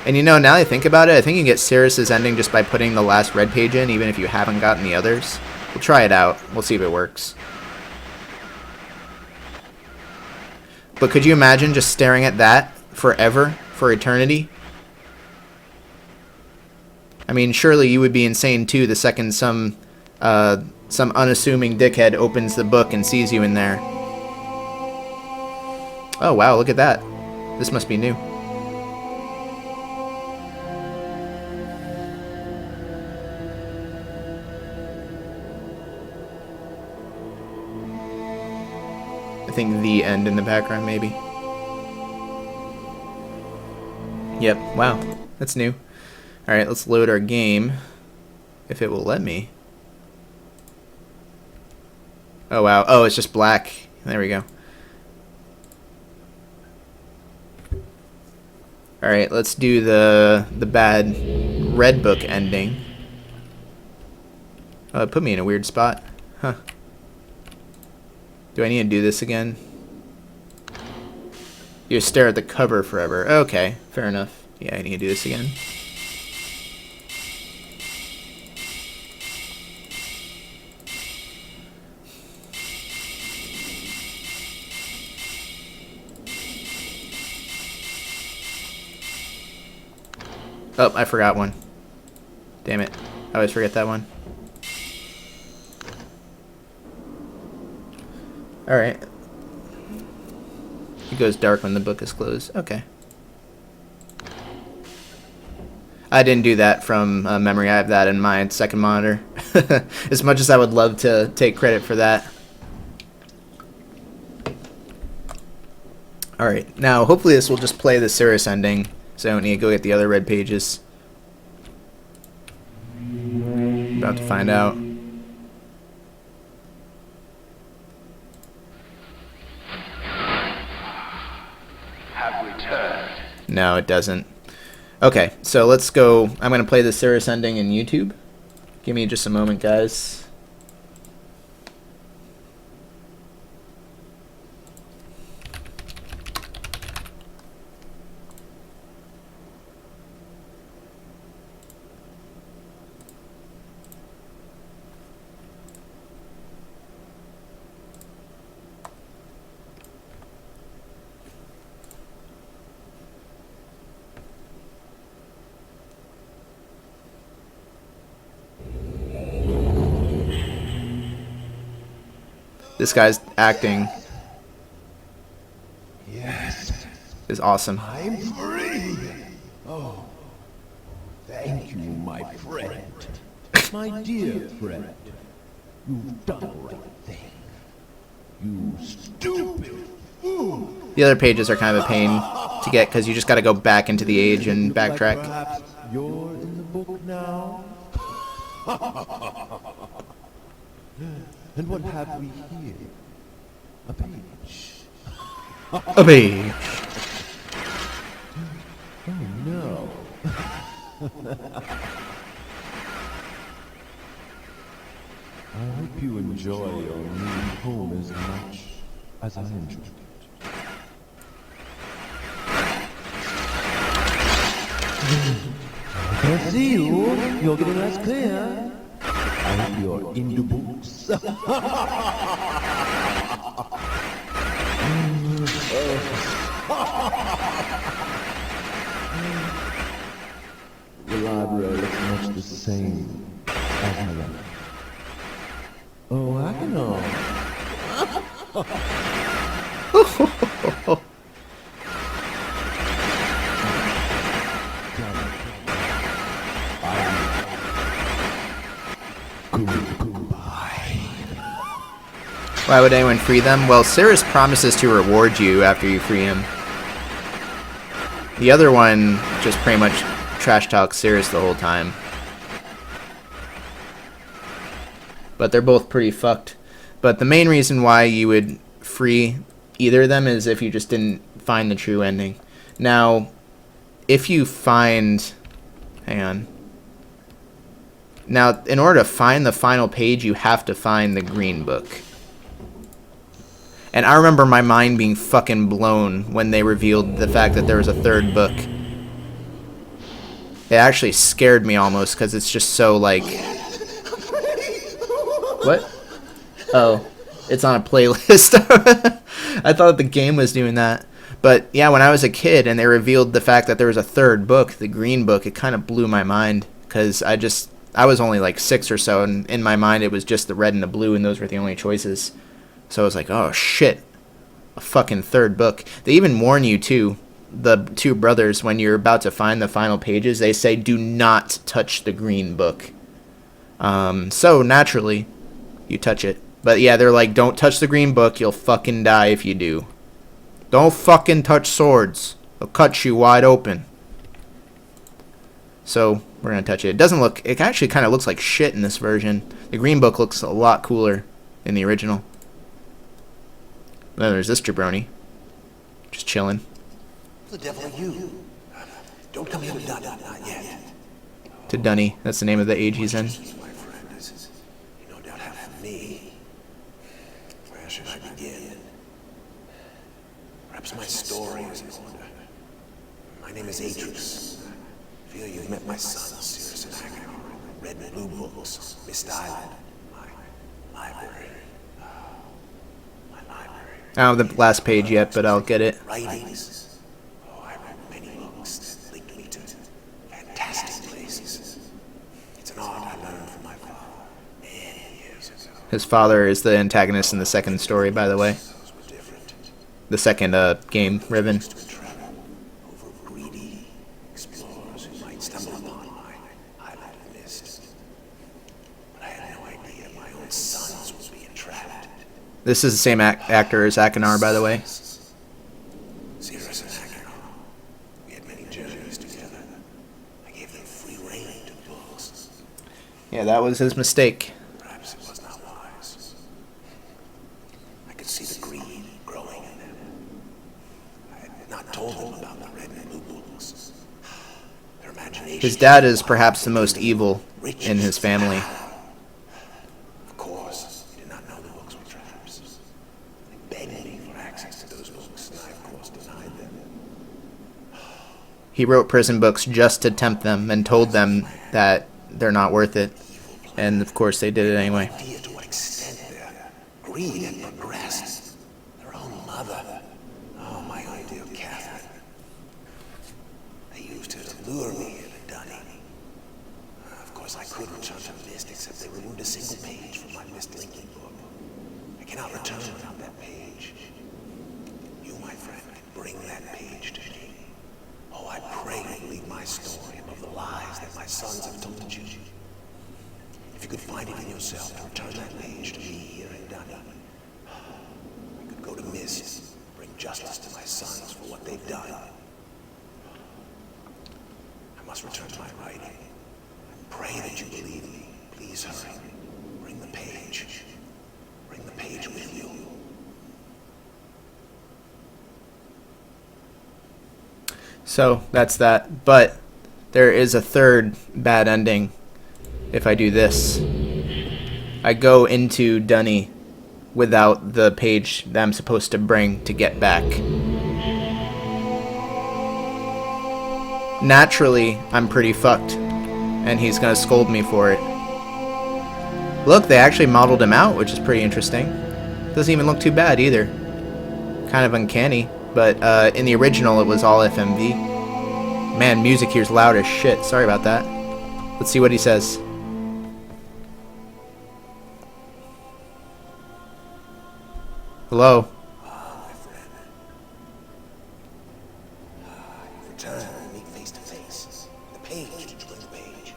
And you know, now that I think about it, I think you can get Sirius's ending just by putting the last red page in, even if you haven't gotten the others. We'll try it out. We'll see if it works. But could you imagine just staring at that forever, for eternity? I mean, surely you would be insane too the second some unassuming dickhead opens the book and sees you in there. Oh wow, look at that. This must be new. I think the end in the background, maybe. Yep, wow. That's new. Alright, let's load our game. If it will let me. Oh wow. Oh, it's just black. There we go. Alright, let's do the bad red book ending. Oh, it put me in a weird spot. Huh. Do I need to do this again? You stare at the cover forever. Okay, fair enough. Yeah, I need to do this again. Oh, I forgot one. Damn it. I always forget that one. Alright. It goes dark when the book is closed. Okay. I didn't do that from memory. I have that in my second monitor. As much as I would love to take credit for that. Alright, now hopefully this will just play the Sirius ending, so I don't need to go get the other red pages. About to find out.
Have returned.
No, it doesn't. Okay, so let's go. I'm going to play the Sirius ending in YouTube. Give me just a moment, guys. This guy's acting
Yes,
is awesome.
I'm free. Oh, thank you, my friend. My dear friend. You've done the right thing. You stupid fool.
The other pages are kind of a pain to get because you just got to go back into the age and backtrack.
Like perhaps you're in the book now. And what have we here? A page.
A page.
Oh no. I hope you enjoy your new home as much as I enjoyed it. I can't see you. You're getting less clear. I hope you're in the books. The library looks much the same as I left. Oh, I can know.
Why would anyone free them? Well, Sirius promises to reward you after you free him. The other one just pretty much trash talks Sirius the whole time. But they're both pretty fucked. But the main reason why you would free either of them is if you just didn't find the true ending. Now, if you find... Hang on. Now, in order to find the final page, you have to find the green book. And I remember my mind being fucking blown when they revealed the fact that there was a third book. It actually scared me almost because it's just so like... What? Oh, it's on a playlist. I thought the game was doing that. But yeah, when I was a kid and they revealed the fact that there was a third book, the green book, it kind of blew my mind because I was only like 6 or so, and in my mind it was just the red and the blue, and those were the only choices. So I was like, oh shit, a fucking third book. They even warn you too, the two brothers, when you're about to find the final pages, they say do not touch the green book. So naturally, you touch it. But yeah, they're like, don't touch the green book, you'll fucking die if you do. Don't fucking touch swords. They'll cut you wide open. So, we're going to touch it. It actually kind of looks like shit in this version. The green book looks a lot cooler in the original. Then there's this jabroni. Just chilling.
Who the devil are you? Don't come here to Dunny, not yet.
To Dunny. That's the name of the age he's in.
My friend, you no doubt have for me. Where should I begin? Perhaps my story is in order. My name is Atrix. I feel you've met my son, Sirius and Akar, Red and Blue books, Myst Island, my library. My library.
I don't have the last page yet, but I'll get it.
Writings. Oh, I read many books that linked me to fantastic places. It's an art I learned from my father many years ago.
His father is the antagonist in the second story, by the way.
Those were different.
The second game, Ribbon.
To travel over greedy explorers who might stumble upon my island of Myst. But I had no idea my own sons would be entrapped.
This is the same actor as Akar, by the way.
Sirius and Akar. We had many journeys together. I gave them free rein to books.
Yeah, that was his mistake.
Perhaps it was not wise. I could see the greed growing in them. I had not told them about the red and blue books. Their imagination.
His dad is perhaps the most evil in his family.
Of course, he did not know the books were traps. They begged me for access to those books, and I, of course, denied them.
He wrote prison books just to tempt them and told them that they're not worth it. And of course they did it anyway.
Idea to what extent their greed had progressed. Their own mother. Oh, my ideal Catherine. They used her to lure me here to Dunny. Of course, I couldn't return to Myst except they removed a single page from my Myst linking book. I cannot return without that page. You, my friend, can bring that page to me. Oh, I pray you believe my story above the lies that my sons have told you. If you could find it in yourself to return that page to me here in Dunny, I could go to Myst, bring justice to my sons for what they've done. I must return to my writing. I pray that you believe me. Please hurry. Bring the page. Bring the page with you.
So that's that. But there is a third bad ending if I do this. I go into Dunny without the page that I'm supposed to bring to get back. Naturally, I'm pretty fucked, and he's gonna scold me for it. Look, they actually modeled him out, which is pretty interesting. Doesn't even look too bad either. Kind of uncanny, but in the original it was all FMV. Man, music here's loud as shit. Sorry about that. Let's see what he says. Hello?
My friend. You return and meet face to face. The page. Did you bring the page?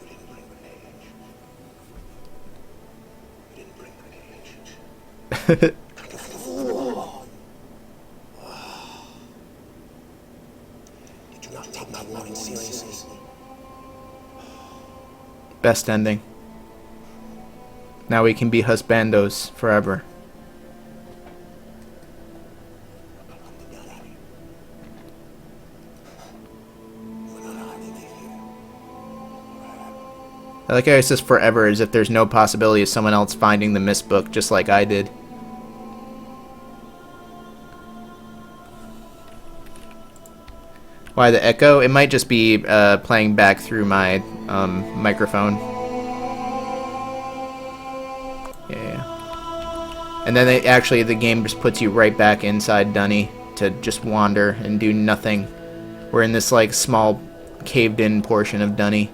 You didn't bring the page. You didn't bring the page. You fool! Did you not take my warning seriously?
Best ending. Now we can be husbandos forever. I like how it says forever as if there's no possibility of someone else finding the Myst book just like I did. Why the echo? It might just be playing back through my microphone. Yeah. And then the game just puts you right back inside Dunny to just wander and do nothing. We're in this like small caved-in portion of Dunny.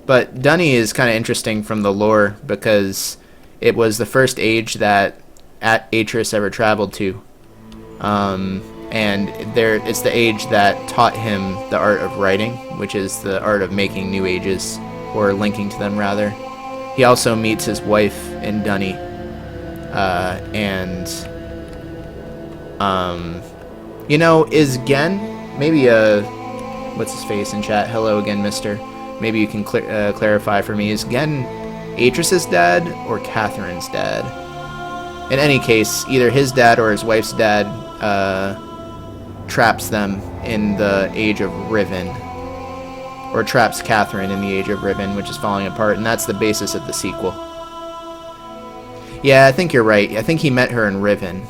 But Dunny is kind of interesting from the lore because it was the first age that Atris ever traveled to. And it's the age that taught him the art of writing, which is the art of making new ages, or linking to them rather. He also meets his wife in Dunny. You know, is Gen, maybe what's his face in chat? Hello again, mister. Maybe you can clarify for me. Is Gen Atris's dad or Catherine's dad? In any case, either his dad or his wife's dad traps them in the Age of Riven. Or traps Catherine in the Age of Riven, which is falling apart, and that's the basis of the sequel. Yeah, I think you're right. I think he met her in Riven.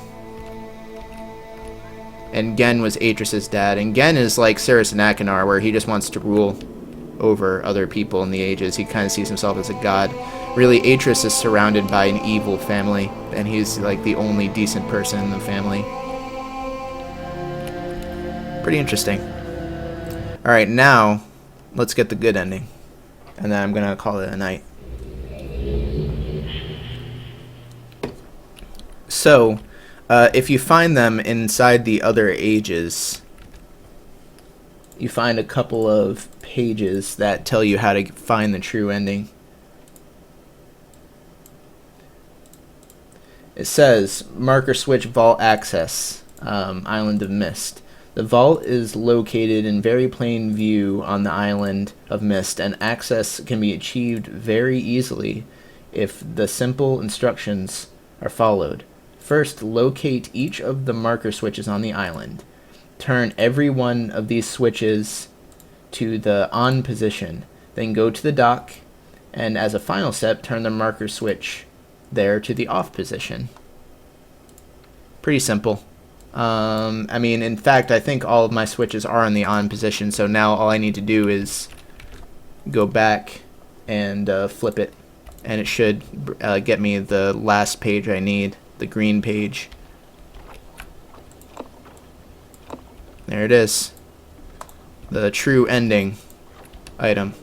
And Gen was Atris's dad. And Gen is like Cirrus and Akanar, where he just wants to rule over other people in the ages. He kind of sees himself as a god. Really, Atris is surrounded by an evil family, and he's like the only decent person in the family. Pretty interesting. Alright, now let's get the good ending. And then I'm gonna call it a night. So, if you find them inside the other ages, you find a couple of pages that tell you how to find the true ending. It says, marker switch vault access, Island of Myst. The vault is located in very plain view on the Island of Myst, and access can be achieved very easily if the simple instructions are followed. First, locate each of the marker switches on the island. Turn every one of these switches to the on position. Then go to the dock, and as a final step, turn the marker switch there to the off position. Pretty simple. I mean, in fact, I think all of my switches are in the on position, so now all I need to do is go back and flip it, and it should get me the last page I need, the green page. There it is. The true ending item.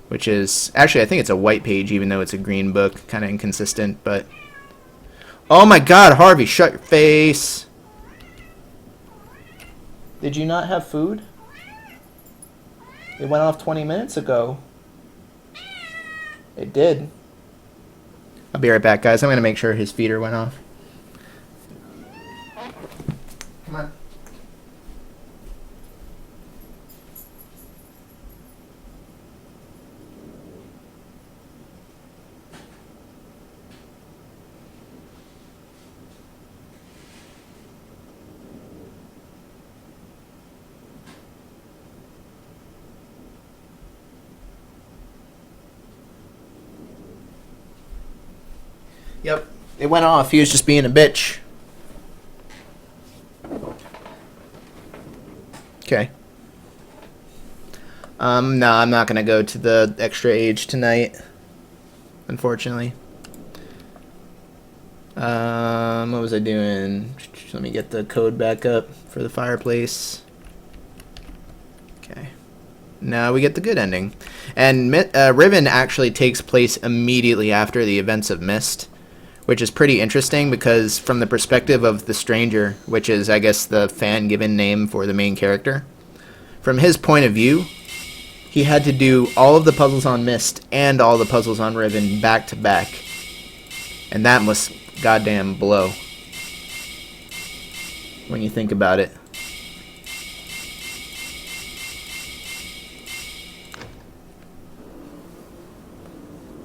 Which is... Actually, I think it's a white page, even though it's a green book. Kind of inconsistent, but... Oh my god, Harvey, shut your face! Did you not have food? It went off 20 minutes ago. It did. I'll be right back, guys. I'm going to make sure his feeder went off. Come on. Yep, it went off. He was just being a bitch. Okay. No, I'm not gonna go to the extra age tonight, unfortunately. What was I doing? Let me get the code back up for the fireplace. Okay. Now we get the good ending. And Riven actually takes place immediately after the events of Myst, which is pretty interesting because from the perspective of the Stranger, which is, I guess, the fan-given name for the main character, from his point of view, he had to do all of the puzzles on Myst and all the puzzles on Riven back to back. And that must goddamn blow when you think about it.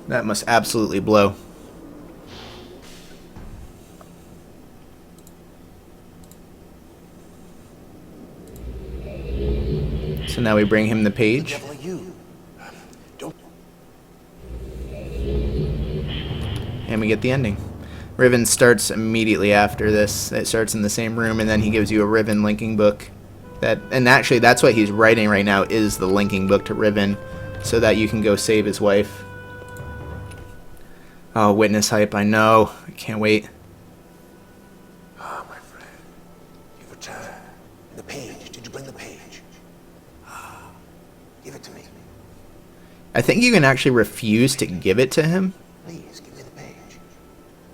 That must absolutely blow. So now we bring him the page. And we get the ending. Riven starts immediately after this. It starts in the same room, and then he gives you a Riven linking book. And actually, that's what he's writing right now, is the linking book to Riven, so that you can go save his wife. Oh, witness hype, I know. I can't wait.
Ah, my friend. You've returned. The page. Did you bring the page? Ah, give it to me.
I think you can actually refuse to give it to him.
Please, give me the page.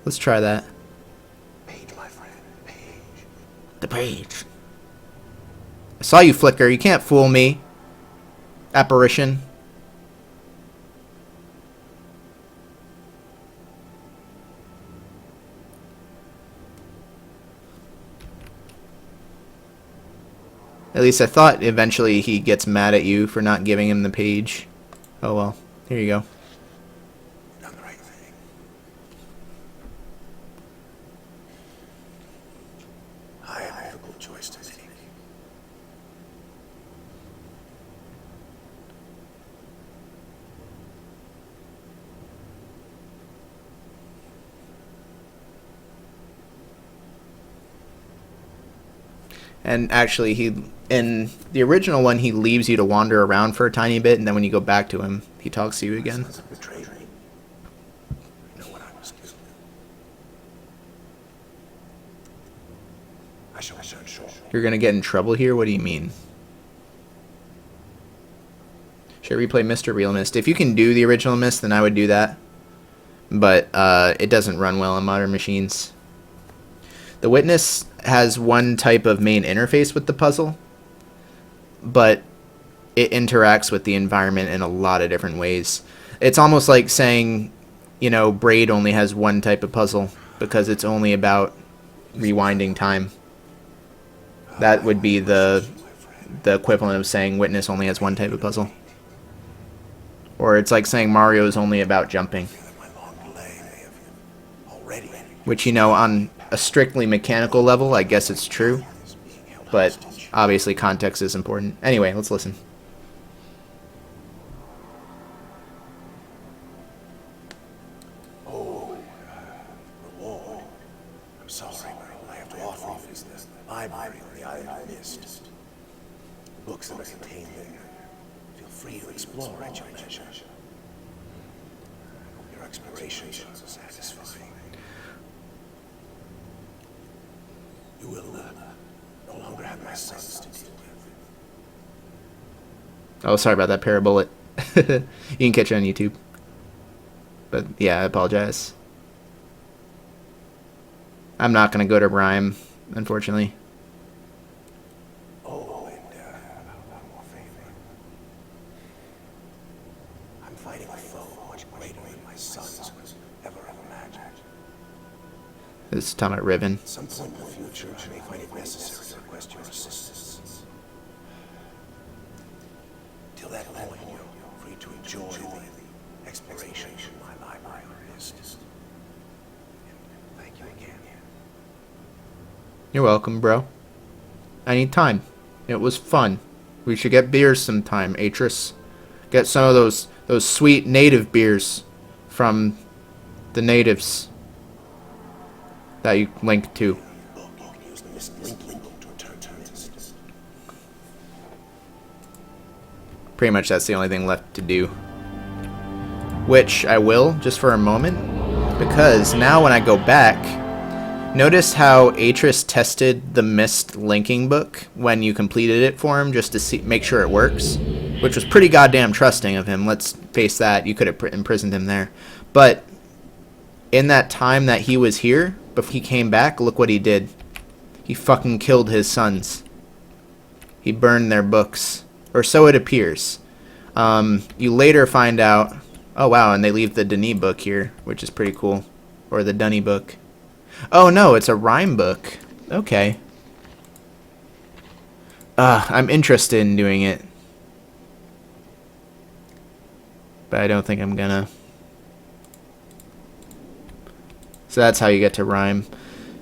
Let's try that.
Page, my friend. Page.
The page. I saw you flicker. You can't fool me. Apparition. At least I thought eventually he gets mad at you for not giving him the page. Oh well. Here you go.
Done the right thing. I have a difficult choice to make.
And actually, in the original one, he leaves you to wander around for a tiny bit, and then when you go back to him, he talks to you again.
Sons have betrayed me. You know what I must do. I shall return shortly.
You're gonna get in trouble here? What do you mean? Should I replay Myst or Real Myst? If you can do the original Myst, then I would do that. But it doesn't run well on modern machines. The Witness has one type of main interface with the puzzle, but it interacts with the environment in a lot of different ways. It's almost like saying, you know, Braid only has one type of puzzle because it's only about rewinding time. That would be the equivalent of saying Witness only has one type of puzzle. Or it's like saying Mario is only about jumping.
My long delay may have already.
Which, you know, on a strictly mechanical level, I guess it's true. But obviously context is important. Anyway, let's listen.
Oh, reward. I'm sorry, but all I have to offer you is the library on the island of Myst. The books that are contained there. Feel free to explore at your leisure. Your explorations are satisfying. You will no longer have my sons to deal with.
Oh, sorry about that parabullet. You can catch it on YouTube. But yeah, I apologize. I'm not going to go to Rhyme, unfortunately.
Oh, and one more favor. I'm fighting a foe much greater than my sons could ever have imagined.
This is talking about Riven.
At some point in the future, I may find it necessary to request your assistance. Till that point, you're free to enjoy the exploration of my library on Myst. Thank you again.
You're welcome, bro. Anytime. It was fun. We should get beers sometime, Atris. Get some of those sweet native beers from the natives that you link to.
Book, you can use the Myst linking book to return to Myst.
Pretty much that's the only thing left to do. Which I will, just for a moment. Because now when I go back, notice how Atris tested the Myst linking book when you completed it for him, just to make sure it works. Which was pretty goddamn trusting of him, let's face that. You could have imprisoned him there. But in that time that he was here, before he came back, look what he did. He fucking killed his sons. He burned their books. Or so it appears. You later find out... Oh, wow, and they leave the Denis book here, which is pretty cool. Or the Dunny book. Oh, no, it's a rhyme book. Okay. I'm interested in doing it. But I don't think I'm gonna. So that's how you get to rhyme.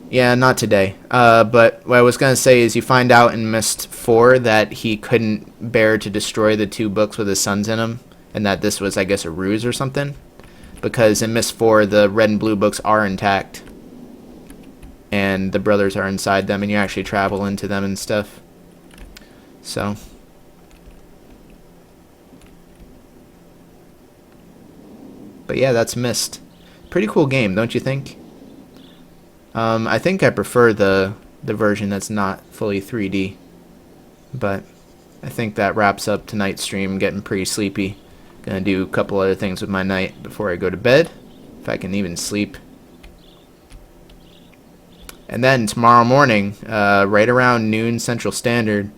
Yeah, not today. But what I was going to say is you find out in Myst 4 that he couldn't bear to destroy the two books with his sons in them. And that this was, I guess, a ruse or something. Because in Myst 4, the red and blue books are intact. and the brothers are inside them, and you actually travel into them and stuff. So but yeah, that's Myst. Pretty cool game, don't you think? I think I prefer the version that's not fully 3D, but I think that wraps up tonight's stream. Getting pretty sleepy. Gonna do a couple other things with my night before I go to bed, if I can even sleep. And then tomorrow morning, right around noon Central Standard,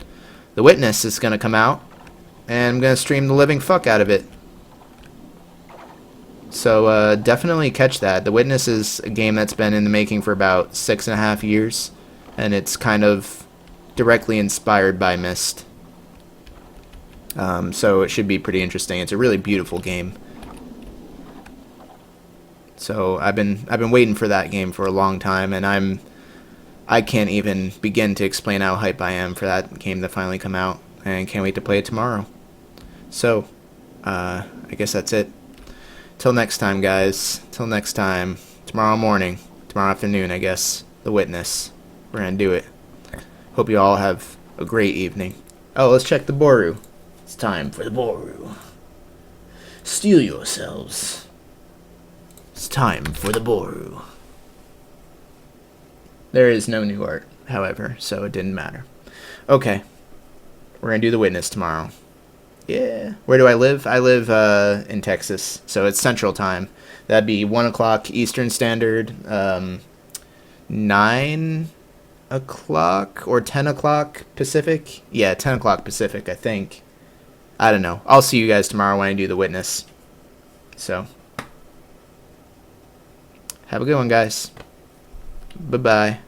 The Witness is gonna come out, and I'm gonna stream the living fuck out of it. So definitely catch that. The Witness is a game that's been in the making for about 6.5 years, and it's kind of directly inspired by Myst. So it should be pretty interesting. It's a really beautiful game. So I've been waiting for that game for a long time, and I can't even begin to explain how hype I am for that game to finally come out, and can't wait to play it tomorrow. So I guess that's it. Till next time, guys. Till next time. Tomorrow morning. Tomorrow afternoon, I guess. The Witness. We're gonna do it. Hope you all have a great evening. Oh, let's check the Boru. It's time for the Boru. Steel yourselves. It's time for the Boru. There is no new art, however, so it didn't matter. Okay. We're gonna do the Witness tomorrow. Yeah. Where do I live? I live in Texas, so it's Central Time. That'd be 1 o'clock Eastern Standard, 9 o'clock or 10 o'clock Pacific. Yeah, 10 o'clock Pacific, I think. I don't know. I'll see you guys tomorrow when I do the Witness. So, have a good one, guys. Bye-bye.